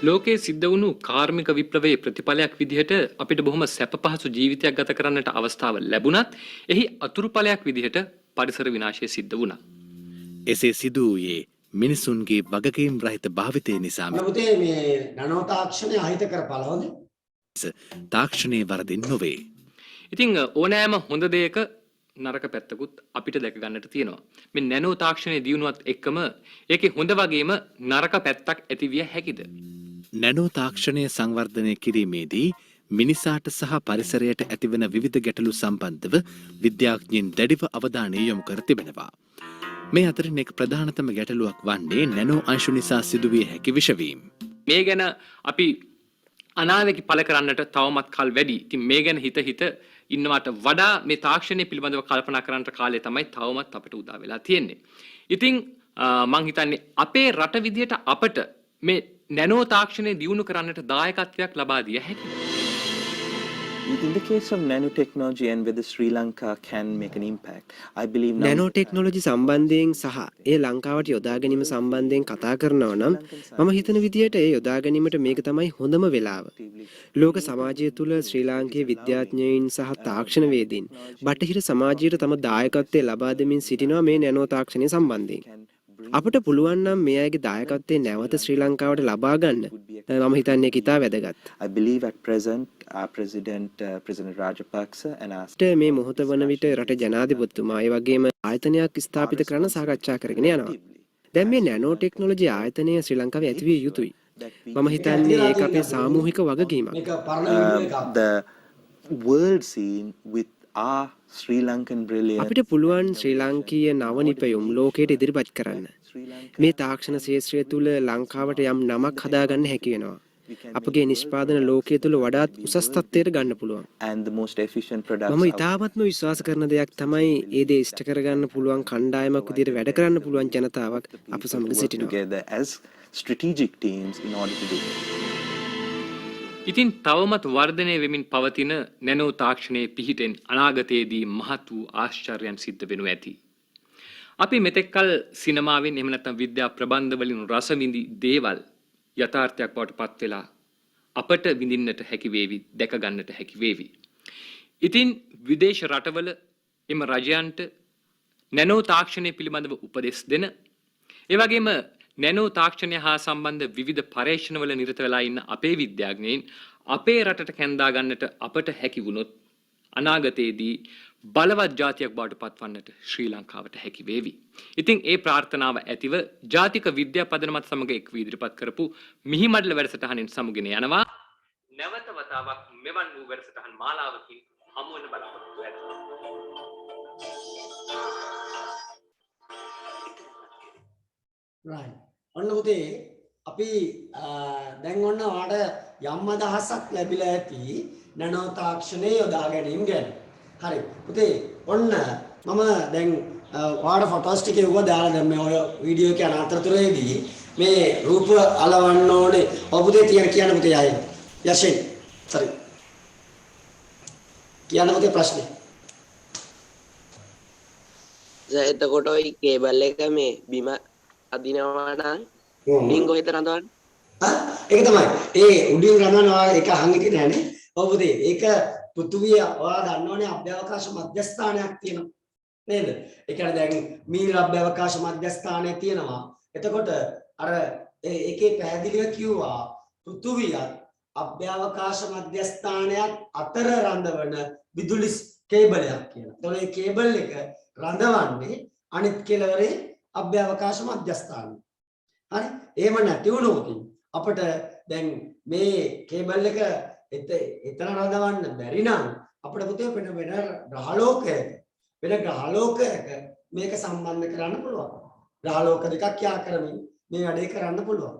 ලෝකයේ සිද්ධ වුණු කාර්මික විප්ලවයේ ප්‍රතිඵලයක් විදිහට අපිට බොහොම සැප පහසු ජීවිතයක් ගත කරන්නට අවස්ථාව ලැබුණත් එහි අතුරුඵලයක් විදිහට පරිසර විනාශය සිද්ධ වුණා. එසේ සිදු වූයේ මිනිසුන්ගේ වගකීම් රහිත භාවිතය නිසා. පුතේ මේ නනෝ තාක්ෂණය අහිතකර ඵලවද? තාක්ෂණයේ වරදින් නොවේ. ඉතින් ඕනෑම හොඳ දෙයක නරක පැත්තකුත් අපිට දැක ගන්නට තියෙනවා. මේ නැනෝ තාක්ෂණයේ දියුණුවත් එක්කම ඒකේ හොඳ වගේම නරක පැත්තක් ඇතිවිය හැකිද? නැනෝ තාක්ෂණය සංවර්ධනය කිරීමේදී මිනිසාට සහ පරිසරයට ඇතිවන විවිධ ගැටලු සම්බන්ධව විද්‍යාඥයින් දැඩිව අවධානය යොමු කර තිබෙනවා. මේ අතරින් එක් ප්‍රධානතම ගැටලුවක් වන්නේ නැනෝ අංශු නිසා සිදුවිය හැකි විෂවීම්. මේ ගැන අපි අනාවැකි පළ කරන්නට තවමත් කල් වැඩි. ඉතින් මේ ගැන හිත ඉන්නවට වඩා මේ තාක්ෂණය පිළිබඳව කල්පනා කරන්නට කාලය තමයි තවමත් අපිට උදා වෙලා තියෙන්නේ. ඉතින් මං හිතන්නේ අපේ රට විදියට අපට මේ නැනෝ තාක්ෂණය දියුණු කරන්නට දායකත්වයක් ලබා දිය හැකියි. In the case of nanotechnology and whether Sri Lanka can make an impact, I believe nano technology සම්බන්ධයෙන් සහ ඒ ලංකාවට යොදා ගැනීම සම්බන්ධයෙන් කතා කරනවා නම් මම හිතන විදිහට ඒ යොදා ගැනීමට මේක තමයි හොඳම වෙලාව. ලෝක සමාජය තුළ ශ්‍රී ලාංකේය විද්‍යාඥයින් සහ තාක්ෂණවේදීන් බටහිර සමාජයට තම දායකත්වය ලබා දෙමින් සිටිනවා මේ නැනෝ තාක්ෂණය සම්බන්ධයෙන්. අපට පුළුවන් නම් මේ අයගේ දායකත්වය නැවත ශ්‍රී ලංකාවට ලබා ගන්න මම හිතන්නේ ඒක ඉතා වැදගත්. I believe at present our President Rajapaksa and our මේ මොහොත වන විට රට ජනාධිපතිතුමා ඒ වගේම ආයතනයක් ස්ථාපිත කරන සාකච්ඡා කරගෙන යනවා. දැන් මේ නැනෝ ටෙක්නොලොජි ආයතනය ශ්‍රී ලංකාවේ ඇතිවිය යුතුයි. මම හිතන්නේ ඒක අපේ සාමූහික වගකීමක්. the world scene with our Sri Lankan brilliance. අපිට පුළුවන් ශ්‍රී ලාංකීය නවනිපයුම් ලෝකයට ඉදිරිපත් කරන්න. මේ තාක්ෂණ ක්ෂේත්‍රය තුළ ලංකාවට යම් නමක් හදාගන්න හැකි වෙනවා. අපගේ නිෂ්පාදන ලෝකයේ තුළ වඩාත් උසස් තත්ත්වයට ගන්න පුළුවන්. And the most efficient products. මම ඉතාමත්ම විශ්වාස කරන දෙයක් තමයි ඒ දේ ඉෂ්ට කරගන්න පුළුවන් කණ්ඩායමක් විදිහට වැඩ කරන්න පුළුවන් ජනතාවක් අප සමග සිටිනවා. Together as strategic teams in order to do it. ඉතින් තවමත් වර්ධනය වෙමින් පවතින නැනෝ තාක්ෂණයේ පිහිටෙන් අනාගතයේදී මහත් වූ ආශ්චර්යයන් සිද්ධ වෙනු ඇති. අපි මෙතෙක්කල් සිනමාවෙන් එහෙම නැත්නම් විද්‍යා ප්‍රබන්ධ වලින් රස විඳි දේවල් යථාර්ථයක් බවට පත් වෙලා අපට විඳින්නට හැකි වේවි, දැක ගන්නට හැකි වේවි. ඉතින් විදේශ රටවල එම රජයන්ට නැනෝ තාක්ෂණය පිළිබඳව උපදෙස් දෙන, ඒ වගේම නැනෝ තාක්ෂණය හා සම්බන්ධ විවිධ පරීක්ෂණවල නිරත වෙලා ඉන්න අපේ විද්‍යාඥයින් අපේ රටට කැඳා ගන්නට අපට හැකි වුණොත් අනාගතයේදී බලවත් ජාතියක් බවට පත්වන්නට ශ්‍රී ලංකාවට හැකි වේවි. ඉතින් ඒ ප්‍රාර්ථනාව ඇතිව ජාතික විද්‍යා පදනමත් සමග එක් වී ඉදිරිපත් කරපු මිහිමඩල වැඩසටහනින් සමුගෙන යනවා. නැවත වතාවක් මෙවන් වූ වැඩසටහන් මාලාවකින් හමු වෙන බලාපොරොත්තු වෙනවා. right. ඔන්න පුතේ අපි දැන් ඔන්න ඔයාට යම් අදහසක් ලැබිලා ඇති නැනෝ තාක්ෂණයේ යොදා ගැනීම ගැන. හරි. පුතේ ඔන්න මම දැන් ඔයාට ෆොටෝස් ටික උව දාලා දැන් මේ ඔය වීඩියෝ එක යන අතරතුරේදී මේ රූප අලවන්න ඕනේ. ඔය පුතේ කියන්න පුතේ ආයේ. යෂෙන්. sorry. කියන්න පුතේ ප්‍රශ්නේ. එතකොට ඔය කේබල් එක මේ බිම අදිනවා නම් ඩිං කොහෙද රඳවන්නේ? ඒක තමයි. ඒ උඩින් රඳවනවා ඒක අහන්නේ නෑනේ. ඔව් පුතේ ඒක පෘථුවිය ඔයා දන්නවනේ අභ්‍යවකාශ මධ්‍යස්ථානයක් තියෙනවා. නේද? ඒ කියන්නේ දැන් මීන අභ්‍යවකාශ මධ්‍යස්ථානයේ තියෙනවා. එතකොට අර ඒකේ පැහැදිලිව කිව්වා පෘථුවිය අභ්‍යවකාශ මධ්‍යස්ථානයක් අතර රඳවන විදුලි කේබලයක් කියලා. එතකොට මේ කේබල් එක රඳවන්නේ අනිත් කෙළවරේ අභ්‍යවකාශ මධ්‍යස්ථානය. හරි? එහෙම නැති වුණොත් අපිට දැන් මේ කේබල් එක එතන රඳවන්න බැරි නම් අපිට පුතේ වෙන ග්‍රහලෝකයක මේක සම්බන්ධ කරන්න පුළුවන්. ග්‍රහලෝක දෙකක් යා කරමින් මේ වැඩේ කරන්න පුළුවන්.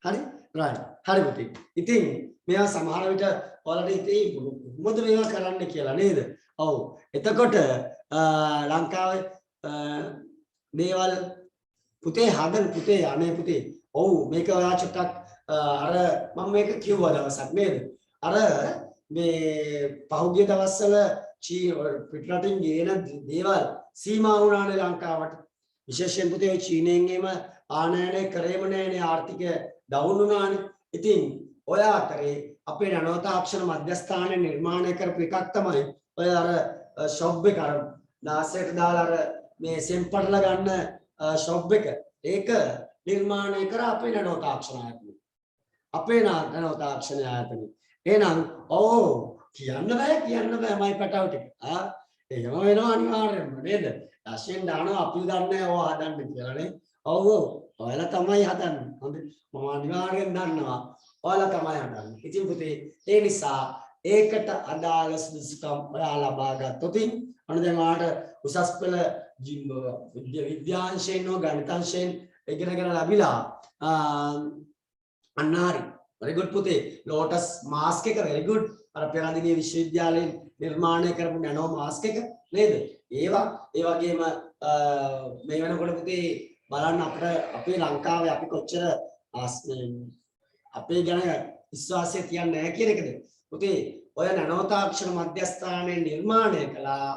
හරි? right. හරි පුතේ. ඉතින් මේවා සමහර විට ඔයාලට හිතේ මොකද මේවා කරන්න කියලා නේද? ඔව්. එතකොට ලංකාවේ දේවල් පුතේ හදන පුතේ අනේ පුතේ ඔව් මේක ඔයා චුට්ටක් අර මම මේක කිව්වා දවසක් නේද අර මේ පහුගිය දවස්වල පිටරටින් ගේන දේවල් සීමා වුණානේ ලංකාවට විශේෂයෙන් පුතේ ඔය චීනෙන් එම ආනයනය කරේම නෑනේ ආර්ථිකය ඩවුන් වුණානේ ඉතින් ඔය අතරේ අපේ නනෝ තාක්ෂණ මධ්‍යස්ථානයේ නිර්මාණය කරපු එකක් තමයි ඔය අර ෂොප් එක අර නාසයට දාලා අර මේ සෙම්පර්ලා ගන්න ෂොප් එක ඒක නිර්මාණය කර අපේ නනෝ තාක්ෂණ ආයතනය අපේ නනෝ තාක්ෂණ ආයතනය එහෙනම් ඔව් කියන්න බෑ මයි පැටව ටික එහෙම වෙනවා අනිවාර්යෙන්ම නේද රෂෙන් දානවා අපි දන්නේ ඔය හදන්න කියලානේ ඔව් ඔයාලා තමයි හදන්නේ හොඳ මම අනිවාර්යෙන් දන්නවා ඔයාලා තමයි හදන්නේ ඉතින් පුතේ ඒ නිසා ඒකට අදාළ සුදුසුකම් ඔයාලා ලබා ගත්තොත් අන්න දැන් ඔයාලට උසස් පෙළ විද්‍යාංශයෙන් හෝ ගණිතාංශයෙන් ඉගෙනගෙන ලැබිලා අන්න හරි very good පුතේ ලෝටස් මාස්ක් එක very good අර පෙරදිනිය විශ්වවිද්‍යාලයෙන් නිර්මාණය කරපු නැනෝ මාස්ක් එක නේද ඒවා ඒ වගේම මේ වෙනකොට පුතේ බලන්න අපේ ලංකාවේ අපි කොච්චර අපේ ගැන විශ්වාසය තියන්නේ නැහැ කියන එකද පුතේ ඔය නැනෝ තාක්ෂණ මධ්‍යස්ථානයේ නිර්මාණය කළා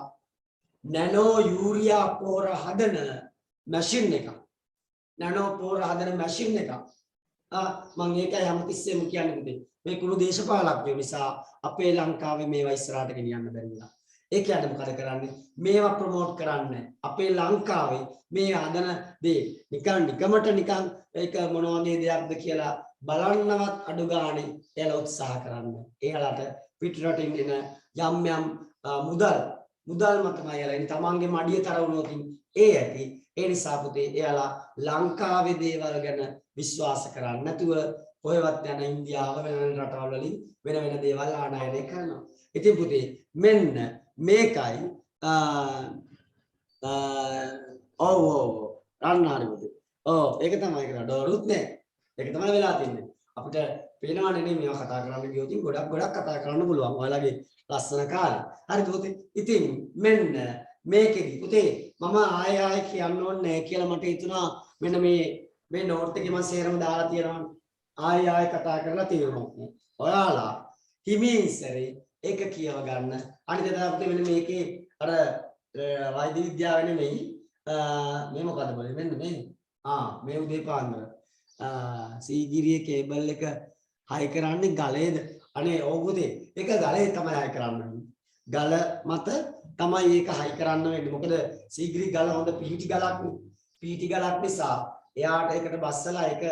නැනෝ යූරියා පොර හදන මැෂින් එක නැනෝ පොර හදන මැෂින් එක මම ඒකයි හැමතිස්සෙම කියන්නේ පුතේ මේ කුණු දේශපාලකයෝ නිසා අපේ ලංකාවේ මේවා ඉස්සරහට ගෙනියන්න බැරි වුණා ඒ කියන්නේ මොකද කරන්නේ මේවා ප්‍රොමෝට් කරන්නේ අපේ ලංකාවේ මේ හදන දේ නිකමට නිකන් ඒක මොන වගේ දෙයක්ද කියලා බලන්නවත් අඩු ගානේ එයාලා උත්සාහ කරන්න. එයාලට පිටරටින් එන යම් මුදල් මතමයි එයාලා ඉතින් තමන්ගේ මඩිය තරවුනොතින් ඒ ඇති. ඒ නිසා පුතේ එයාලා ලංකාවේ දේවල් ගැන විශ්වාස කරන්නේ නැතුව කොහෙවත් යන ඉන්දියාව වෙන රටවල් වලින් වෙන දේවල් ආනයනය කරනවා. ඉතින් පුතේ මෙන්න මේකයි ඔව් රන්නාරි පුතේ. ඔව් ඒක තමයි කරා ඩෝරුත් නෑ. ඒක තමයි වෙලා තින්නේ. අපිට පේනවනේ නේ මේවා කතා කරන්න ගියොත් ගොඩක් කතා කරන්න පුළුවන්. ඔයාලගේ ලස්සන කාලේ. හරිද පුතේ? ඉතින් මෙන්න මේකෙදි පුතේ මම ආයෙ කියන්න ඕනේ කියලා මට හිතුණා මෙන්න මේ නෝට් එකේ මම සේරම දාලා තියෙනවා. ආයෙ කතා කරලා තියෙනවා. ඔයාලා හිමින්සරේ ඒක කියව ගන්න. අනිත් දවස් පුතේ මෙන්න මේකේ අර වෛද්‍ය විද්‍යාව නෙමෙයි මේ මොකද බලන්නේ මෙන්න මේ මේ උදේ පාන්දර සීගිරියේ කේබල් එක හයි කරන්නේ ගලේද අනේ ඔව් පුතේ ඒක ගලේ තමයි හයි කරන්නේ ගල මත තමයි ඒක හයි කරන්න වෙන්නේ මොකද සීගිරි ගල හොඳ පිහිටි ගලක් නිසා එයාට ඒකට බස්සලා ඒක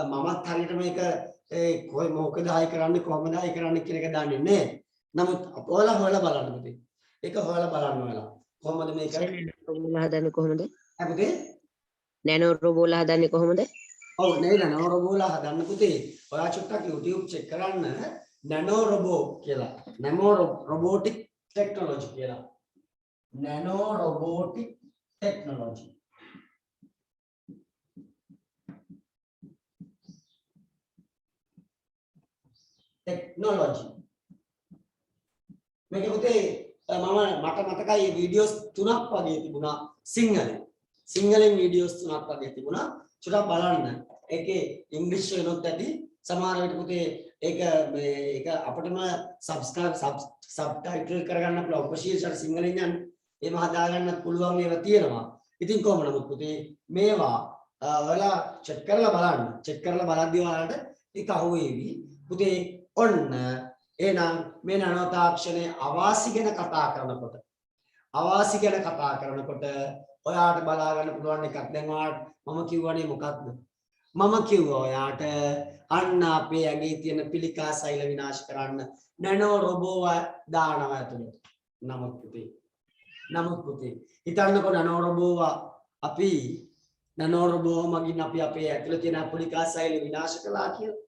මමත් හරියට මේක මොකද හයි කරන්නේ කොහොමද හයි කරන්නේ කියන එක දන්නේ නැහැ නමුත් ඔයාලා හොයලා බලන්න පුතේ ඒක හොයලා බලන්න ඔයාලා කොහොමද මේක හදන්නේ කොහොමද පුතේ නැනෝ රෝබෝලා හදන්නේ කොහොමද ඔව් නේ නැනෝ රෝබෝලා හදන්න පුතේ ඔයා චුට්ටක් YouTube චෙක් කරන්න නැනෝ රෝබෝ කියලා නැනෝ රොබෝටික් ටෙක්නොලොජි කියලා නැනෝ රොබෝටික් ටෙක්නොලොජි මේක පුතේ මට මතකයි වීඩියෝස් 3ක් වගේ තිබුණා සිංහලෙන් වීඩියෝස් 3ක් වගේ තිබුණා චුට්ටක් බලන්න ඒකේ ඉංග්‍රීසි වෙනොත් ඇති සමහර විට පුතේ ඒක අපිටම සබ්ටයිටල් කරගන්න පුළුවන් උපශීර්ෂක සිංහලෙන් යන්නේ එහෙම හදාගන්නත් පුළුවන් ඒවා තියෙනවා ඉතින් කොහොම නමුත් පුතේ මේවා ඔයාලා චෙක් කරලා බලද්දී ඔයාලට ඒක අහුවේවි පුතේ ඔන්න එහෙනම් මේ නනෝ තාක්ෂණයේ අවාසි ගැන කතා කරනකොට ඔයාට බලා ගන්න පුළුවන් එකක් දැන් ඔයාට මම කියවනේ මොකක්ද මම කිව්වා ඔයාට අන්න අපේ ඇඟේ තියෙන පිළිකා සෛල විනාශ කරන්න නැනෝ රොබෝව දානවා ඇතුළට නමුත් පුතේ හිතන්නකෝ නැනෝ රොබෝව මගින් අපි අපේ ඇතුළේ තියෙන පිළිකා සෛල විනාශ කළා කියලා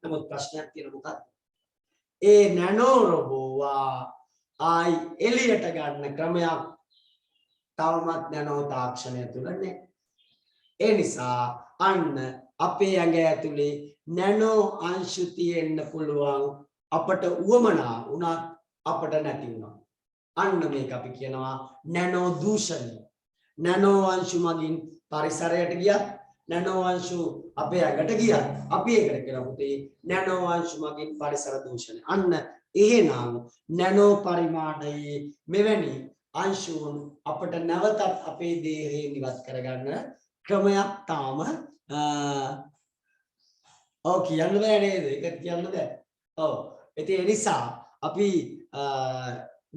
නමුත් ප්‍රශ්නයක් තියෙනවා මොකක්ද ඒ නැනෝ රොබෝව ආයි එළියට ගන්න ක්‍රමයක් තවමත් නැනෝ තාක්ෂණය තුල නැහැ. ඒ නිසා අන්න අපේ ඇඟ ඇතුලේ නැනෝ අංශු තියෙන්න පුළුවන් අපට උවමනා වුණත් අපට නැති වුණා. අන්න මේක අපි කියනවා නැනෝ දූෂණය. නැනෝ අංශු මගින් පරිසරයට ගියත් නැනෝ අංශු අපේ ඇඟට ගියත් අපි ඒකට කියනවා පුතේ නැනෝ අංශු මගින් පරිසර දූෂණය. අන්න එහෙනම් නැනෝ පරිමාණයේ මෙවැනි අංශුන් අපට නැවතත් අපේ දේහයෙන් ඉවත් කරගන්න ක්‍රමයක් තාම ඔව් කියන්න බෑ නේද? ඒක කියන්න බෑ. ඔව්. ඒ නිසා අපි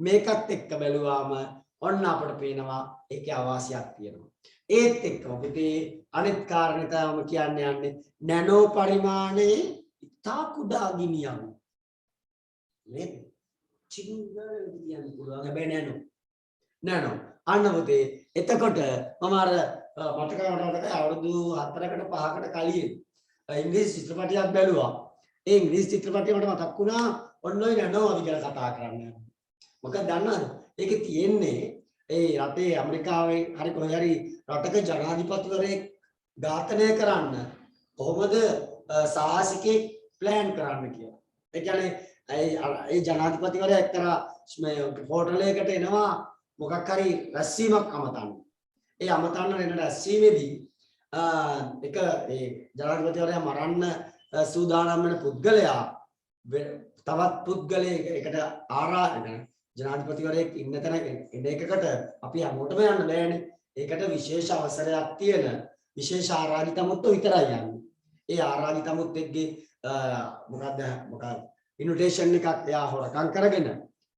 මේකත් එක්ක බැලුවාම ඔන්න අපිට පේනවා ඒකේ අවාසියක් තියෙනවා. ඒත් එක්කම පුතේ අනිත් කාරණේ තමයි යන්නේ නැනෝ පරිමාණයේ ඉතා කුඩා ගිනියම්. නේද? චිංගල් කියන්නේ පුළුවන් හැබැයි නැනෝ. අන්න පුතේ එතකොට මම අර මතකවට අවුරුදු 4කට 5කට කලින් ඉංග්‍රීසි චිත්‍රපටයක් බැලුවා. ඒ ඉංග්‍රීසි චිත්‍රපටය මට මතක් වුණා ඔන්න ඔය නැනෝ අපි ගැන කතා කරන්න. මොකද දන්නවද? ඒකේ තියෙන්නේ ඒ රටේ ඇමරිකාවේ හරි කොහේ හරි රටක ජනාධිපතිවරයෙක් ඝාතනය කරන්න කොහොමද සාහසිකෙක් ප්ලෑන් කරන්න කියලා. ඒ කියන්නේ ඒ ජනාධිපතිවරයා එක්තරා හෝටලයකට එනවා මොකක් හරි රැස්වීමක් අමතන්න. ඒ අමතන්න වෙන රැස්වීමේදී එක ඒ ජනාධිපතිවරයා මරන්න සූදානම් වෙන පුද්ගලයා තවත් පුද්ගලයෙකුට ආරාධනය ජනාධිපතිවරයෙක් ඉන්න තැන ඉන්න එකකට අපි හැමෝටම යන්න බෑනේ. ඒකට විශේෂ අවසරයක් තියෙන විශේෂ ආරාධිතමුත් විතරයි යන්නේ. ඒ ආරාධිතමුත් එක්ගේ මොකක්ද ඉන්විටේෂන් එකක් එයා හොරකම් කරගෙන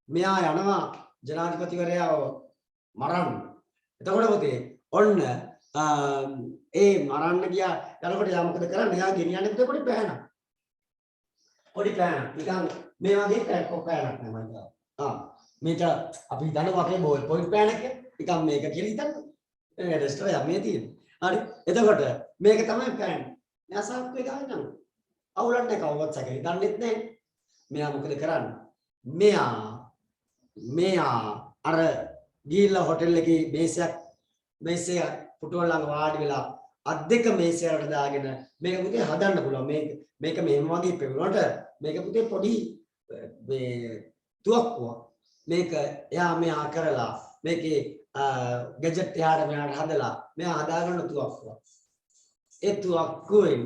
මෙයා යනවා ජනාධිපතිවරයාව මරන්න. එතකොට පුතේ ඔන්න ඒ මරන්න ගියා යනකොට යා මොකද කරන්නේ? එයා ගෙනියන්නේ පුතේ පොඩි පෑනක්. පොඩි පෑනක්. නිකන් මේ වගේ පෑනක් නෑ මම. මේක අපි හිතනවා අපේ බෝල් පොයින්ට් පෑන් එක නිකන් මේක කියලා හිතන්න. ඒ රෙස්ටෝරන්ට් එක මේ තියෙන්නේ. හරි. එතකොට මේක තමයි පෑන්. මෙයා සාක්කුවේ ගහනවා. අවුලක් නැහැ කවවත් සැකේ දන්නෙත් නැහැ. මෙයා මොකද කරන්නේ? මෙයා අර ගිහිල්ලා හොටෙල් එකේ මේසය පුටුවල ළඟ වාඩි වෙලා අත් දෙක මේසයට දාගෙන මේක පුතේ හදන්න පුළුවන්. මේක මෙහෙම වගේ පෙවුනට මේක පුතේ පොඩි මේ තුවක්කුවක්. මේක එයා මෙහා කරලා මේකේ ගැජට් එහාට මෙහාට හදලා මෙයා හදාගන්න තුවක්කුවක්. ඒ තුවක්කුවෙන්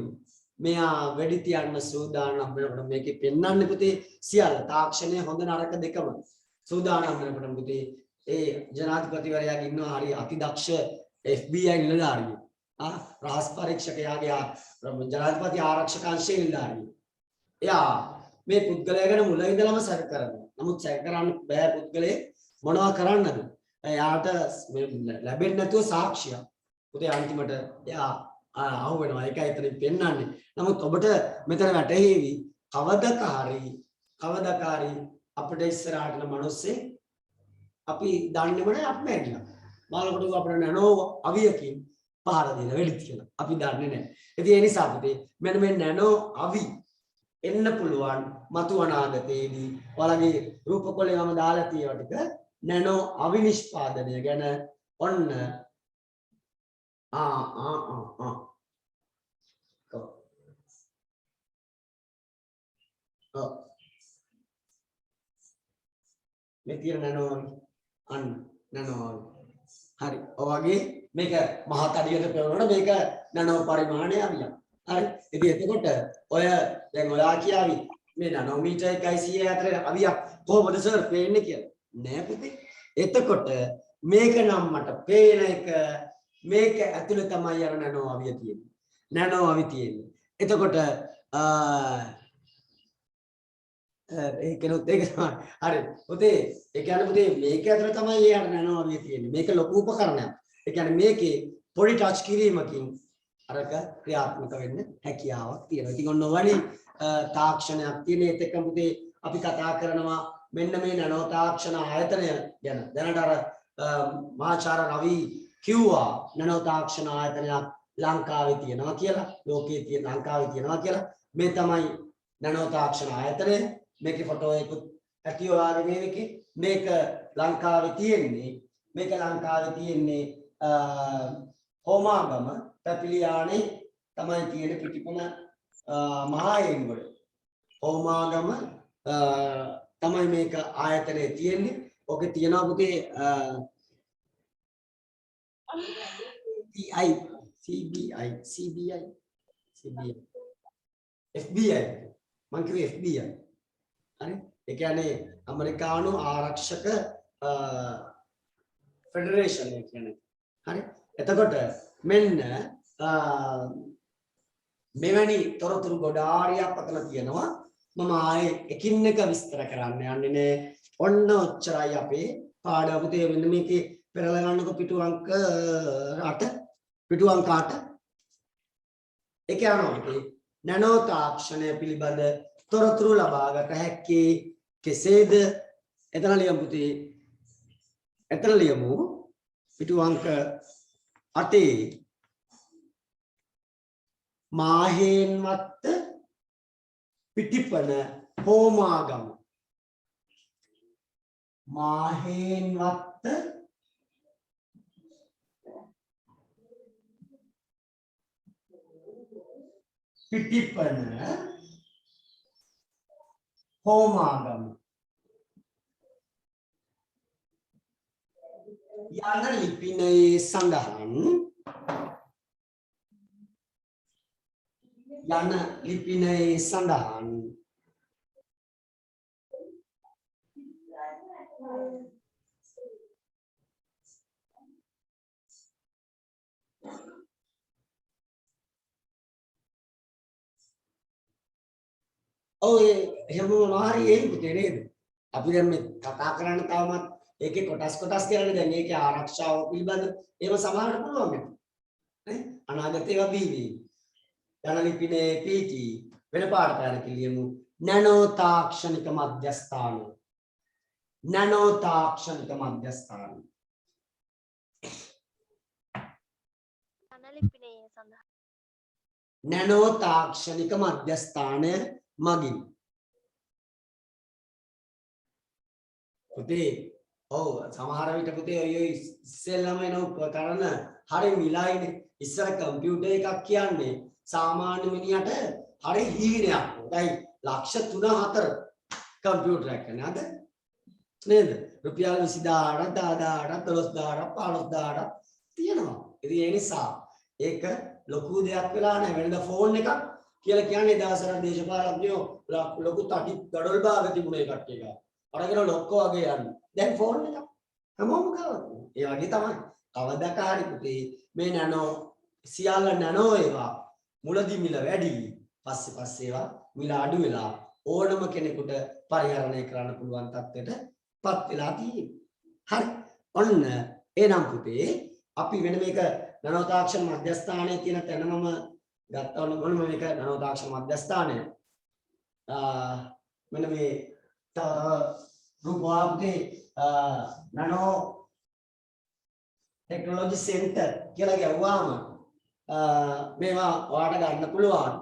මෙයා වෙඩි තියන්න සූදානම් වෙනකොට මේකේ පෙන්වන්නේ පුතේ සියල්ල තාක්ෂණය හොඳ නරක දෙකම සූදානම් වෙනකොට පුතේ ඒ ජනාධිපතිවරයාගේ ඉන්නවා හරි අතිදක්ෂ FBI නිලධාරියෙක්. රහස් පරීක්ෂකයාගේ ජනාධිපති ආරක්ෂක අංශයේ නිලධාරියෙක්. එයා මේ පුද්ගලයා ගැන මුල ඉඳලම සැක කරනවා. නමුත් සැක කරන්න බෑ පුද්ගලයා මොනවා කරන්නද? එයාට ලැබෙන්නේ නැතුව සාක්ෂියක්. පුතේ අන්තිමට එයා අහු වෙනවා. ඒකයි එතනින් පෙන්වන්නේ. නමුත් ඔබට මෙතන වැටහෙවි කවදකාරී අපිට ඉස්සරහට යන මිනිස්සේ අපි දන්නේම නැහැ අපි මැරිලා. මාළකට අපිට නැනෝ අවියකින් පාර දෙන වෙඩි කියලා. අපි දන්නේ නැහැ. ඉතින් ඒ නිසා පුතේ මෙන්න මේ නැනෝ අවි එන්න පුළුවන් මතු අනාගතයේදී ඔයාලගේ රූපකොලේ මම දාලා තියෙන ටික නැනෝ අවිනිෂ්පාදනය ගැන ඔන්න මේ තියෙන නැනෝ අන්න නැනෝ හරි ඔයගේ මේක මහත් අඩියට පෙවනකොට මේක නැනෝ පරිමාණය අවියක්. හරි. ඉතින් එතකොට ඔය දැන් ඔයා කියාවි මේ නැනෝමීටර් 1 අතර අවියක් කොහොමද සර් පේන්නේ කියලා. නෑ පුතේ. එතකොට මේක නම් මට පේන එක මේක ඇතුලේ තමයි අර නැනෝ අවිය තියෙන්නේ. නැනෝ අවි තියෙන්නේ. එතකොට ඒකනොත් ඒක තමයි. හරි. පුතේ ඒ කියන්නේ පුතේ මේක ඇතුලේ තමයි අර නැනෝ අවිය තියෙන්නේ. මේක ලොකු උපකරණයක්. ඒ කියන්නේ මේකේ පොඩි ටච් කිරීමකින් අරක ක්‍රියාත්මක වෙන්න හැකියාවක් තියෙනවා. ඉතින් ඔන්න ඔවැනි තාක්ෂණයක් තියෙන ඒත් එක්කම පුතේ අපි කතා කරනවා මෙන්න මේ නැනෝ තාක්ෂණ ආයතනය ගැන. දැනට අර මහාචාර්ය රවි කිව්වා නැනෝ තාක්ෂණ ආයතනයක් ලංකාවේ තියෙනවා කියලා. ලෝකයේ තියෙන ලංකාවේ තියෙනවා කියලා. මේ තමයි නැනෝ තාක්ෂණ ආයතනය. මේකේ ෆොටෝ එකකුත් ඇති ඔයාගේ මේකේ. මේක ලංකාවේ තියෙන්නේ හෝමාගම පැපිලියානේ තමයි තියෙන පිටිපොන මහායන්වල. හෝමාගම තමයි මේක ආයතනයේ තියෙන්නේ. ඔකේ තියෙනවා පුතේ FBI මං කිව්වේ FBI හරි ඒ කියන්නේ ඇමරිකානු ආරක්ෂක ෆෙඩරේෂන් එක කියන්නේ හරි එතකොට මෙන්න මෙවැනි තොරතුරු ගොඩාරියක් අතන තියෙනවා මම ආයේ එකින් එක විස්තර කරන්න යන්නේ නේ ඔන්න ඔච්චරයි අපේ පාඩම පුතේ මෙන්න මේකේ පෙරලා ගන්නකො පිටු අංක 8 පිටු අංක 8 ඒක යනවා නැනෝ තාක්ෂණය පිළිබඳ තොරතුරු ලබාගත හැක්කේ කෙසේද එතන ලියමු පුතේ එතන ලියමු පිටු අංක 8 මාහෙන්වත්ත පිටිපන හෝමාගම මාහෙන්වත්ත පිටිපන හෝමාගම යන ලිපිනයේ සඳහන් යන ලිපිනයේ සඳහන් එහෙම මොනවා හරි එහෙම පුතේ නේද අපි දැන් මේ කතා කරන්න තවමත් ඒකේ කොටස් කරන්නේ දැන් ඒකේ ආරක්ෂාව පිළිබඳ ඒව සමහරට පුළුවන් නේ අනාගතේ ඒවා බීවි යන ලිපිනේ PT වෙන පාඩකයන්ක ලියමු නැනෝ තාක්ෂණික මධ්‍යස්ථාන නැනෝ තාක්ෂණික මධ්‍යස්ථාන අනලිපිනේ සඳහන් නැනෝ තාක්ෂණික මධ්‍යස්ථානය මගින් පුතේ ඔව් සමහර විට පුතේ ඔය ඉස්සෙල්ලාම එන උපකරණ හරිය මිලයිනේ ඉස්සර කම්පියුටර් එකක් කියන්නේ සාමාන්‍ය මිනිහට හරි හීනයක් උඩයි ලක්ෂ 3-4 කම්පියුටර් එකක් නේද නේද රුපියල් 20000ක් 10000ක් 12000ක් 15000ක් තියෙනවා ඉතින් ඒ නිසා ඒක ලොකු දෙයක් වෙලා නැහැ වෙනද ෆෝන් එකක් කියලා කියන්නේ දවසට දේශපාලඥයෝ ලොකු තටි ගඩොල් භාග තිබුණ එකක් එක. අරගෙන ලොක්කෝ වගේ යන්නේ. දැන් ෆෝන් එක හැමෝම ගාව. ඒ වගේ තමයි. කවදාක හරි පුතේ මේ නැනෝ සියල්ල නැනෝ ඒවා මුලදී මිල වැඩි. පස්සේ ඒවා මිල අඩු වෙලා ඕනම කෙනෙකුට පරිහරණය කරන්න පුළුවන් තත්ත්වයටපත් වෙලා තියෙනවා. හරි. ඔන්න එනම් පුතේ අපි වෙන මේක නැනෝ තාක්ෂණ මධ්‍යස්ථානයේ තියෙන තැනම ගත්තවල මොනම මේක නැනෝ තාක්ෂණ මධ්‍යස්ථානය මෙන්න මේ රූපවාහිනී නැනෝ ටෙක්නොලොජි සෙන්ටර් කියලා ගැව්වාම මේවා ඔයාලට ගන්න පුළුවන්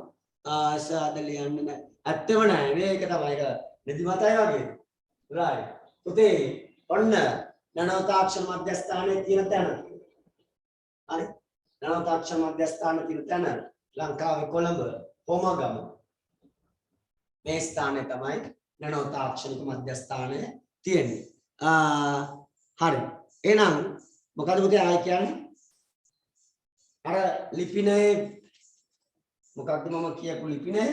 ආසාද ලියන්න නෑ ඇත්තම නෑ මේක තමයි ඒක නිදිමතයි වගේ right පුතේ ඔන්න නැනෝ තාක්ෂණ මධ්‍යස්ථානයේ තියෙන තැන හරි නැනෝ තාක්ෂණ මධ්‍යස්ථානයේ තියෙන තැන ලංකාවේ කොළඹ හෝමාගම මේ ස්ථානයේ තමයි නැනෝ තාක්ෂණික මධ්‍යස්ථානය තියෙන්නේ. හරි. එහෙනම් මොකද පුතේ ආයි කියන්නේ? අර ලිපිනේ මොකක්ද මම කියපු ලිපිනේ?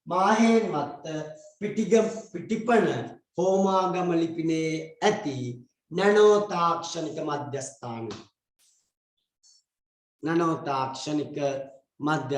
මාහෙන්වත්ත පිටිපන හෝමාගම ලිපිනේ ඇති නැනෝ තාක්ෂණික මධ්‍යස්ථානය. නැනෝ තාක්ෂණික මධ්‍යස්ථාන